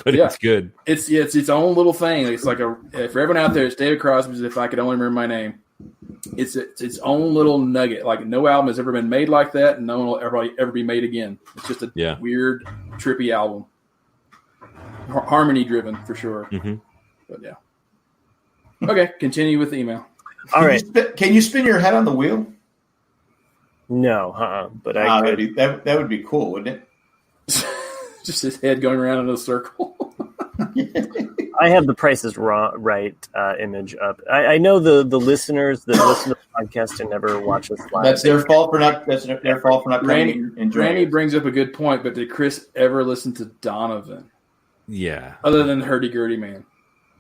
[SPEAKER 4] But it's good. It's
[SPEAKER 1] its own little thing. It's like for everyone out there, it's David Crosby's If I Could Only Remember My Name. It's its own little nugget. Like no album has ever been made like that, and no one will ever be made again. It's just a weird, trippy album. Harmony driven for sure. Mm-hmm. But yeah. Okay, continue with the email.
[SPEAKER 2] All right.
[SPEAKER 3] Can you spin your head on the wheel?
[SPEAKER 2] No, but I could.
[SPEAKER 3] That would be cool, wouldn't it?
[SPEAKER 1] Just his head going around in a circle.
[SPEAKER 2] I have the Price is Right image up. I know the listeners that listen to the podcast and never watch us live.
[SPEAKER 3] That's their fault for not. That's their fault for not.
[SPEAKER 1] Randy brings up a good point, but did Chris ever listen to Donovan?
[SPEAKER 4] Yeah.
[SPEAKER 1] Other than Hurdy-Gurdy Man.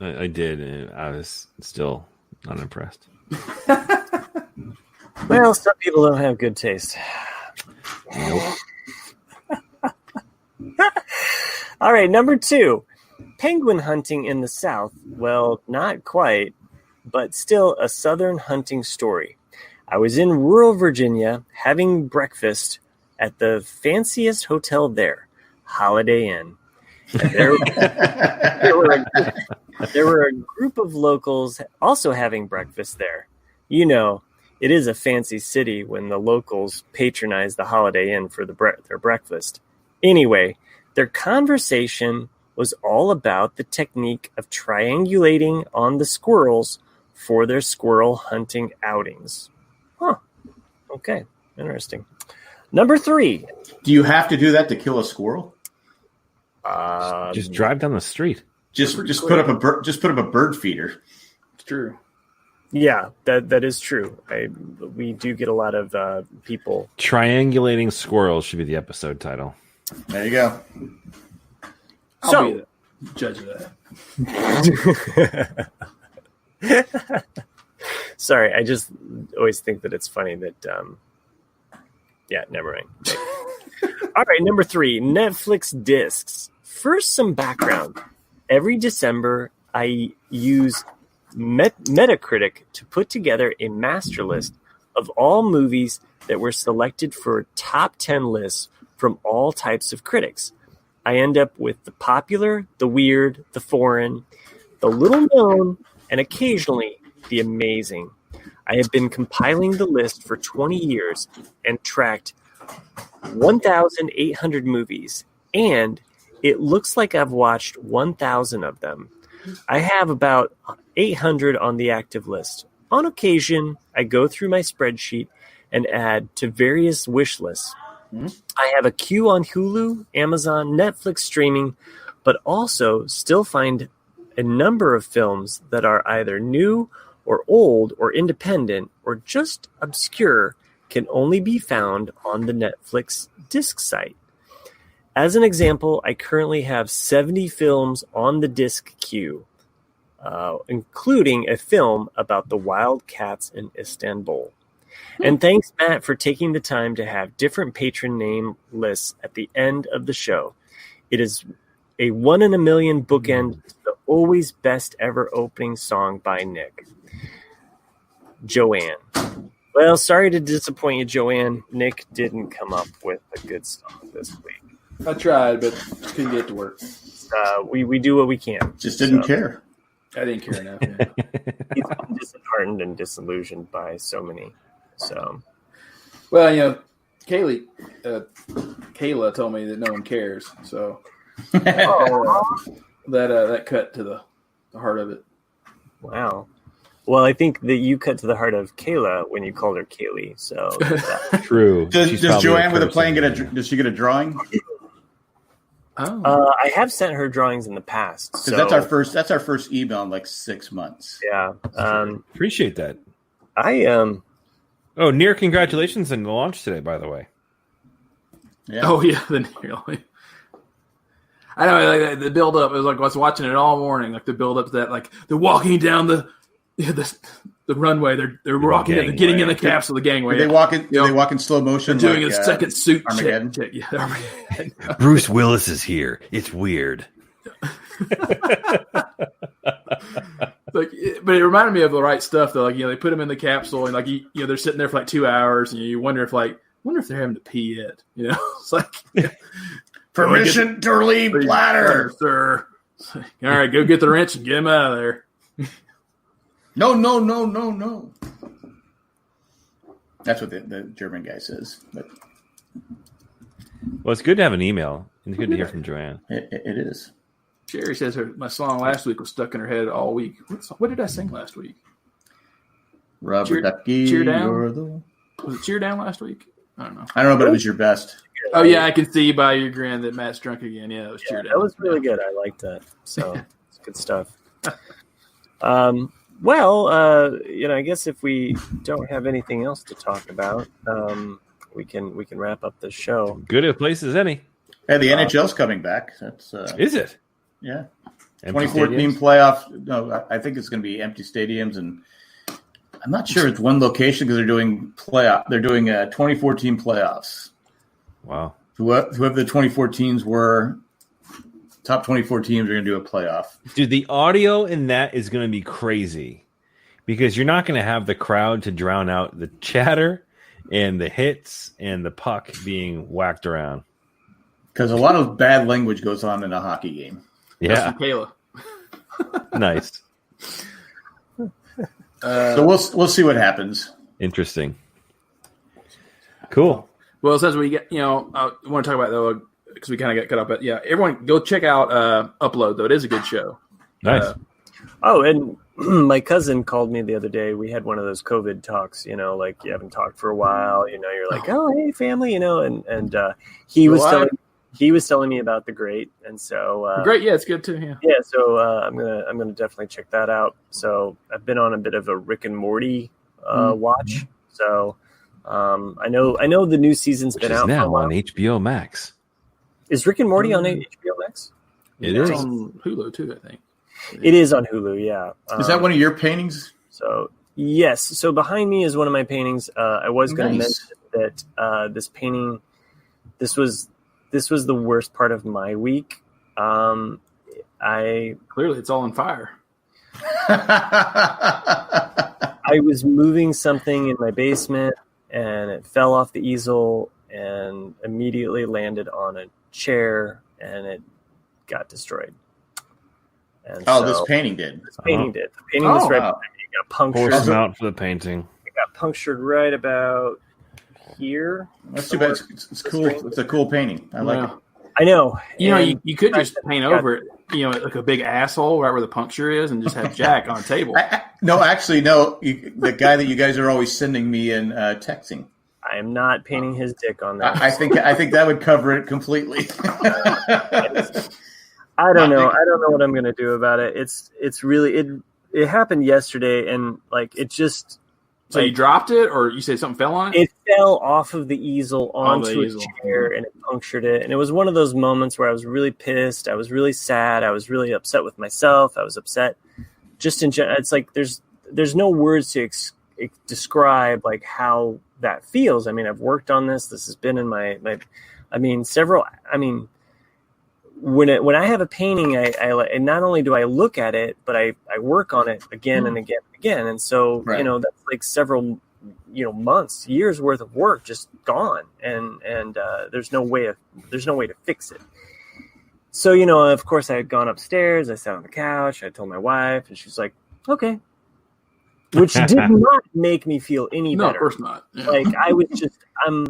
[SPEAKER 4] I did, and I was still unimpressed.
[SPEAKER 2] Well, some people don't have good taste.
[SPEAKER 4] Nope.
[SPEAKER 2] All right, number 2. Penguin hunting in the South. Well, not quite, but still a Southern hunting story. I was in rural Virginia having breakfast at the fanciest hotel there, Holiday Inn. There were a group of locals also having breakfast there. You know, it is a fancy city when the locals patronize the Holiday Inn for their breakfast. Anyway, their conversation was all about the technique of triangulating on the squirrels for their squirrel hunting outings. Huh. Okay. Interesting. Number 3.
[SPEAKER 3] Do you have to do that to kill a squirrel?
[SPEAKER 4] Just drive down the street.
[SPEAKER 3] Just put up a bird feeder.
[SPEAKER 1] It's true.
[SPEAKER 2] Yeah, that is true. We do get a lot of people.
[SPEAKER 4] Triangulating squirrels should be the episode title.
[SPEAKER 3] There you go.
[SPEAKER 1] I'll be the judge of that.
[SPEAKER 2] Sorry, I just always think that it's funny that. Never mind. All right, number 3, Netflix discs. First, some background. Every December, I use Metacritic to put together a master list of all movies that were selected for top 10 lists from all types of critics. I end up with the popular, the weird, the foreign, the little known, and occasionally the amazing. I have been compiling the list for 20 years and tracked 1,800 movies, and it looks like I've watched 1,000 of them. I have about 800 on the active list. On occasion, I go through my spreadsheet and add to various wish lists. I have a queue on Hulu, Amazon, Netflix streaming, but also still find a number of films that are either new or old or independent or just obscure can only be found on the Netflix disc site. As an example, I currently have 70 films on the disc queue, including a film about the wild cats in Istanbul. And thanks, Matt, for taking the time to have different patron name lists at the end of the show. It is a 1 in a million bookend to the always best ever opening song by Nick. Joanne. Well, sorry to disappoint you, Joanne. Nick didn't come up with a good song this week.
[SPEAKER 1] I tried, but couldn't get it to work.
[SPEAKER 2] We do what we can.
[SPEAKER 3] Just didn't care.
[SPEAKER 1] I didn't care enough. Yeah.
[SPEAKER 2] He's been disheartened and disillusioned by so many. So,
[SPEAKER 1] well, Kayla told me that no one cares, so that cut to the heart of it.
[SPEAKER 2] Wow. Well, I think that you cut to the heart of Kayla when you called her Kaylee. So
[SPEAKER 4] true.
[SPEAKER 3] Does Joanne with a plane does she get a drawing?
[SPEAKER 2] Oh. I have sent her drawings in the past. So
[SPEAKER 3] that's our first email in like 6 months.
[SPEAKER 2] Yeah.
[SPEAKER 4] Appreciate that.
[SPEAKER 2] Oh,
[SPEAKER 4] near congratulations on the launch today, by the way.
[SPEAKER 1] Yeah. Oh yeah, I know, like, the build up. It was like I was watching it all morning. Like the build up to that, like they're walking down the runway. They're walking. They're getting in the capsule, the gangway.
[SPEAKER 3] They walk in. They walk in slow motion.
[SPEAKER 1] They're doing a second suit
[SPEAKER 3] Armageddon.
[SPEAKER 1] check. Yeah, Armageddon.
[SPEAKER 4] Bruce Willis is here. It's weird.
[SPEAKER 1] But it reminded me of the right stuff though. Like they put them in the capsule and like they're sitting there for like 2 hours and you wonder if they're having to pee yet. It's like
[SPEAKER 3] permission to relieve bladder,
[SPEAKER 1] sir. All right, go get the wrench and get him out of there.
[SPEAKER 3] No. That's what the German guy says. But
[SPEAKER 4] well, it's good to have an email and good to hear from Joanne.
[SPEAKER 3] It is.
[SPEAKER 1] Sherry says my song last week was stuck in her head all week. What did I sing last week?
[SPEAKER 3] Rubber ducky.
[SPEAKER 1] Cheer down. Was it Cheer Down last week? I don't know.
[SPEAKER 3] But it was your best.
[SPEAKER 1] Oh yeah, I can see by your grin that Matt's drunk again. Yeah, it was Cheer Down.
[SPEAKER 2] That was really good. I liked that. So it's good stuff. Well, I guess if we don't have anything else to talk about, we can wrap up the show.
[SPEAKER 4] Good a place as any.
[SPEAKER 3] Hey, the NHL's coming back. That's
[SPEAKER 4] is it?
[SPEAKER 3] Yeah.
[SPEAKER 4] Empty
[SPEAKER 3] 2014
[SPEAKER 4] stadiums?
[SPEAKER 3] playoff. No, I think it's going to be empty stadiums, and I'm not sure it's one location because they're doing 2014 playoffs.
[SPEAKER 4] Wow.
[SPEAKER 3] Whoever the 2014s were, top 24 teams are going to do a playoff.
[SPEAKER 4] Dude, the audio in that is going to be crazy because you're not going to have the crowd to drown out the chatter and the hits and the puck being whacked around.
[SPEAKER 3] Because a lot of bad language goes on in a hockey game.
[SPEAKER 4] Yeah.
[SPEAKER 1] Kayla.
[SPEAKER 4] Nice.
[SPEAKER 3] So we'll see what happens.
[SPEAKER 4] Interesting. Cool.
[SPEAKER 1] Well, since we get, I want to talk about though because we kind of got cut up. But yeah, everyone go check out Upload though. It is a good show.
[SPEAKER 4] Nice.
[SPEAKER 2] And my cousin called me the other day. We had one of those COVID talks, like you haven't talked for a while. You're like, oh hey family, and he was telling me about The Great, and so
[SPEAKER 1] Great, yeah, it's good too. Yeah,
[SPEAKER 2] yeah. So I'm gonna definitely check that out. So I've been on a bit of a Rick and Morty watch. So I know the new season's been out
[SPEAKER 4] now
[SPEAKER 2] for a while.
[SPEAKER 4] on HBO Max.
[SPEAKER 2] Is Rick and Morty on HBO Max?
[SPEAKER 4] It is
[SPEAKER 1] on Hulu too, I think.
[SPEAKER 2] It is on Hulu. Yeah.
[SPEAKER 3] Is that one of your paintings?
[SPEAKER 2] So yes. So behind me is one of my paintings. I was going to mention that this painting, this was the worst part of my week. Clearly,
[SPEAKER 1] it's all on fire.
[SPEAKER 2] I was moving something in my basement, and it fell off the easel and immediately landed on a chair, and it got destroyed. And
[SPEAKER 3] this painting did.
[SPEAKER 2] This painting did. The painting was right behind me. It got punctured.
[SPEAKER 4] Horse mount for the painting.
[SPEAKER 2] It got punctured right about here.
[SPEAKER 3] That's too bad. It's cool. It's a cool painting. I like it.
[SPEAKER 2] I know.
[SPEAKER 1] You could just paint over it, like a big asshole right where the puncture is, and just have Jack on a table.
[SPEAKER 3] No. The guy that you guys are always sending me and texting.
[SPEAKER 2] I am not painting his dick on that.
[SPEAKER 3] I think that would cover it completely.
[SPEAKER 2] I don't know. I don't know what I'm going to do about it. It's really it happened yesterday, and like it just.
[SPEAKER 1] So you dropped it, or you say something fell on it?
[SPEAKER 2] It fell off of the easal onto a chair, and it punctured it. And it was one of those moments where I was really pissed. I was really sad. I was really upset with myself. I was upset. Just in general, it's like there's no words to describe like how that feels. I mean, I've worked on this. This has been in my when I have a painting, I not only do I look at it, but I work on it again and again and again. And so, that's like several, months, years worth of work just gone. And there's no way to fix it. So, of course I had gone upstairs. I sat on the couch. I told my wife, and she's like, okay, which did not make me feel any better.
[SPEAKER 1] No, of course not. Yeah.
[SPEAKER 2] Like I was just,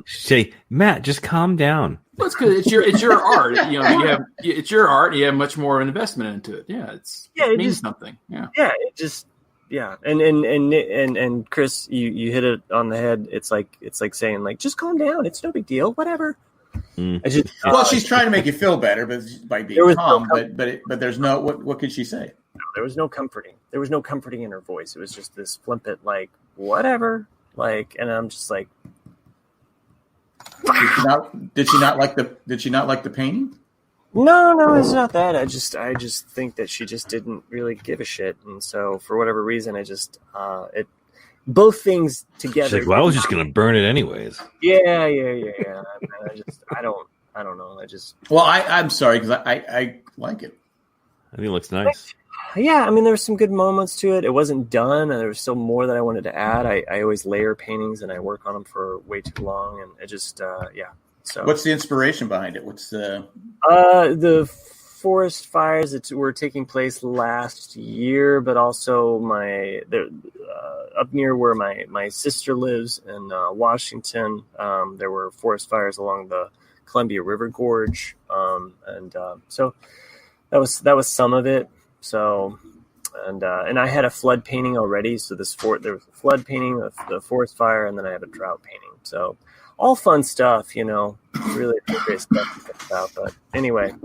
[SPEAKER 4] say, Matt, just calm down.
[SPEAKER 1] Well, it's good. It's your art. It's your art. You have much more investment into it. Yeah, it means something. Yeah.
[SPEAKER 2] Yeah, it just and Chris, you hit it on the head. It's like saying like just calm down. It's no big deal. Whatever.
[SPEAKER 3] She's trying to make you feel better, but by being calm. But there's no what could she say?
[SPEAKER 2] There was no comforting. There was no comforting in her voice. It was just this flippant like whatever. Like, and I'm just like.
[SPEAKER 3] Did she not like the painting?
[SPEAKER 2] No, it's not that. I just think that she just didn't really give a shit, and so for whatever reason, I just both things together.
[SPEAKER 4] She's like, well, I was just gonna burn it anyways.
[SPEAKER 2] Yeah. I don't know.
[SPEAKER 3] I'm sorry because I like it.
[SPEAKER 4] I think it looks nice.
[SPEAKER 2] Yeah, I mean, there were some good moments to it. It wasn't done, and there was still more that I wanted to add. I always layer paintings, and I work on them for way too long, and it just, So,
[SPEAKER 3] what's the inspiration behind it? What's the
[SPEAKER 2] forest fires that were taking place last year, but also up near where my sister lives in Washington, there were forest fires along the Columbia River Gorge, so that was some of it. So, and I had a flood painting already. So there was a flood painting, the forest fire, and then I have a drought painting. So all fun stuff, really great stuff to think about. But anyway,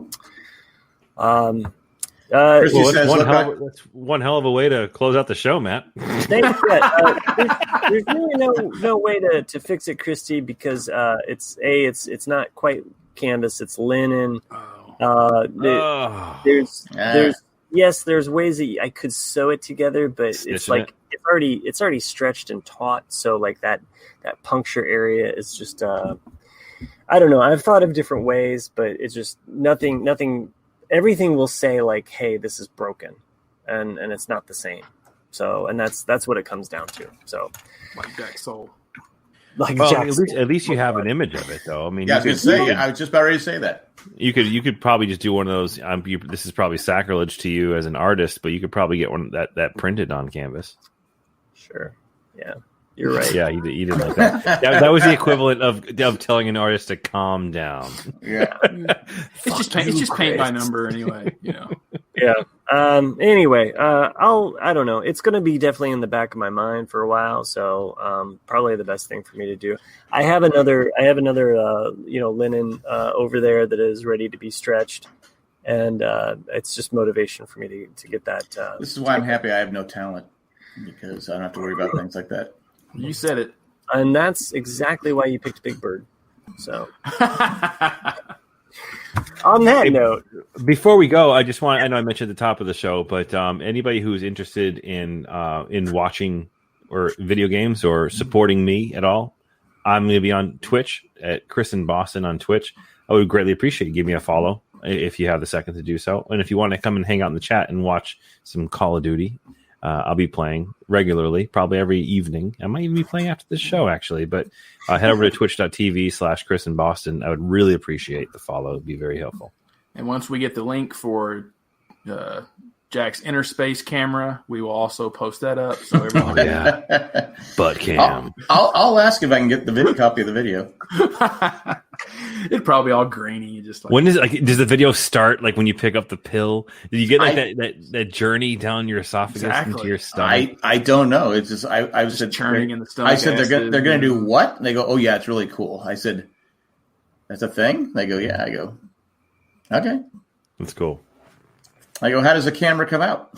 [SPEAKER 4] that's one hell of a way to close out the show, Matt.
[SPEAKER 2] Thanks. There's really no way to fix it, Christy, because it's not quite canvas, it's linen. There's ways that I could sew it together, but it's already stretched and taut. So like that puncture area is just I don't know. I've thought of different ways, but it's just nothing. Everything will say like, "Hey, this is broken," and it's not the same. So, and that's what it comes down to. So,
[SPEAKER 1] like Jack's soul.
[SPEAKER 4] At least you have an image of it, though. I mean,
[SPEAKER 3] I was just about ready to say that.
[SPEAKER 4] You could probably just do one of those. This is probably sacrilege to you as an artist, but you could probably get one that printed on canvas.
[SPEAKER 2] Sure. Yeah, you're right.
[SPEAKER 4] Yeah, you did like that. That was the equivalent of telling an artist to calm down.
[SPEAKER 3] Yeah,
[SPEAKER 1] it's just paint by number anyway.
[SPEAKER 2] Yeah. Anyway, I don't know. It's going to be definitely in the back of my mind for a while. So, probably the best thing for me to do. I have another linen, over there that is ready to be stretched. And, it's just motivation for me to get that.
[SPEAKER 3] This is why I'm happy I have no talent, because I don't have to worry about things like that.
[SPEAKER 1] You said it.
[SPEAKER 2] And that's exactly why you picked Big Bird. So. On that note,
[SPEAKER 4] before we go, I know I mentioned at the top of the show, but anybody who's interested in watching or video games or supporting me at all, I'm going to be on Twitch at Chris in Boston on Twitch. I would greatly appreciate you give me a follow if you have the second to do so. And if you want to come and hang out in the chat and watch some Call of Duty, I'll be playing regularly, probably every evening. I might even be playing after this show, actually. But head over to twitch.tv/Chris in Boston. I would really appreciate the follow. It would be very helpful.
[SPEAKER 1] And once we get the link for Jack's Interspace camera, we will also post that up. So everybody,
[SPEAKER 4] butt cam.
[SPEAKER 3] I'll ask if I can get the video copy of the video.
[SPEAKER 1] It'd probably be all grainy. Just like,
[SPEAKER 4] when does the video start? Like when you pick up the pill, do you get like that journey down your esophagus into your stomach?
[SPEAKER 3] I don't know. It's just I was just
[SPEAKER 1] churning in the stomach.
[SPEAKER 3] I said they're gonna do what? And they go, oh yeah, it's really cool. I said, that's a thing. They go, yeah. I go, okay,
[SPEAKER 4] that's cool.
[SPEAKER 3] I go, how does the camera come out?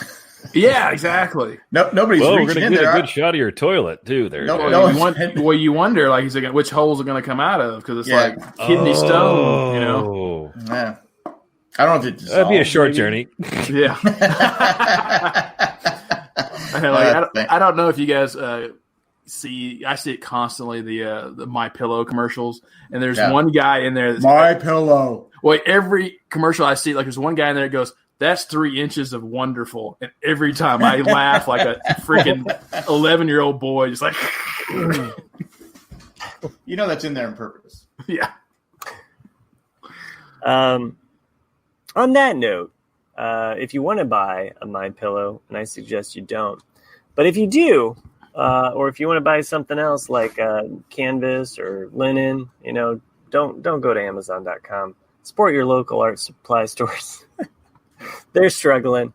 [SPEAKER 1] Yeah, exactly.
[SPEAKER 3] Nobody's
[SPEAKER 4] we're
[SPEAKER 3] reaching
[SPEAKER 4] gonna
[SPEAKER 3] in
[SPEAKER 4] get
[SPEAKER 3] there.
[SPEAKER 4] a good shot of your toilet too. There,
[SPEAKER 1] you wonder, like, which holes are going to come out of, because it's like kidney stone, you know.
[SPEAKER 3] Yeah. I don't know if
[SPEAKER 4] that'd be a short journey.
[SPEAKER 1] Yeah. I don't know if you guys see. I see it constantly. The My Pillow commercials, and there's one guy in there. That's
[SPEAKER 3] My Pillow.
[SPEAKER 1] Well, every commercial I see, like, there's one guy in there that goes, "That's 3 inches of wonderful." And every time I laugh like a freaking 11-year-old boy, just like,
[SPEAKER 3] you know, that's in there on purpose.
[SPEAKER 1] Yeah.
[SPEAKER 2] On that note, if you want to buy a My Pillow, and I suggest you don't, but if you do, or if you want to buy something else like canvas or linen, you know, don't go to Amazon.com. Support your local art supply stores. They're struggling.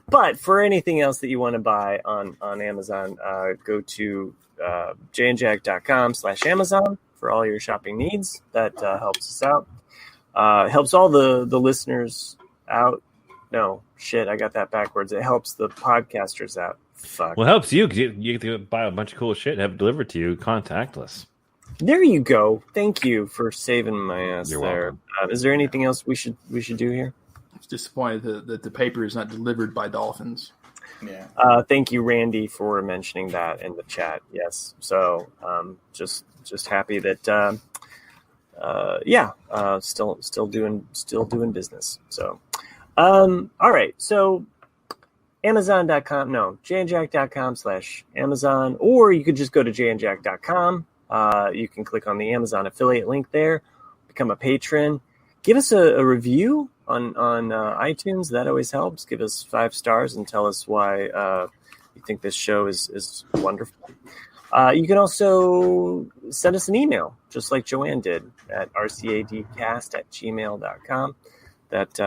[SPEAKER 2] But for anything else that you want to buy on Amazon, go to jandjack.com/Amazon for all your shopping needs. That helps us out. Helps all the listeners out. No, shit, I got that backwards. It helps the podcasters out. Fuck.
[SPEAKER 4] Well, it helps you because you get to buy a bunch of cool shit and have it delivered to you contactless.
[SPEAKER 2] There you go. Thank you for saving my ass.
[SPEAKER 4] You're
[SPEAKER 2] there. Is there anything else we should do here?
[SPEAKER 1] I was disappointed that the paper is not delivered by dolphins.
[SPEAKER 3] Yeah.
[SPEAKER 2] Thank you, Randy, for mentioning that in the chat. Yes. So just happy that still doing business. So all right. So Amazon.com, jandjack.com/Amazon, or you could just go to jandjack.com. You can click on the Amazon affiliate link there, become a patron, give us a review on iTunes. That always helps. Give us 5 stars and tell us why you think this show is wonderful. You can also send us an email, just like Joanne did, at RCADcast@gmail.com. That's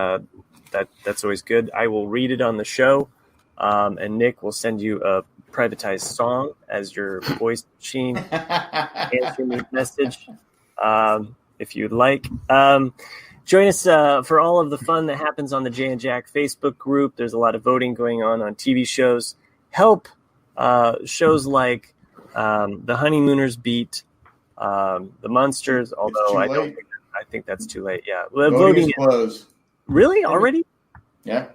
[SPEAKER 2] always good. I will read it on the show, and Nick will send you a privatized song as your voice machine answering message, if you'd like. Join us for all of the fun that happens on the Jay and Jack Facebook group. There's a lot of voting going on TV shows. Help shows like The Honeymooners beat The Monsters, although I think that's too late. Yeah,
[SPEAKER 3] voting is closed.
[SPEAKER 2] Really? Already?
[SPEAKER 3] Yeah,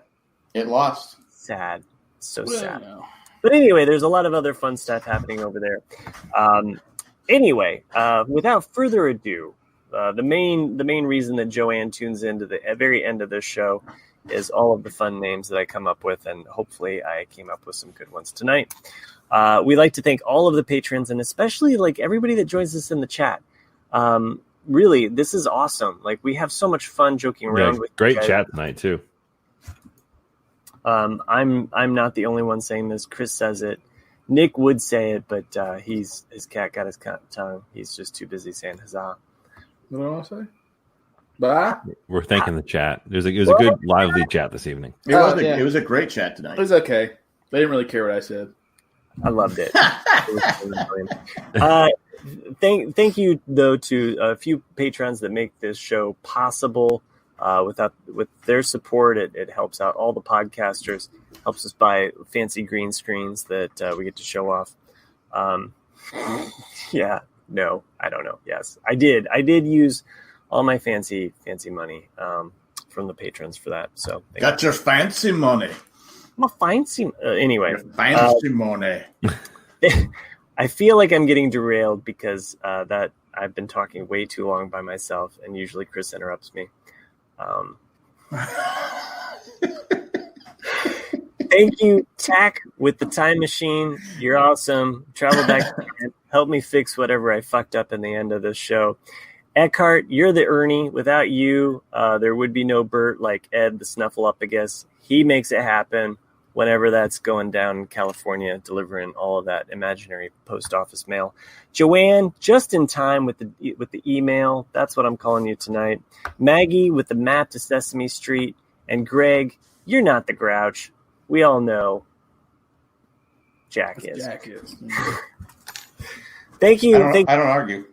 [SPEAKER 3] it lost.
[SPEAKER 2] Sad. So sad. No. But anyway, there's a lot of other fun stuff happening over there. Anyway, without further ado, the main reason that Joanne tunes into the very end of this show is all of the fun names that I come up with, and hopefully I came up with some good ones tonight. We like to thank all of the patrons, and especially like everybody that joins us in the chat. Really, this is awesome. Like, we have so much fun joking around with
[SPEAKER 4] great
[SPEAKER 2] you guys.
[SPEAKER 4] Chat tonight too.
[SPEAKER 2] I'm not the only one saying this. Chris says it. Nick would say it, but his cat got his tongue. He's just too busy saying huzzah.
[SPEAKER 1] What do I want to say? Bye.
[SPEAKER 4] We're thanking the chat. It was a good, lively chat this evening.
[SPEAKER 3] It was a great chat tonight.
[SPEAKER 1] It was okay. They didn't really care what I said.
[SPEAKER 2] I loved it. Thank you, though, to a few patrons that make this show possible. With their support, it helps out all the podcasters, helps us buy fancy green screens that we get to show off. Yeah, no, I don't know. Yes, I did use all my fancy money from the patrons for that. So
[SPEAKER 3] got your fancy money.
[SPEAKER 2] I'm a fancy anyway.
[SPEAKER 3] Fancy money.
[SPEAKER 2] I feel like I'm getting derailed because that I've been talking way too long by myself, and usually Chris interrupts me. Thank you, Tack, with the time machine. You're awesome. Travel back and help me fix whatever I fucked up in the end of this show. Eckhart, you're the Ernie. Without you, there would be no Bert, like Ed the Snuffleupagus. He makes it happen whenever that's going down in California, delivering all of that imaginary post office mail. Joanne, just in time with the email. That's what I'm calling you tonight. Maggie with the map to Sesame Street. And Greg, you're not the Grouch. We all know Jack is.
[SPEAKER 1] Jack is.
[SPEAKER 2] Thank you.
[SPEAKER 3] I don't argue.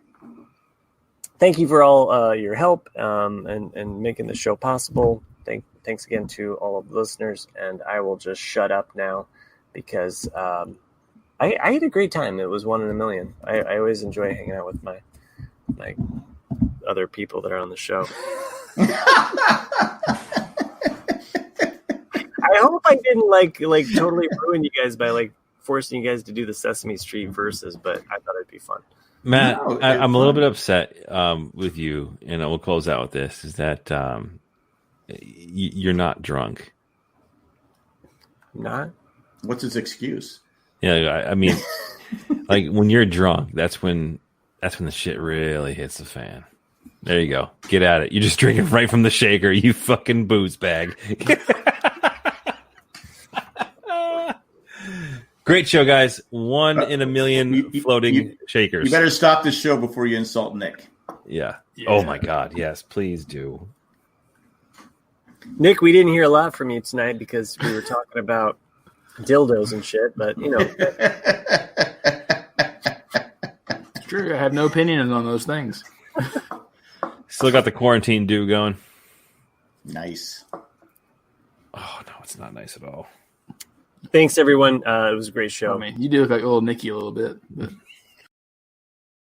[SPEAKER 2] Thank you for all your help and making the show possible. Thanks again to all of the listeners, and I will just shut up now because I had a great time. It was 1 in a million. I always enjoy hanging out with my other people that are on the show. I hope I didn't like totally ruin you guys by forcing you guys to do the Sesame Street Versus, but I thought it'd be fun.
[SPEAKER 4] Matt, I'm a little bit upset with you, and I will close out with this: is that you're not drunk.
[SPEAKER 2] I'm not.
[SPEAKER 3] What's his excuse?
[SPEAKER 4] Yeah, I mean, like when you're drunk, that's when the shit really hits the fan. There you go. Get at it. You're just drinking right from the shaker. You fucking booze bag. Great show, guys. 1 in a million floating shakers.
[SPEAKER 3] You better stop this show before you insult Nick.
[SPEAKER 4] Yeah. Oh, my God. Yes, please do.
[SPEAKER 2] Nick, we didn't hear a lot from you tonight because we were talking about dildos and shit, but, you know.
[SPEAKER 1] It's true. I have no opinion on those things.
[SPEAKER 4] Still got the quarantine dew going.
[SPEAKER 3] Nice.
[SPEAKER 4] Oh, no, it's not nice at all.
[SPEAKER 2] Thanks, everyone. It was a great show.
[SPEAKER 1] I mean, you do look like old Nicky a little bit. But